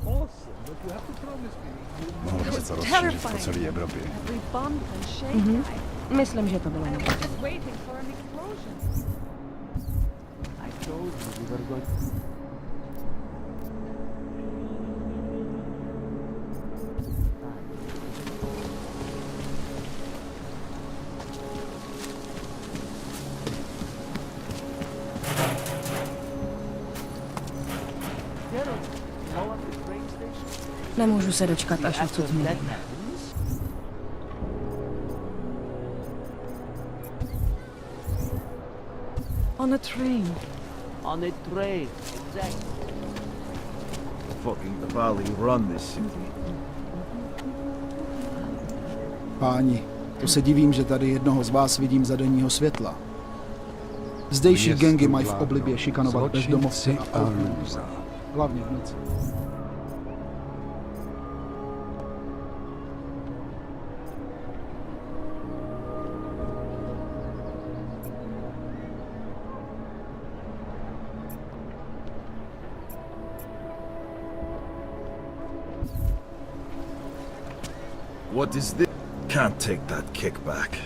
awesome, but you have to promise me. Mohlo by se to rozšířit po celé Evropě. Myslím, že to bylo dobré. I told you we were going. Nemůžu se dočkat, až odsud zmizí. On a train. On a train, exactly. Fucking Bali run this city. Páni, to se divím, že tady jednoho z vás vidím za denního světla. Zdejší gangy mají v oblibě šikanovat bezdomovce a alkoholisty. Hlavně v noci. What is this? Can't take that kickback.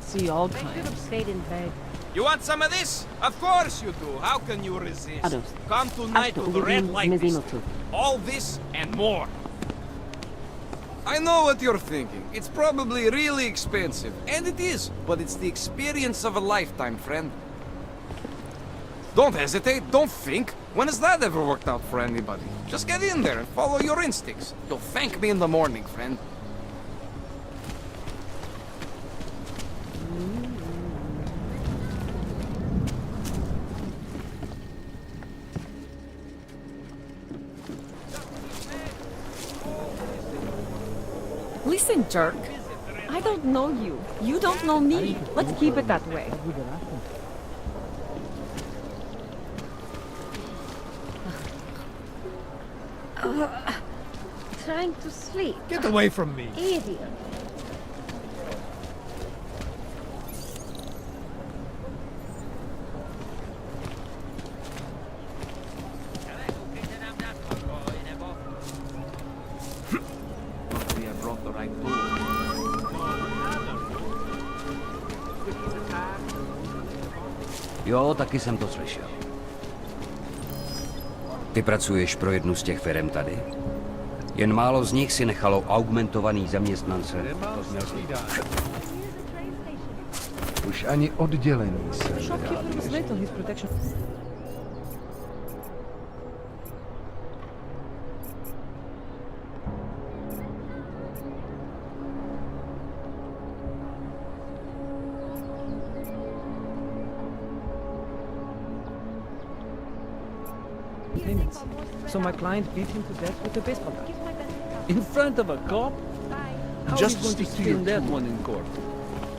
See all They should have stayed in bed. You want some of this? Of course you do. How can you resist? Adost. Come tonight to the Red Light District. All this and more. I know what you're thinking. It's probably really expensive. And it is. But it's the experience of a lifetime, friend. Don't hesitate. Don't think. When has that ever worked out for anybody? Just get in there and follow your instincts. You'll thank me in the morning, friend. Listen, jerk. I don't know you. You don't know me. Let's keep it that way. Trying to sleep. Get away from me. Idiot. We have brought the right tool. Jo, taky jsem to slyšel. Ty pracuješ pro jednu z těch firem tady? Jen málo z nich si nechalo augmentovaný zaměstnance. To jsi měl slídat. Už ani oddělení se Shopkeeper was late on his protection. Payments. So my client beat him to death with a baseball bat. In front of a cop? How Just are you going to stick to your spin that tool. one in court?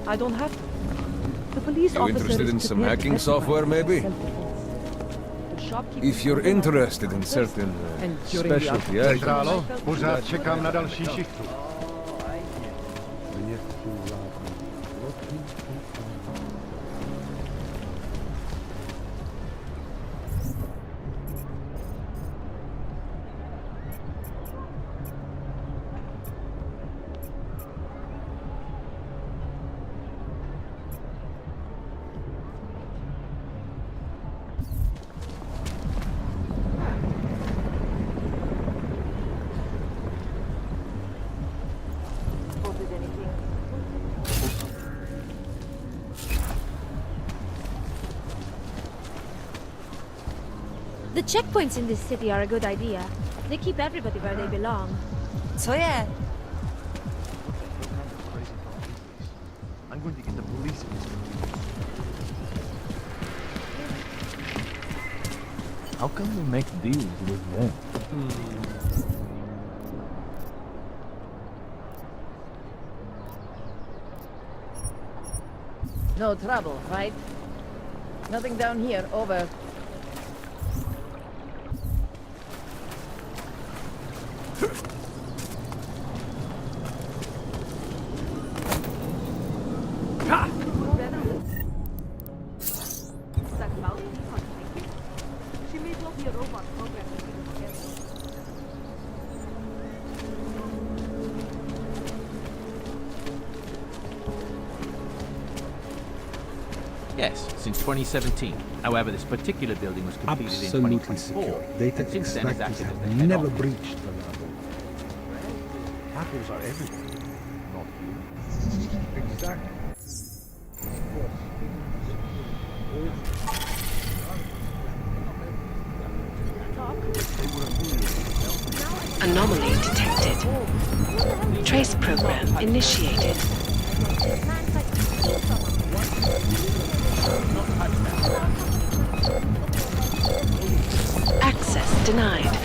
I don't have to. The police You officer interested is in some prepared to hacking testify software, maybe? The shopkeeper If you're interested in certain And during the specialty outbreak- items... Centrálo, pořád čekám na další šichtu. The checkpoints in this city are a good idea. They keep everybody where they belong. Co je? I'm going to get the police. How can we make deals with them? No trouble, right? Nothing down here, over. Yes, since 2017. However, this particular building was completed Absolutely in 2024. secure. Data and since then, it's extractors acted as have the head never office. breached the level. Hackers are everywhere. Not you. Exactly. Anomaly detected. Trace program initiated. Access denied.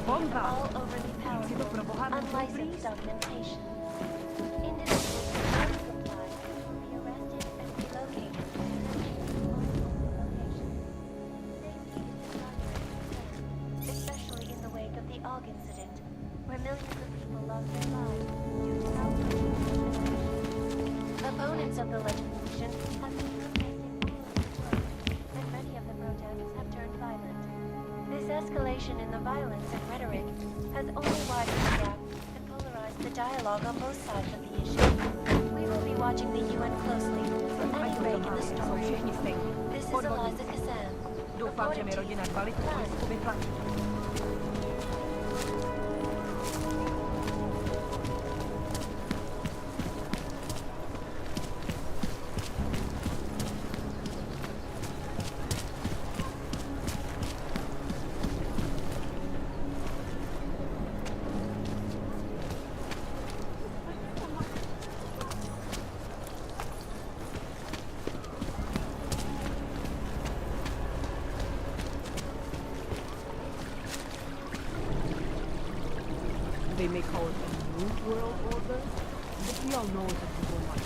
contain all overly powerful, unlicensed documentation. Individuals who don't comply will be arrested and relocated to multiple locations. Safety is a primary concern, especially in the wake of the Og incident, where millions of people lost their lives due to outbreaks. Opponents of the legislation have been protesting all over the world, and many of the protests have turned violent. This escalation in the violence and rhetoric has only widened the gap and polarized the dialogue on both sides of the issue. We will be watching the UN closely for any break in the story. This is Eliza Kazan. Doufám, že mi rodina kvalitu pojistku vyplatí. They may call it a new world order, but we all know that people want it.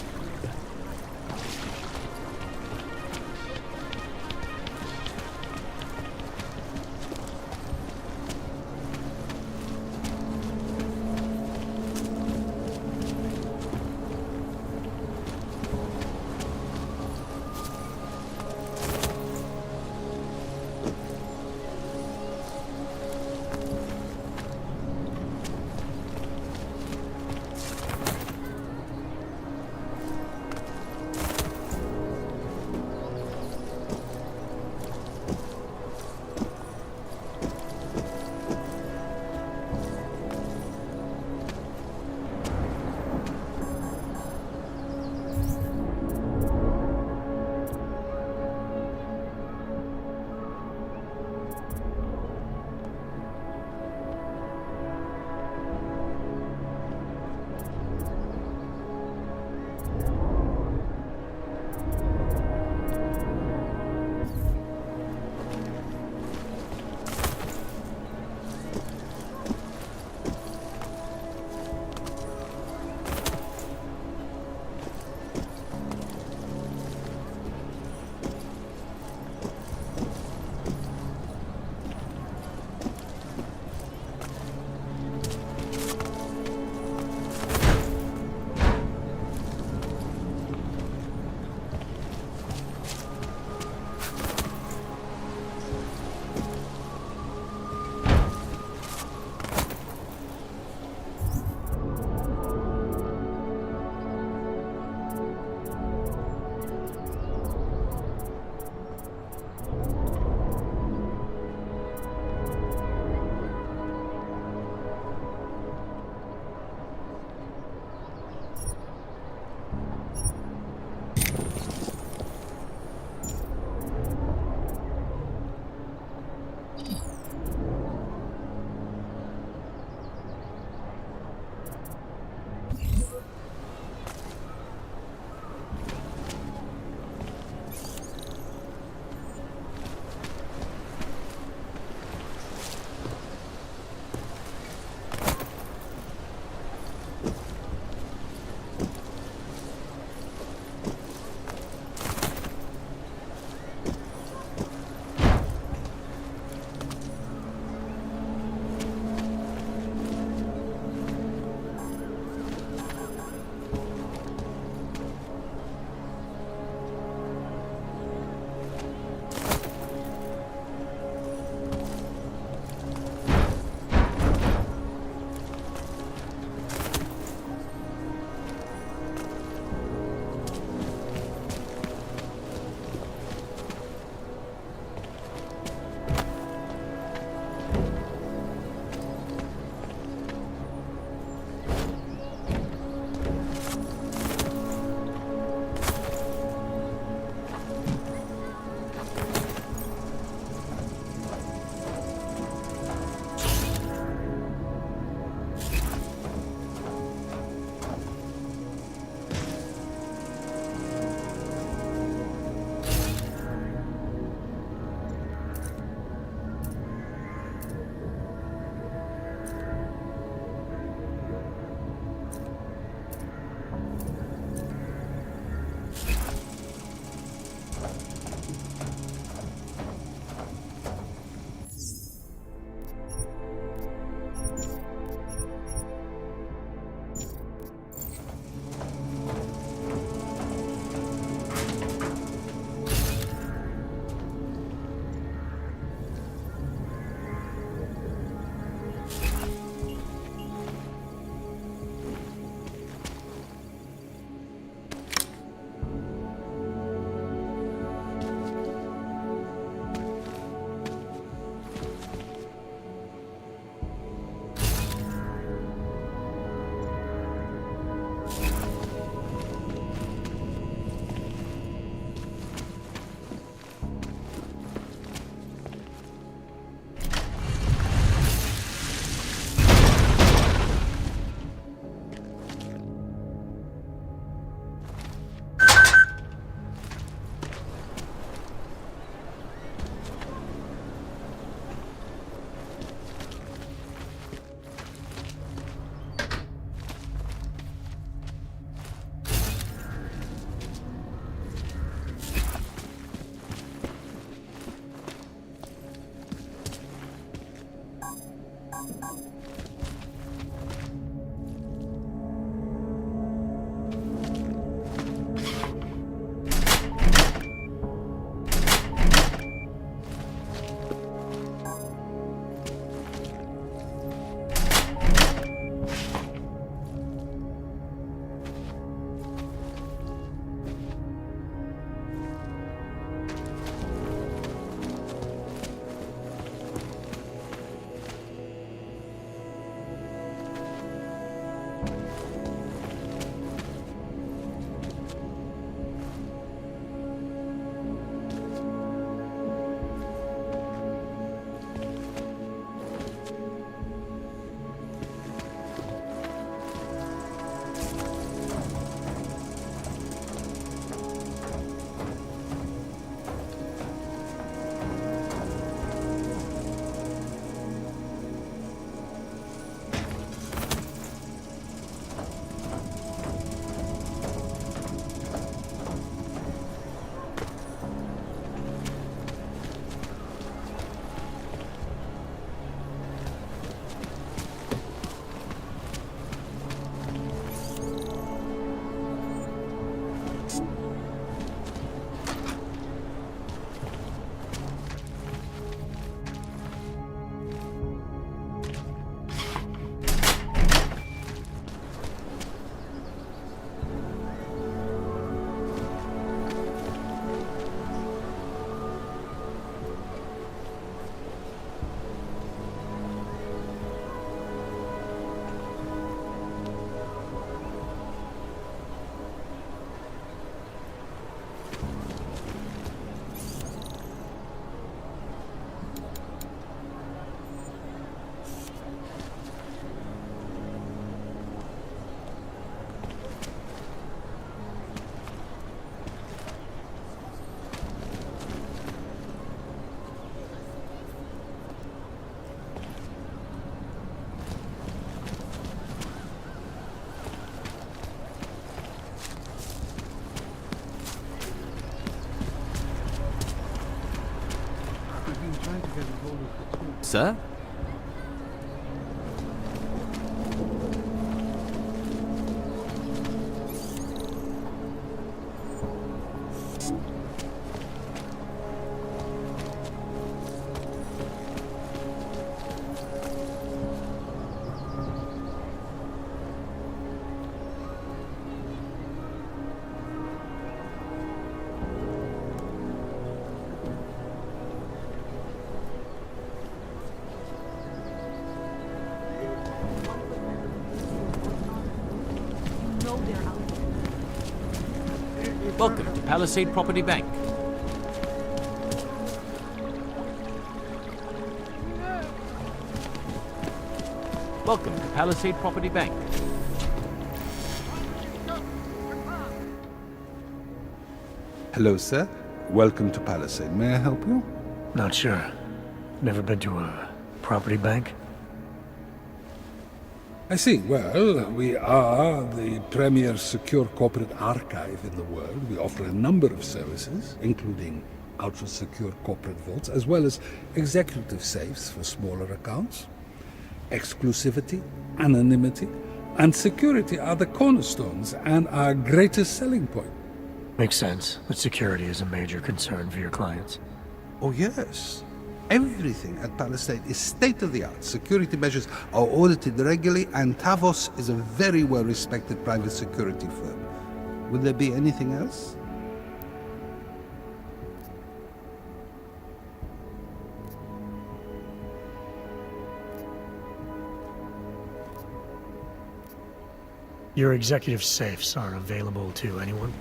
Sir? Welcome to Palisade Property Bank. Welcome to Palisade Property Bank. Hello, sir. Welcome to Palisade. May I help you? Not sure. Never been to a property bank? I see. Well, we are the premier secure corporate archive in the world. We offer a number of services, including ultra-secure corporate vaults, as well as executive safes for smaller accounts. Exclusivity, anonymity, and security are the cornerstones and our greatest selling point. Makes sense that security is a major concern for your clients. Oh, yes. Everything at Palisade is state-of-the-art. Security measures are audited regularly, and Tavos is a very well-respected private security firm. Would there be anything else? Your executive safes are available to anyone?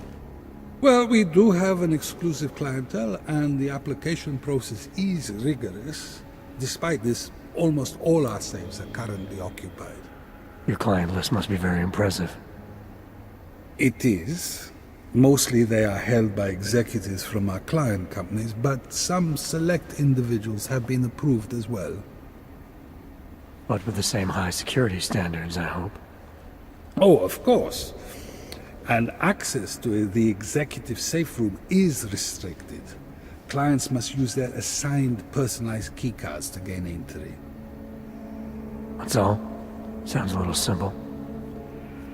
Well, we do have an exclusive clientele, and the application process is rigorous. Despite this, almost all our safes are currently occupied. Your client list must be very impressive. It is. Mostly they are held by executives from our client companies, but some select individuals have been approved as well. But with the same high security standards, I hope. Oh, of course. And access to the executive safe room is restricted. Clients must use their assigned personalized keycards to gain entry. That's all? Sounds a little simple.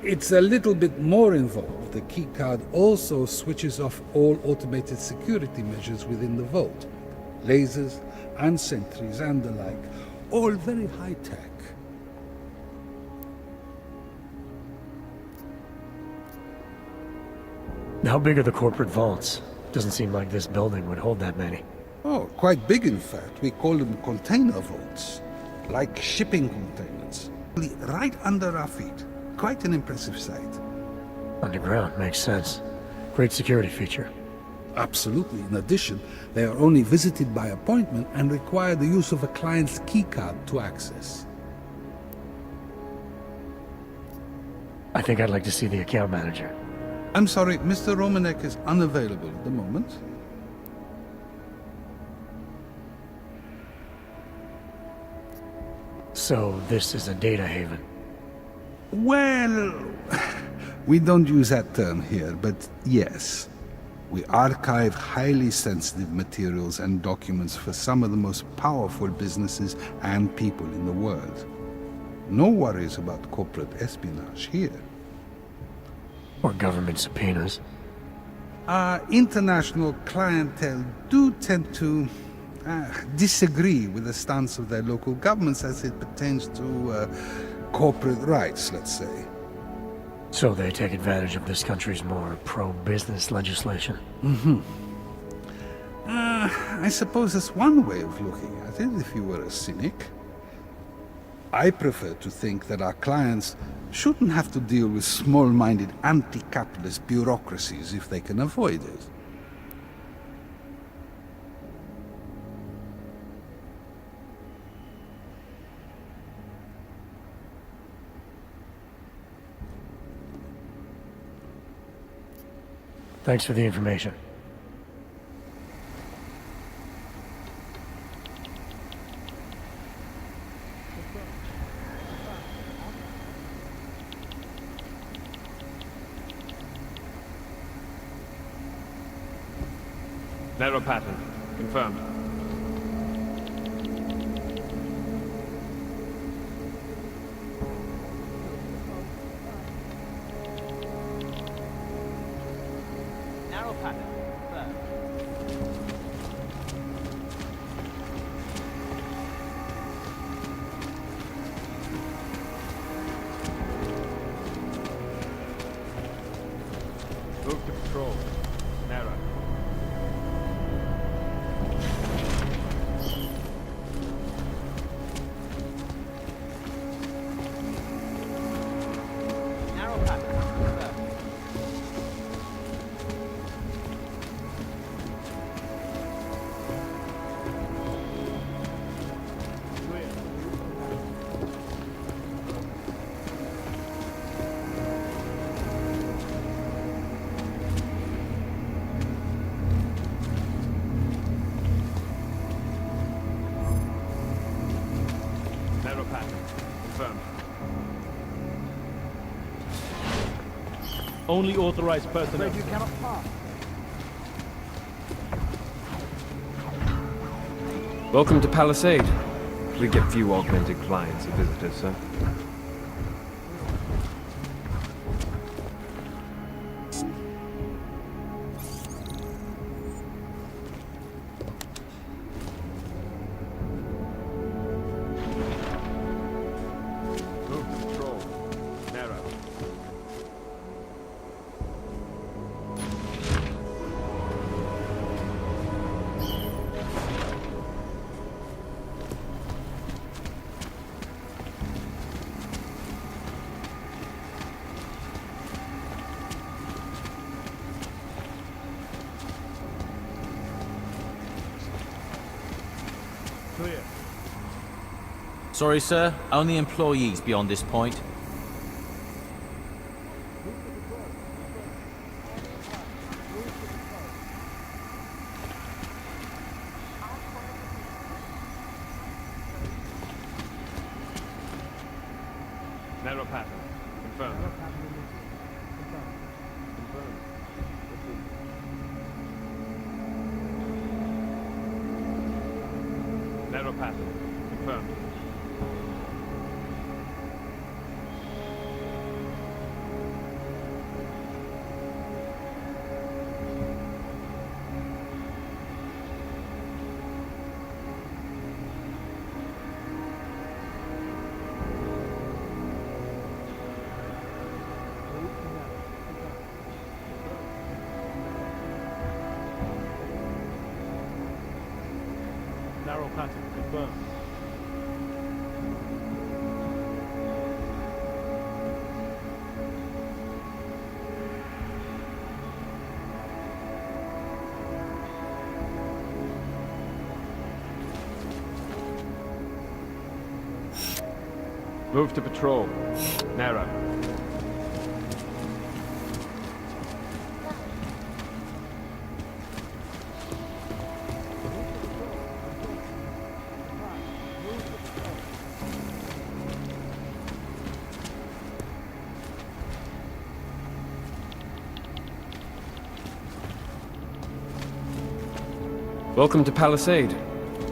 It's a little bit more involved. The keycard also switches off all automated security measures within the vault. Lasers and sentries and the like. All very high-tech. How big are the corporate vaults? Doesn't seem like this building would hold that many. Oh, quite big in fact. We call them container vaults. Like shipping containers. Right under our feet. Quite an impressive sight. Underground, makes sense. Great security feature. Absolutely. In addition, they are only visited by appointment and require the use of a client's keycard to access. I think I'd like to see the account manager. I'm sorry, Mr. Romanek is unavailable at the moment. So this is a data haven? Well, we don't use that term here, but yes. We archive highly sensitive materials and documents for some of the most powerful businesses and people in the world. No worries about corporate espionage here. Or government subpoenas. Our international clientele do tend to disagree with the stance of their local governments as it pertains to corporate rights, let's say. So they take advantage of this country's more pro-business legislation? Mm-hmm. I suppose that's one way of looking at it, if you were a cynic. I prefer to think that our clients shouldn't have to deal with small-minded anti-capitalist bureaucracies if they can avoid it. Thanks for the information. Narrow pattern. Confirmed. Narrow pattern. Move to patrol. Narrow. Narrow pattern. Narrow pattern. Confirmed. Only authorized personnel. You cannot pass. Welcome to Palisade. We get few augmented clients and visitors, sir. Move to patrol. Narrow. Clear. Sorry, sir. Only employees beyond this point. Narrow pattern. Confirmed. Narrow pattern. Confirmed. arrow pattern confirmed. Move to patrol. Narrow. Welcome to Palisade.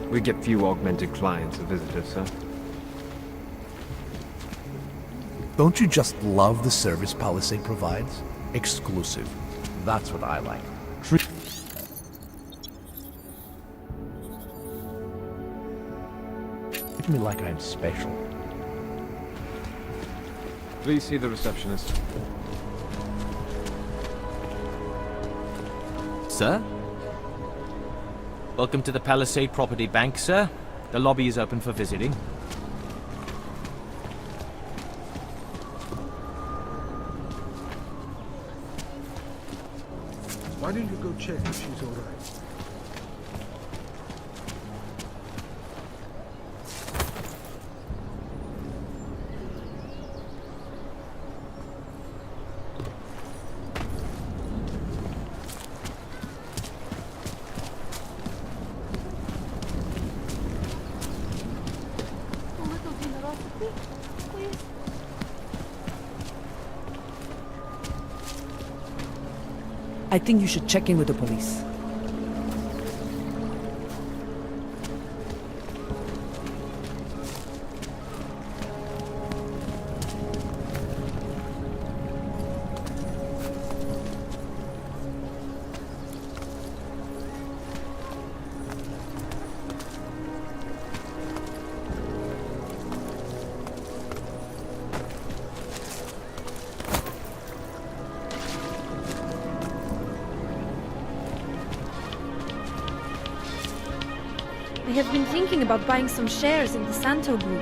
We get few augmented clients and visitors, sir. Don't you just love the service Palisade provides? Exclusive. That's what I like. Treat me like I'm special. Please see the receptionist. Sir? Welcome to the Palisade Property Bank, sir. The lobby is open for visiting. Why don't you go check if she's all right? A little generosity, please. I think you should check in with the police. I have been thinking about buying some shares in the Santo Group.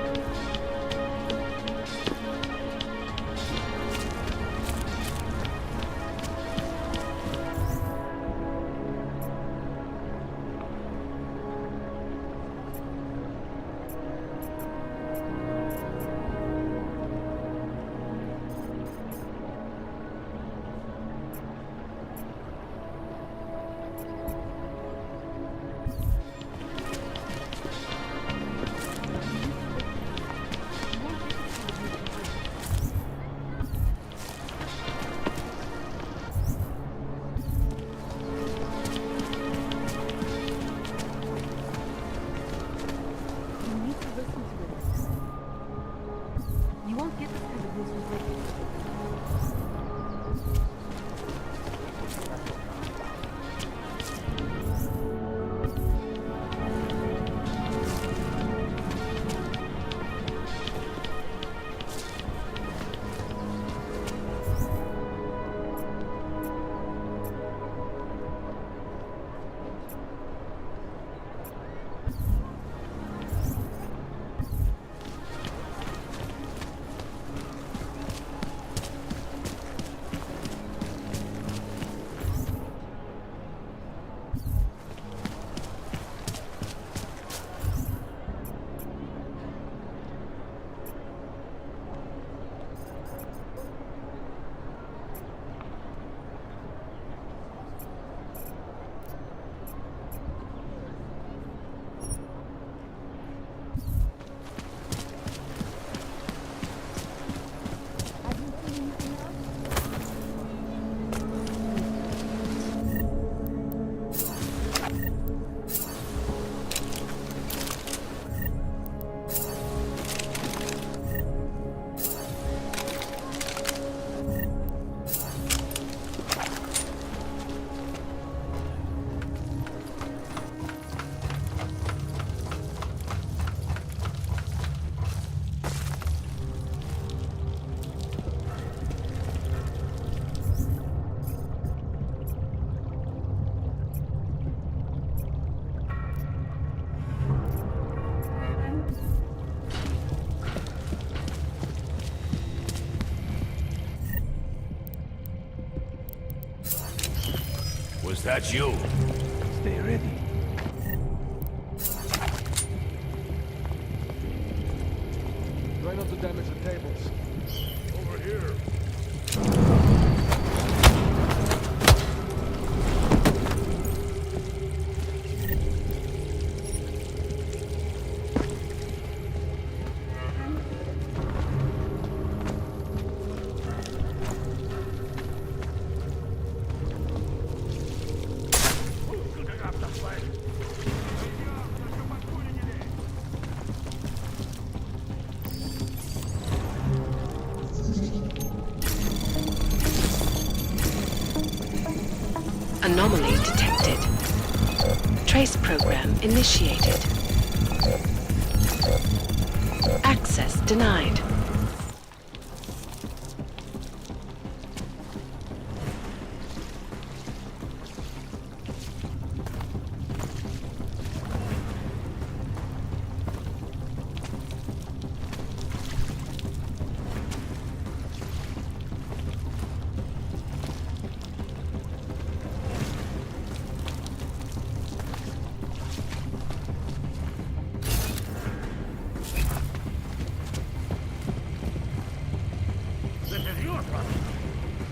That's you. Stay ready. Try not to damage the tables. Over here. Anomaly detected. Trace program initiated. Access denied.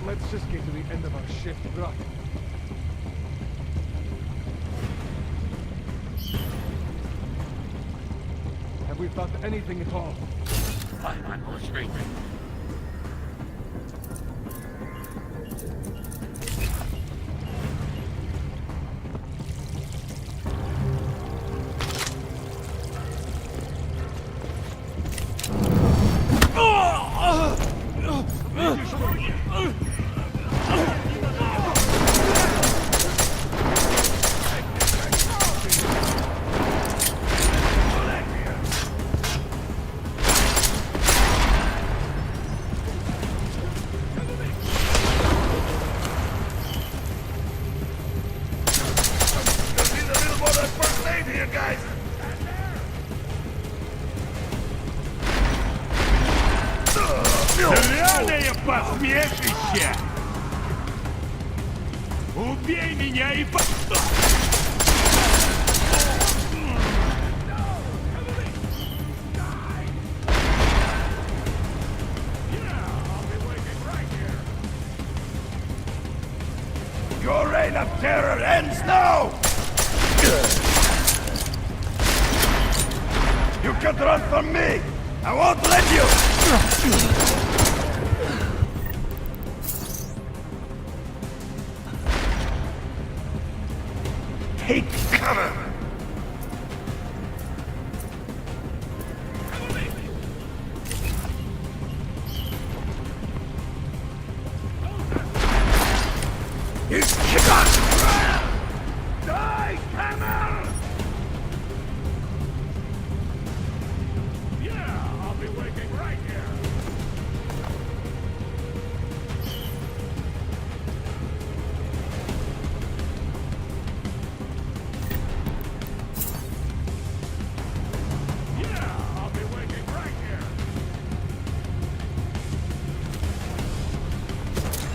Let's just get to the end of our shift, bruh. Have we found anything at all? I'm listening. Драное посмешище! Убей меня и по... Your reign of terror ends now! You can't run from me! I won't let you! Take cover! He's kick-off! Die, hammer! Yeah, I'll be waiting right here. Yeah, I'll be waiting right here.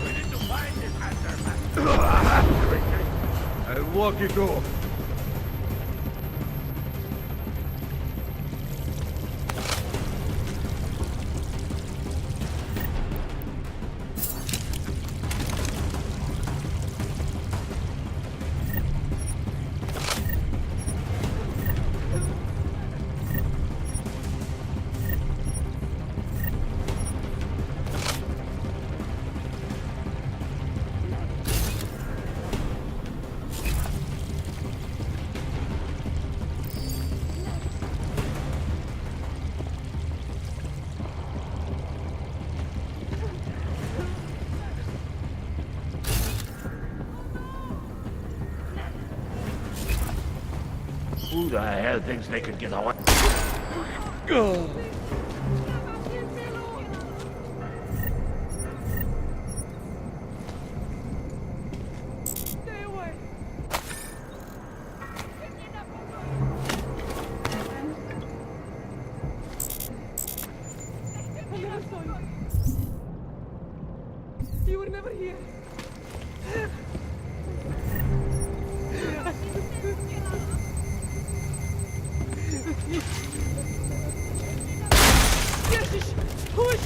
We need to find this aftermath. I'll walk it off. Who the hell thinks they could get away? Stay away! I never saw you. You were never here.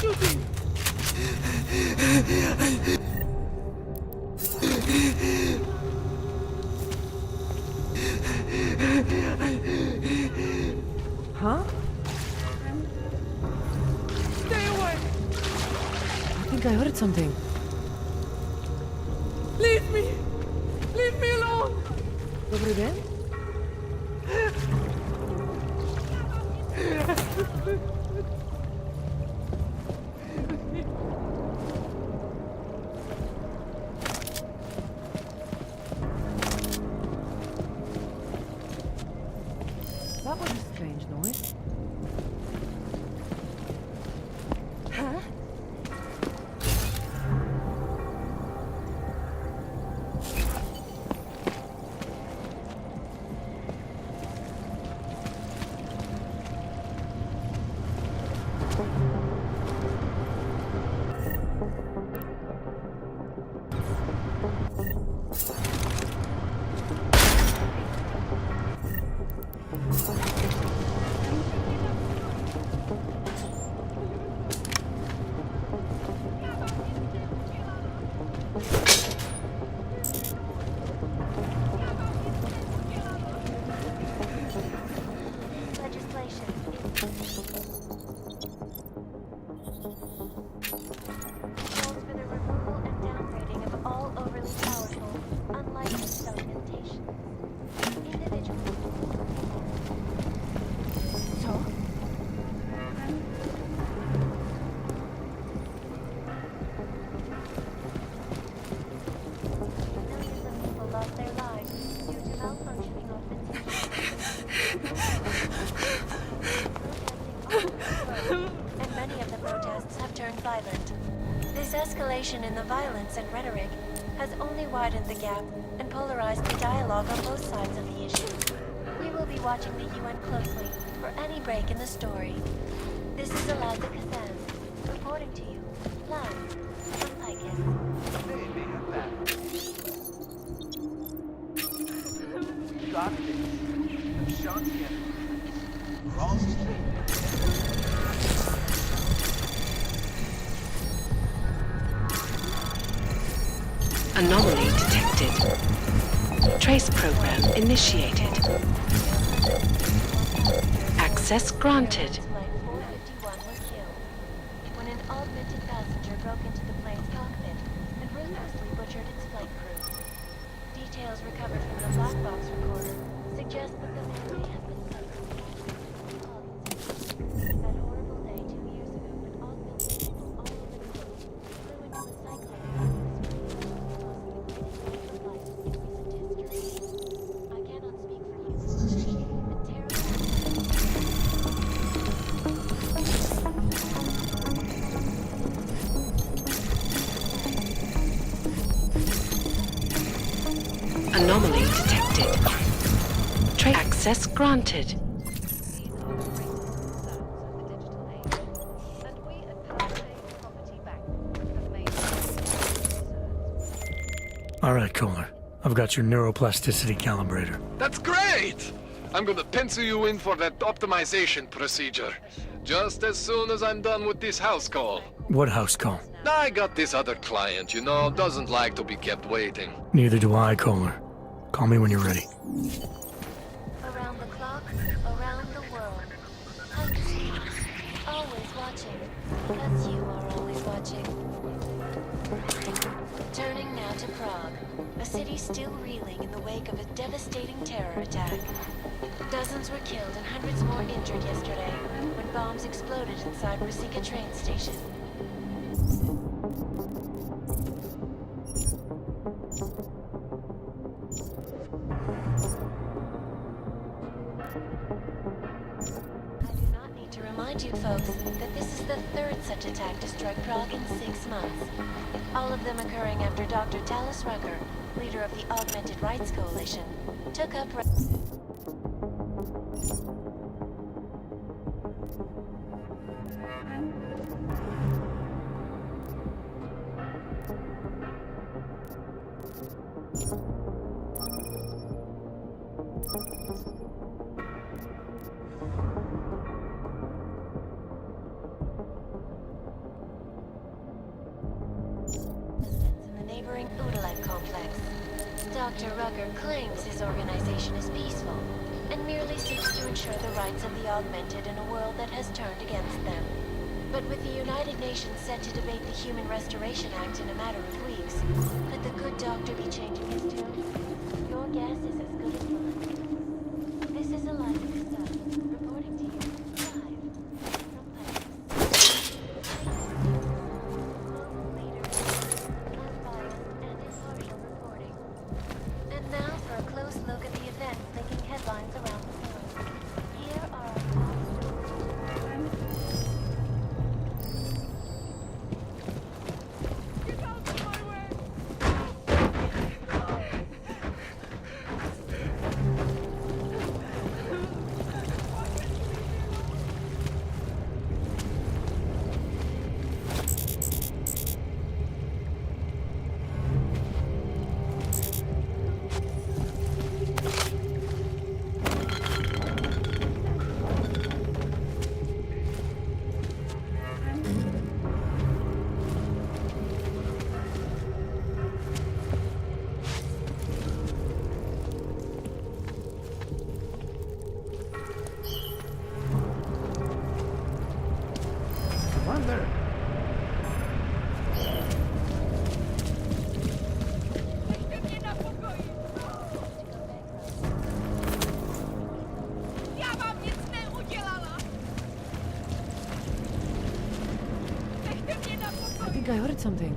shooting! Huh? Stay away! I think I heard something. Leave me! Leave me alone! Dobry dzień. That was a strange noise. Huh? And many of the protests have turned violent. This escalation in the violence and rhetoric has only widened the gap and polarized the dialogue on both sides of the issue. We will be watching the UN closely for any break in the story. This is Eliza Kazan, reporting to you, live from Picus. Got it. Shot him. Wrong street. Anomaly detected. Trace program initiated. Access granted. Flight 451 was killed when an augmented passenger broke into the plane's cockpit and ruthlessly butchered its flight crew. Details recovered from the black box recorder suggest that the man may have been suffering. That horrible day 2 years ago when augmented people all over the globe flew into a cyclone I cannot speak for you. The Anomaly detected. Access granted. All right, Kohler. I've got your neuroplasticity calibrator. That's great! I'm gonna pencil you in for that optimization procedure. Just as soon as I'm done with this house call. What house call? I got this other client, you know, doesn't like to be kept waiting. Neither do I, Kohler. Call me when you're ready. Around the clock, around the world. Always watching, as you are always watching. Turning now to Prague, a city still reeling in the wake of a devastating terror attack. Dozens were killed and hundreds more injured yesterday when bombs exploded inside Ruzicka train station. I do not need to remind you folks that this is the third such attack to strike Prague in 6 months. All of them occurring after Dr. Talis Rucker, leader of the Augmented Rights Coalition, took up... archive complex. Dr. Rucker claims his organization is peaceful and merely seeks to ensure the rights of the augmented in a world that has turned against them. But with the United Nations set to debate the Human Restoration Act in a matter of weeks, could the good doctor be changing his tune? Your guess is as good as mine. This is Eliza Stubb, reporting to you live from Paris. Global leaders, unbiased and impartial reporting. And now for a close look at the events making headlines around the world. Here are our top stories. Wonder. I think I heard something.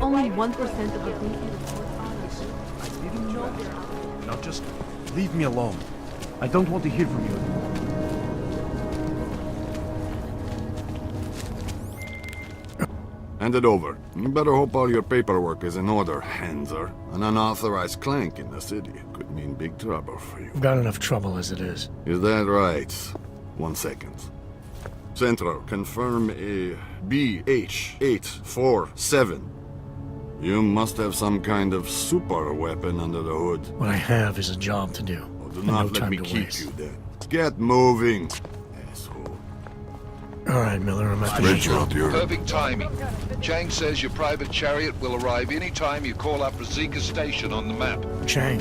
only 1% of the things you report on I didn't know that. Now just leave me alone. I don't want to hear from you anymore. Hand it over. You better hope all your paperwork is in order, Hanser. An unauthorized clank in the city could mean big trouble for you. I've got enough trouble as it is. Is that right? 1 second. Centro, confirm a BH-847. You must have some kind of super weapon under the hood. What I have is a job to do. Oh, do and not no let time me to keep waste. you then. Get moving, asshole. All right, Miller, I'm at the Perfect timing. Chang says your private chariot will arrive any time you call up Rosika Station on the map. Chang,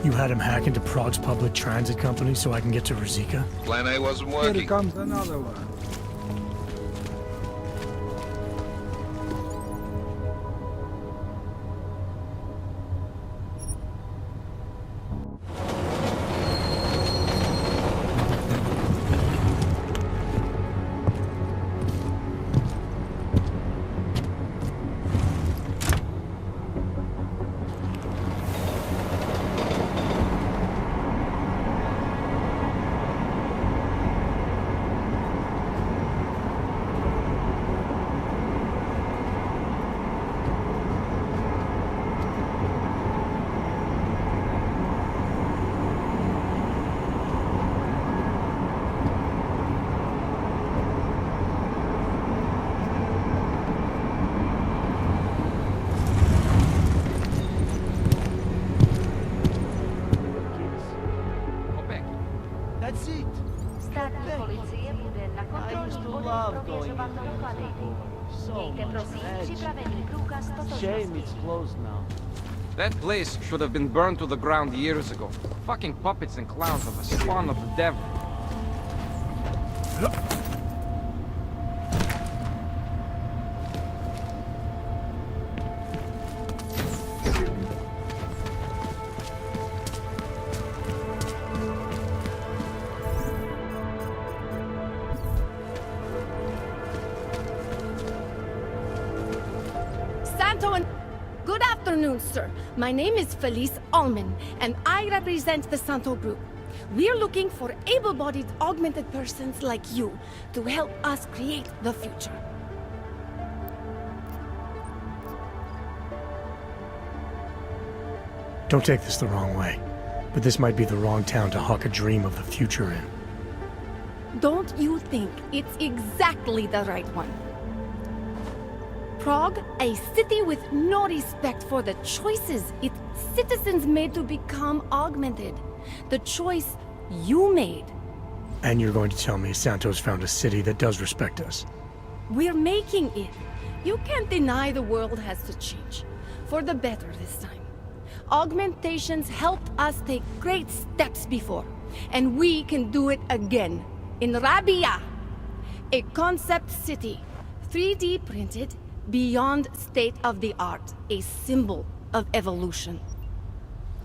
you had him hack into Prague's public transit company so I can get to Rosika? Plan A wasn't Here working. comes another one. That's it. I used to love going in there before. So much magic. Shame it's closed now. That place should have been burned to the ground years ago. Fucking puppets and clowns are the spawn of the devil. Santo and... Good afternoon, sir. My name is Felice Allman, and I represent the Santo Group. We're looking for able-bodied augmented persons like you to help us create the future. Don't take this the wrong way, but this might be the wrong town to hawk a dream of the future in. Don't you think it's exactly the right one? Prague, a city with no respect for the choices its citizens made to become augmented. The choice you made. And you're going to tell me Santos found a city that does respect us. We're making it. You can't deny the world has to change. For the better this time. Augmentations helped us take great steps before. And we can do it again. In Rabia. A concept city. 3D printed. Beyond state-of-the-art, a symbol of evolution.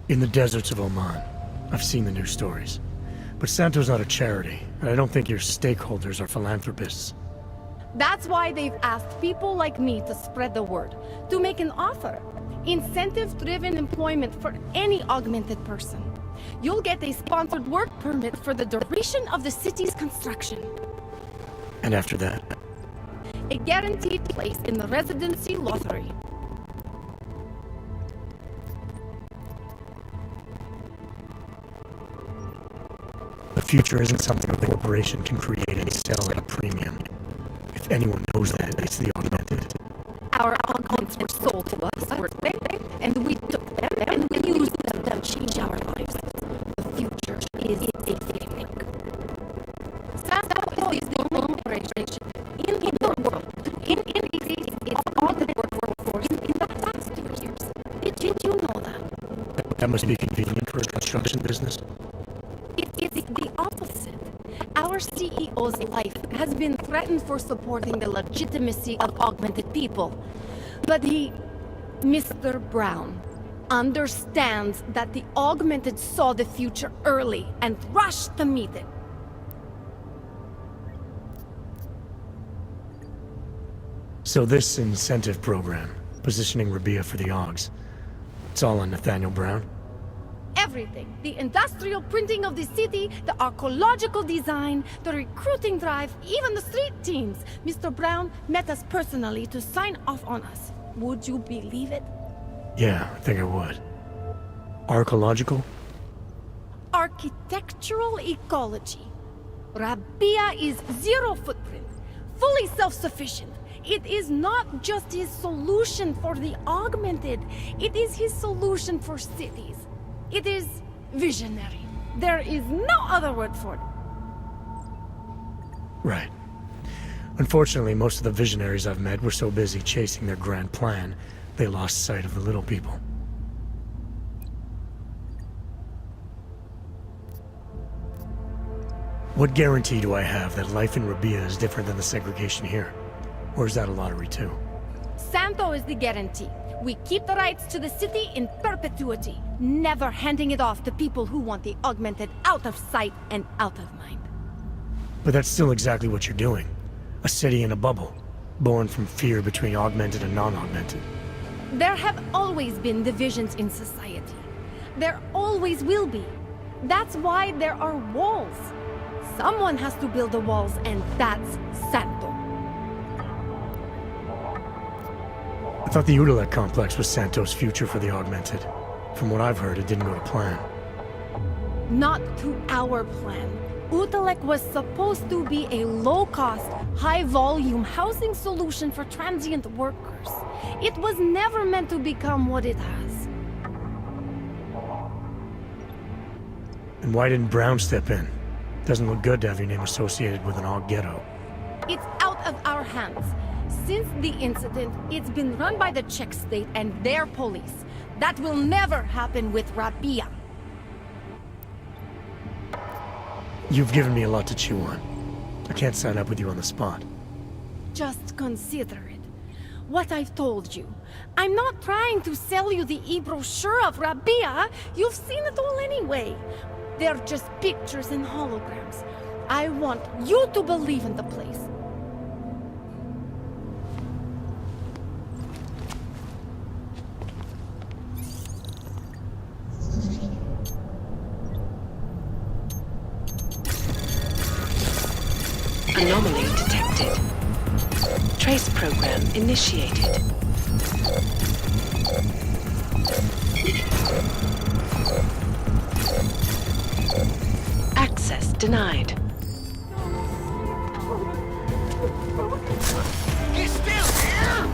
In the deserts of Oman. I've seen the news stories. But Santo's not a charity, and I don't think your stakeholders are philanthropists. That's why they've asked people like me to spread the word, to make an offer. Incentive-driven employment for any augmented person. You'll get a sponsored work permit for the duration of the city's construction. And after that? A guaranteed place in the residency lottery. The future isn't something a corporation can create and sell at a premium. If anyone knows that, it's the augmented. Our augments were sold to us, were they? And we took them and we used them to change our lives. The future is a thing. Santo is the only corporation in the world to increase its augmented workforce in the past 2 years. Did you know that? That must be convenient for a construction business. It's the opposite. Our CEO's life has been threatened for supporting the legitimacy of augmented people. But he, Mr. Brown, understands that the augmented saw the future early and rushed to meet it. So this incentive program, positioning Rabia for the Augs. It's all on Nathaniel Brown. Everything. The industrial printing of the city, the archaeological design, the recruiting drive, even the street teams. Mr. Brown met us personally to sign off on us. Would you believe it? Yeah, I think I would. Archaeological? Architectural ecology. Rabia is zero footprint, fully self-sufficient. It is not just his solution for the augmented, it is his solution for cities. It is visionary. There is no other word for it. Right. Unfortunately, most of the visionaries I've met were so busy chasing their grand plan, they lost sight of the little people. What guarantee do I have that life in Rabia is different than the segregation here? Or is that a lottery too? Santo is the guarantee. We keep the rights to the city in perpetuity, never handing it off to people who want the augmented out of sight and out of mind. But that's still exactly what you're doing. A city in a bubble, born from fear between augmented and non-augmented. There have always been divisions in society. There always will be. That's why there are walls. Someone has to build the walls, and that's Santo. I thought the Udalek complex was Santo's future for the augmented. From what I've heard, it didn't go to plan. Not to our plan. Udalek was supposed to be a low-cost, high-volume housing solution for transient workers. It was never meant to become what it has. And why didn't Brown step in? Doesn't look good to have your name associated with an Aug ghetto. It's out of our hands. Since the incident, it's been run by the Czech state and their police. That will never happen with Rabia. You've given me a lot to chew on. I can't sign up with you on the spot. Just consider it. What I've told you. I'm not trying to sell you the e-brochure of Rabia. You've seen it all anyway. They're just pictures and holograms. I want you to believe in the place. Anomaly detected. Trace program initiated. Access denied. He's still here!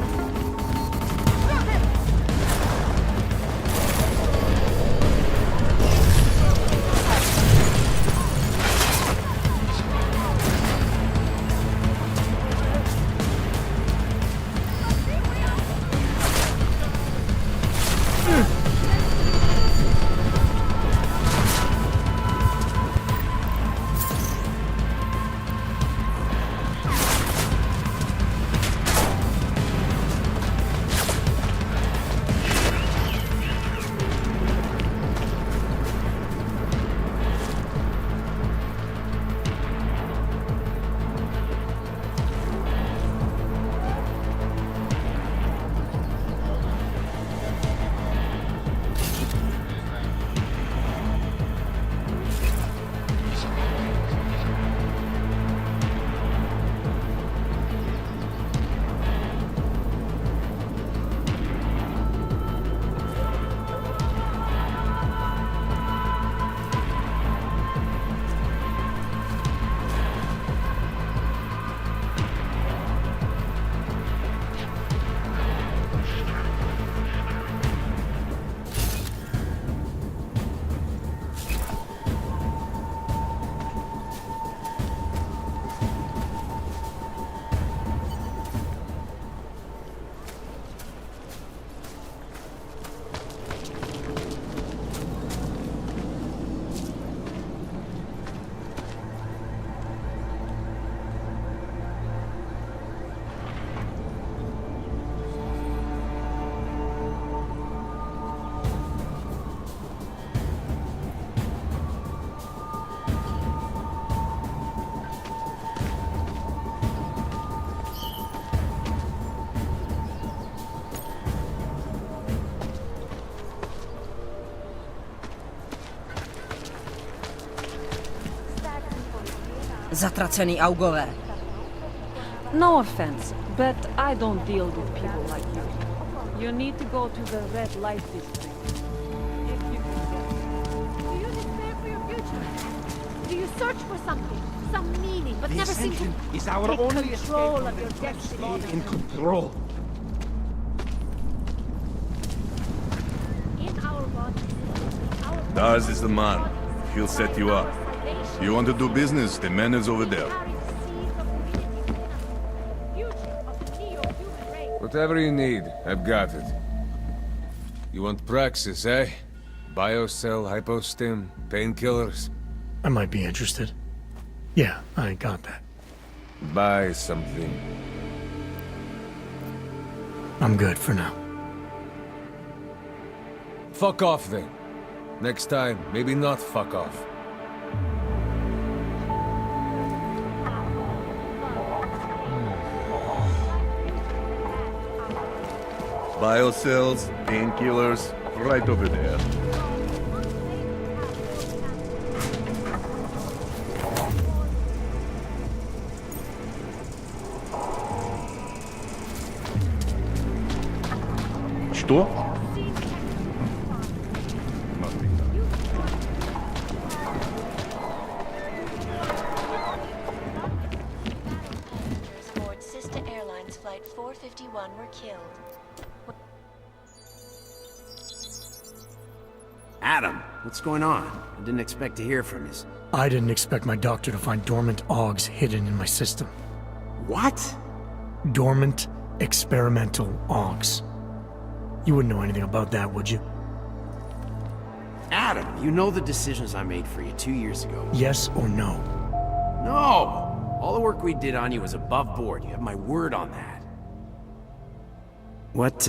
Zatracený augové. No offense, but I don't deal with people like you. You need to go to the red light district. If you can get Do you despair for your future? Do you search for something, some meaning, but never seem to is our take only control escape of your destiny? in control. In our bodies, Dars is the man. He'll set you up. You want to do business? The man is over there. Whatever you need, I've got it. You want praxis, eh? Biocell, hypostim, painkillers. I might be interested. Yeah, I got that. Buy something. I'm good for now. Fuck off then. Next time, maybe not fuck off. Biocells, painkillers, right over there. Что? Aboard Sister Airlines Flight 451 were killed. Adam, what's going on? I didn't expect to hear from you. I didn't expect my doctor to find dormant augs hidden in my system. What? Dormant experimental augs. You wouldn't know anything about that, would you? Adam, you know the decisions I made for you 2 years ago. Yes or no? No! All the work we did on you was above board. You have my word on that. What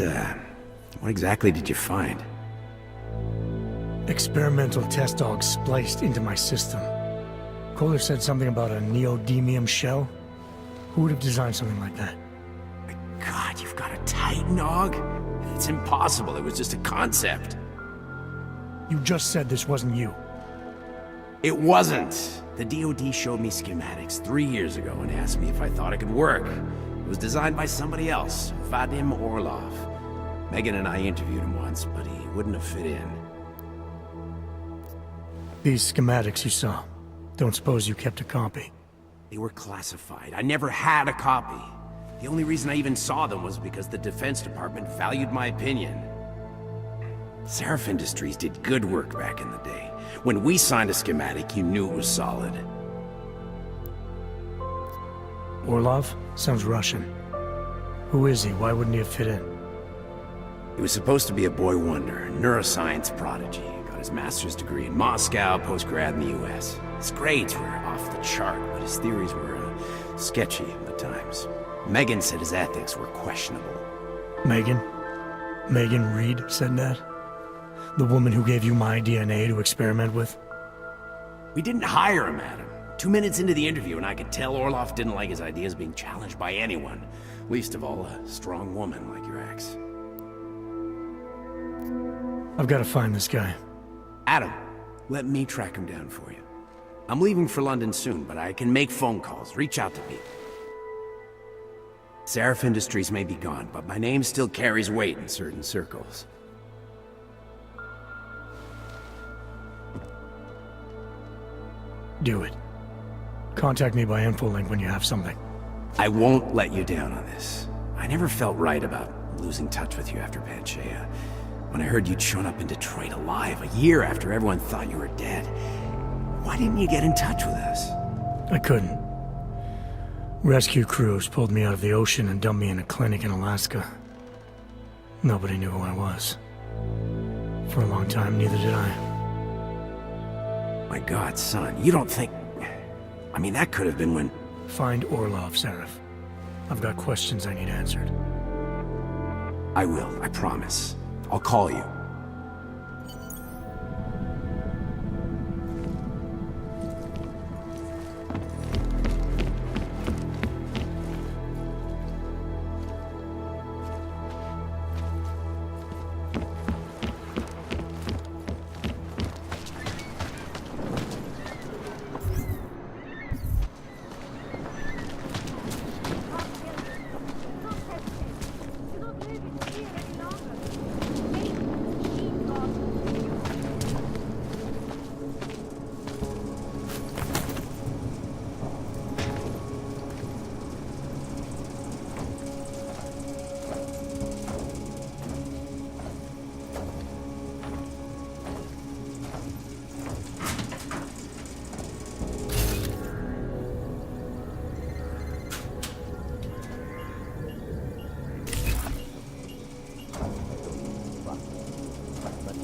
exactly did you find? Experimental test dogs spliced into my system. Kohler said something about a neodymium shell. Who would have designed something like that? God, you've got a Titan dog? It's impossible. It was just a concept. You just said this wasn't you. It wasn't. The DoD showed me schematics 3 years ago and asked me if I thought it could work. It was designed by somebody else, Vadim Orlov. Megan and I interviewed him once, but he wouldn't have fit in. These schematics you saw, don't suppose you kept a copy? They were classified. I never had a copy. The only reason I even saw them was because the Defense Department valued my opinion. Seraph Industries did good work back in the day. When we signed a schematic, you knew it was solid. Orlov? Sounds Russian. Who is he? Why wouldn't he have fit in? He was supposed to be a boy wonder, a neuroscience prodigy. Got his master's degree in Moscow, post-grad in the US. His grades were off the chart, but his theories were sketchy at times. Megan said his ethics were questionable. Megan? Megan Reed said that? The woman who gave you my DNA to experiment with? We didn't hire him, Adam. 2 minutes into the interview, and I could tell Orlov didn't like his ideas being challenged by anyone. Least of all, a strong woman like your ex. I've got to find this guy. Adam, let me track him down for you. I'm leaving for London soon, but I can make phone calls, reach out to people. Seraph Industries may be gone, but my name still carries weight in certain circles. Do it. Contact me by infolink when you have something. I won't let you down on this. I never felt right about losing touch with you after Panchaea. When I heard you'd shown up in Detroit alive, a year after everyone thought you were dead. Why didn't you get in touch with us? I couldn't. Rescue crews pulled me out of the ocean and dumped me in a clinic in Alaska. Nobody knew who I was. For a long time, neither did I. My God, son, you don't think... I mean, that could have been when... Find Orlov, Seraph. I've got questions I need answered. I will, I promise. I'll call you.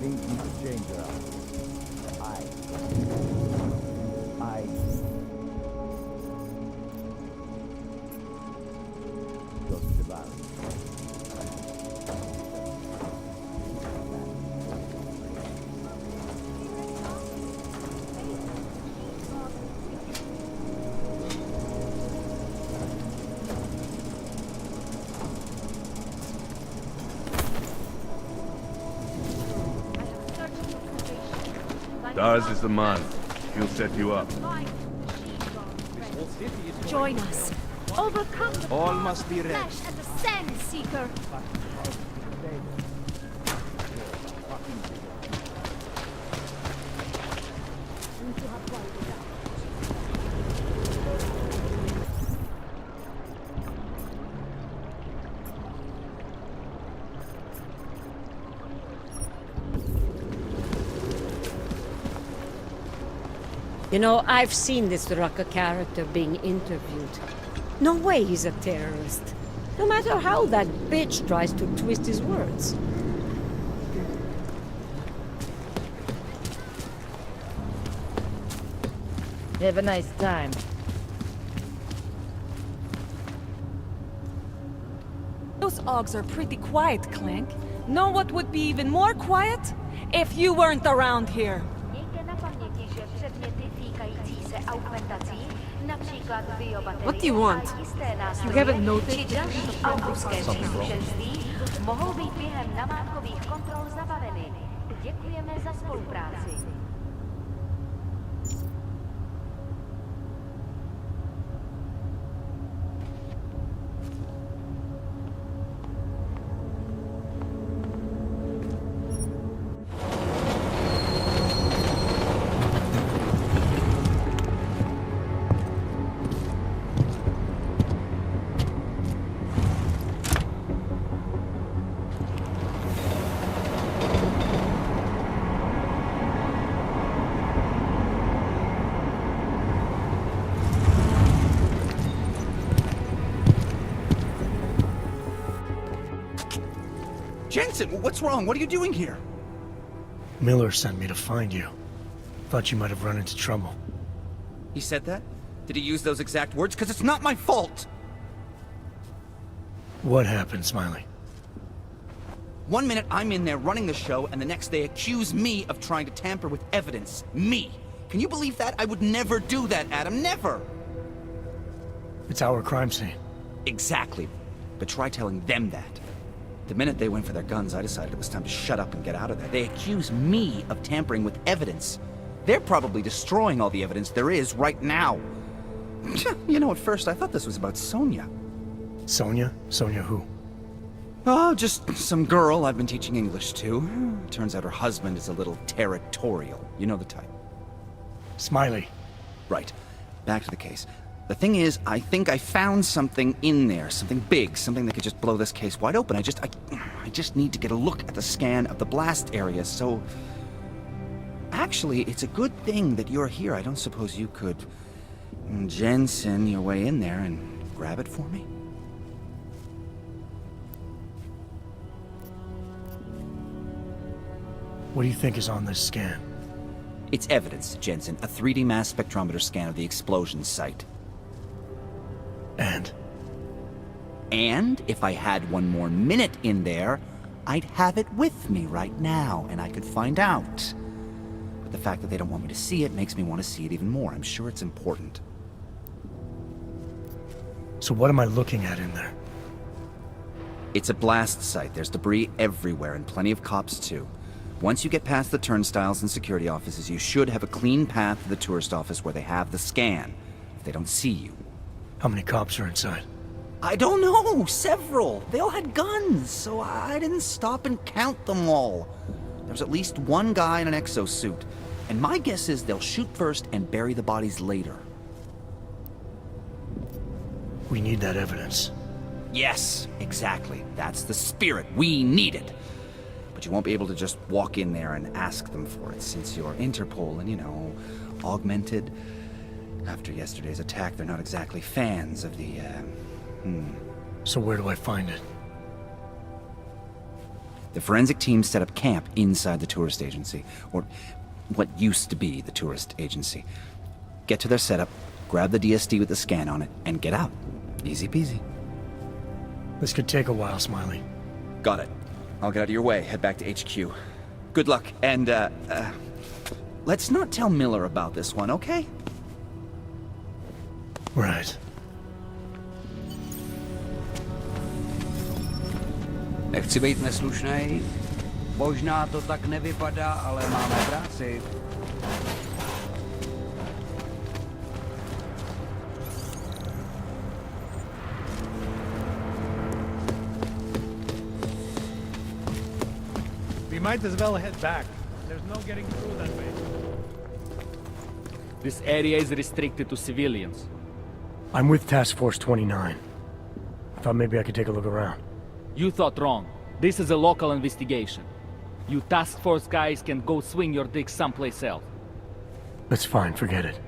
think you should change your outfit. I. Go to the bar. Daz is the man. He'll set you up. Join us. Overcome the All power must of be the ready. flesh and the sand seeker. You know, I've seen this Rucker character being interviewed. No way he's a terrorist. No matter how that bitch tries to twist his words. Have a nice time. Those Augs are pretty quiet, Clank. Know what would be even more quiet? If you weren't around here. What do you want? You haven't noticed? Something wrong. Mohou být během namátkových kontrol zabaveny. Děkujeme za spolupráci. Jensen, what's wrong? What are you doing here? Miller sent me to find you. Thought you might have run into trouble. He said that? Did he use those exact words? Because it's not my fault! What happened, Smiley? 1 minute I'm in there running the show, and the next they accuse me of trying to tamper with evidence. Me! Can you believe that? I would never do that, Adam. Never! It's our crime scene. Exactly. But try telling them that. The minute they went for their guns, I decided it was time to shut up and get out of there. They accuse me of tampering with evidence. They're probably destroying all the evidence there is right now. You know, at first I thought this was about Sonia. Sonia? Sonia who? Oh, just some girl I've been teaching English to. Turns out her husband is a little territorial. You know the type. Smiley. Right. Back to the case. The thing is, I think I found something in there. Something big. Something that could just blow this case wide open. I just need to get a look at the scan of the blast area, so... Actually, it's a good thing that you're here. I don't suppose you could... Jensen your way in there and grab it for me? What do you think is on this scan? It's evidence, Jensen. A 3D mass spectrometer scan of the explosion site. And? And if I had 1 more minute in there, I'd have it with me right now, and I could find out. But the fact that they don't want me to see it makes me want to see it even more. I'm sure it's important. So what am I looking at in there? It's a blast site. There's debris everywhere, and plenty of cops too. Once you get past the turnstiles and security offices, you should have a clean path to the tourist office where they have the scan, if they don't see you. How many cops are inside? I don't know! Several! They all had guns, so I didn't stop and count them all. There was at least 1 guy in an exosuit, and my guess is they'll shoot first and bury the bodies later. We need that evidence. Yes, exactly. That's the spirit. We need it. But you won't be able to just walk in there and ask them for it, since you're Interpol and, you know, augmented. After yesterday's attack, they're not exactly fans of the, So where do I find it? The forensic team set up camp inside the tourist agency, or what used to be the tourist agency. Get to their setup, grab the DSD with the scan on it, and get out. Easy peasy. This could take a while, Smiley. Got it. I'll get out of your way, head back to HQ. Good luck, and, let's not tell Miller about this one, okay? Right. Nechci být neslušnej, možná to tak nevypadá, ale máme práci. We might as well head back. There's no getting through that way. This area is restricted to civilians. I'm with Task Force 29. I thought maybe I could take a look around. You thought wrong. This is a local investigation. You task force guys can go swing your dick someplace else. That's fine, forget it.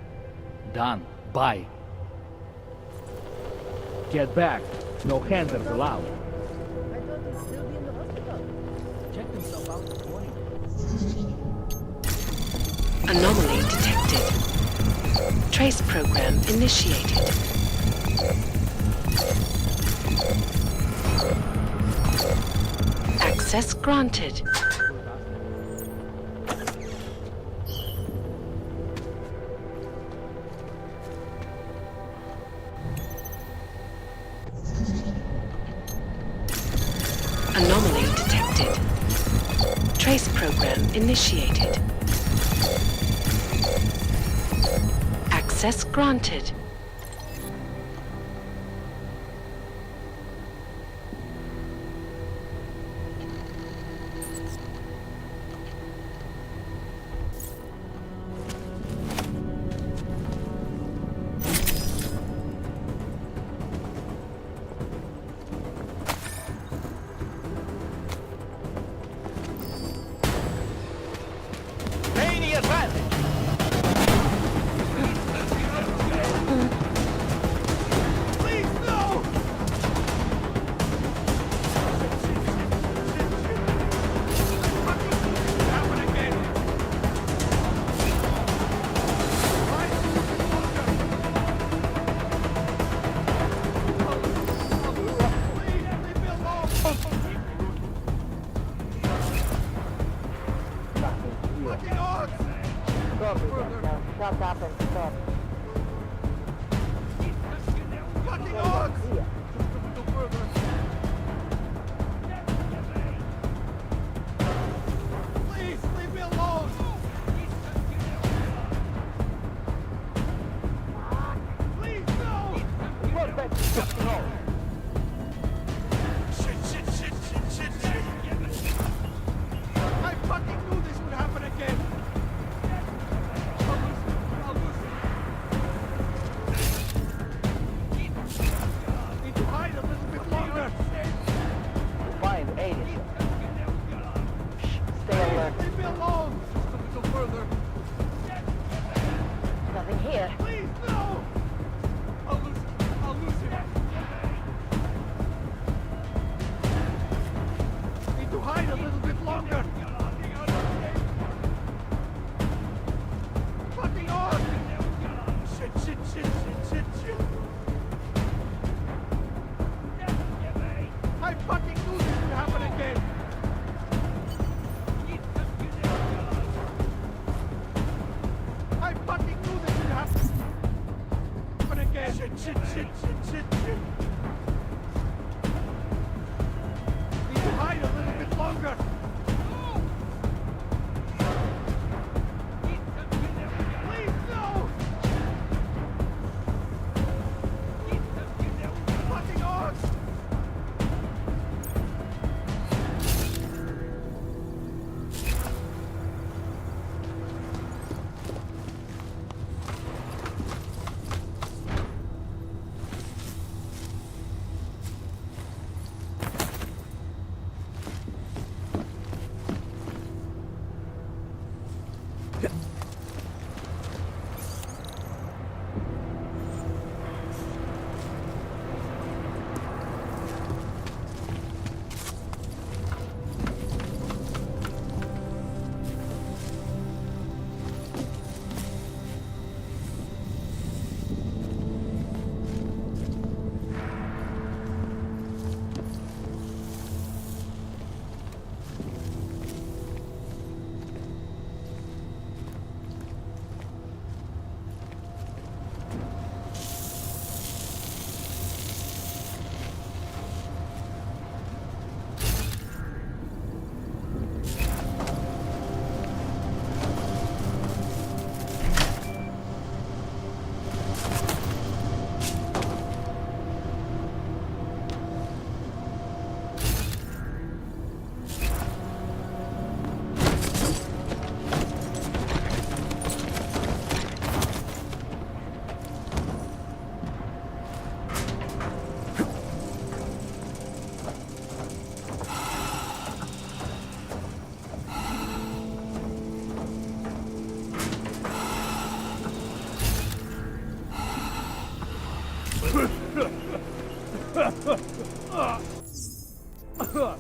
Done. Bye. Get back. No handlers allowed. Checked himself out this morning. Anomaly detected. Trace program initiated. Access granted. Anomaly detected. Trace program initiated. Access granted. Shut up and stop. Fucking orcs! Please, leave me alone! Please, no! Shit. I fucking knew this would happen again! Uh.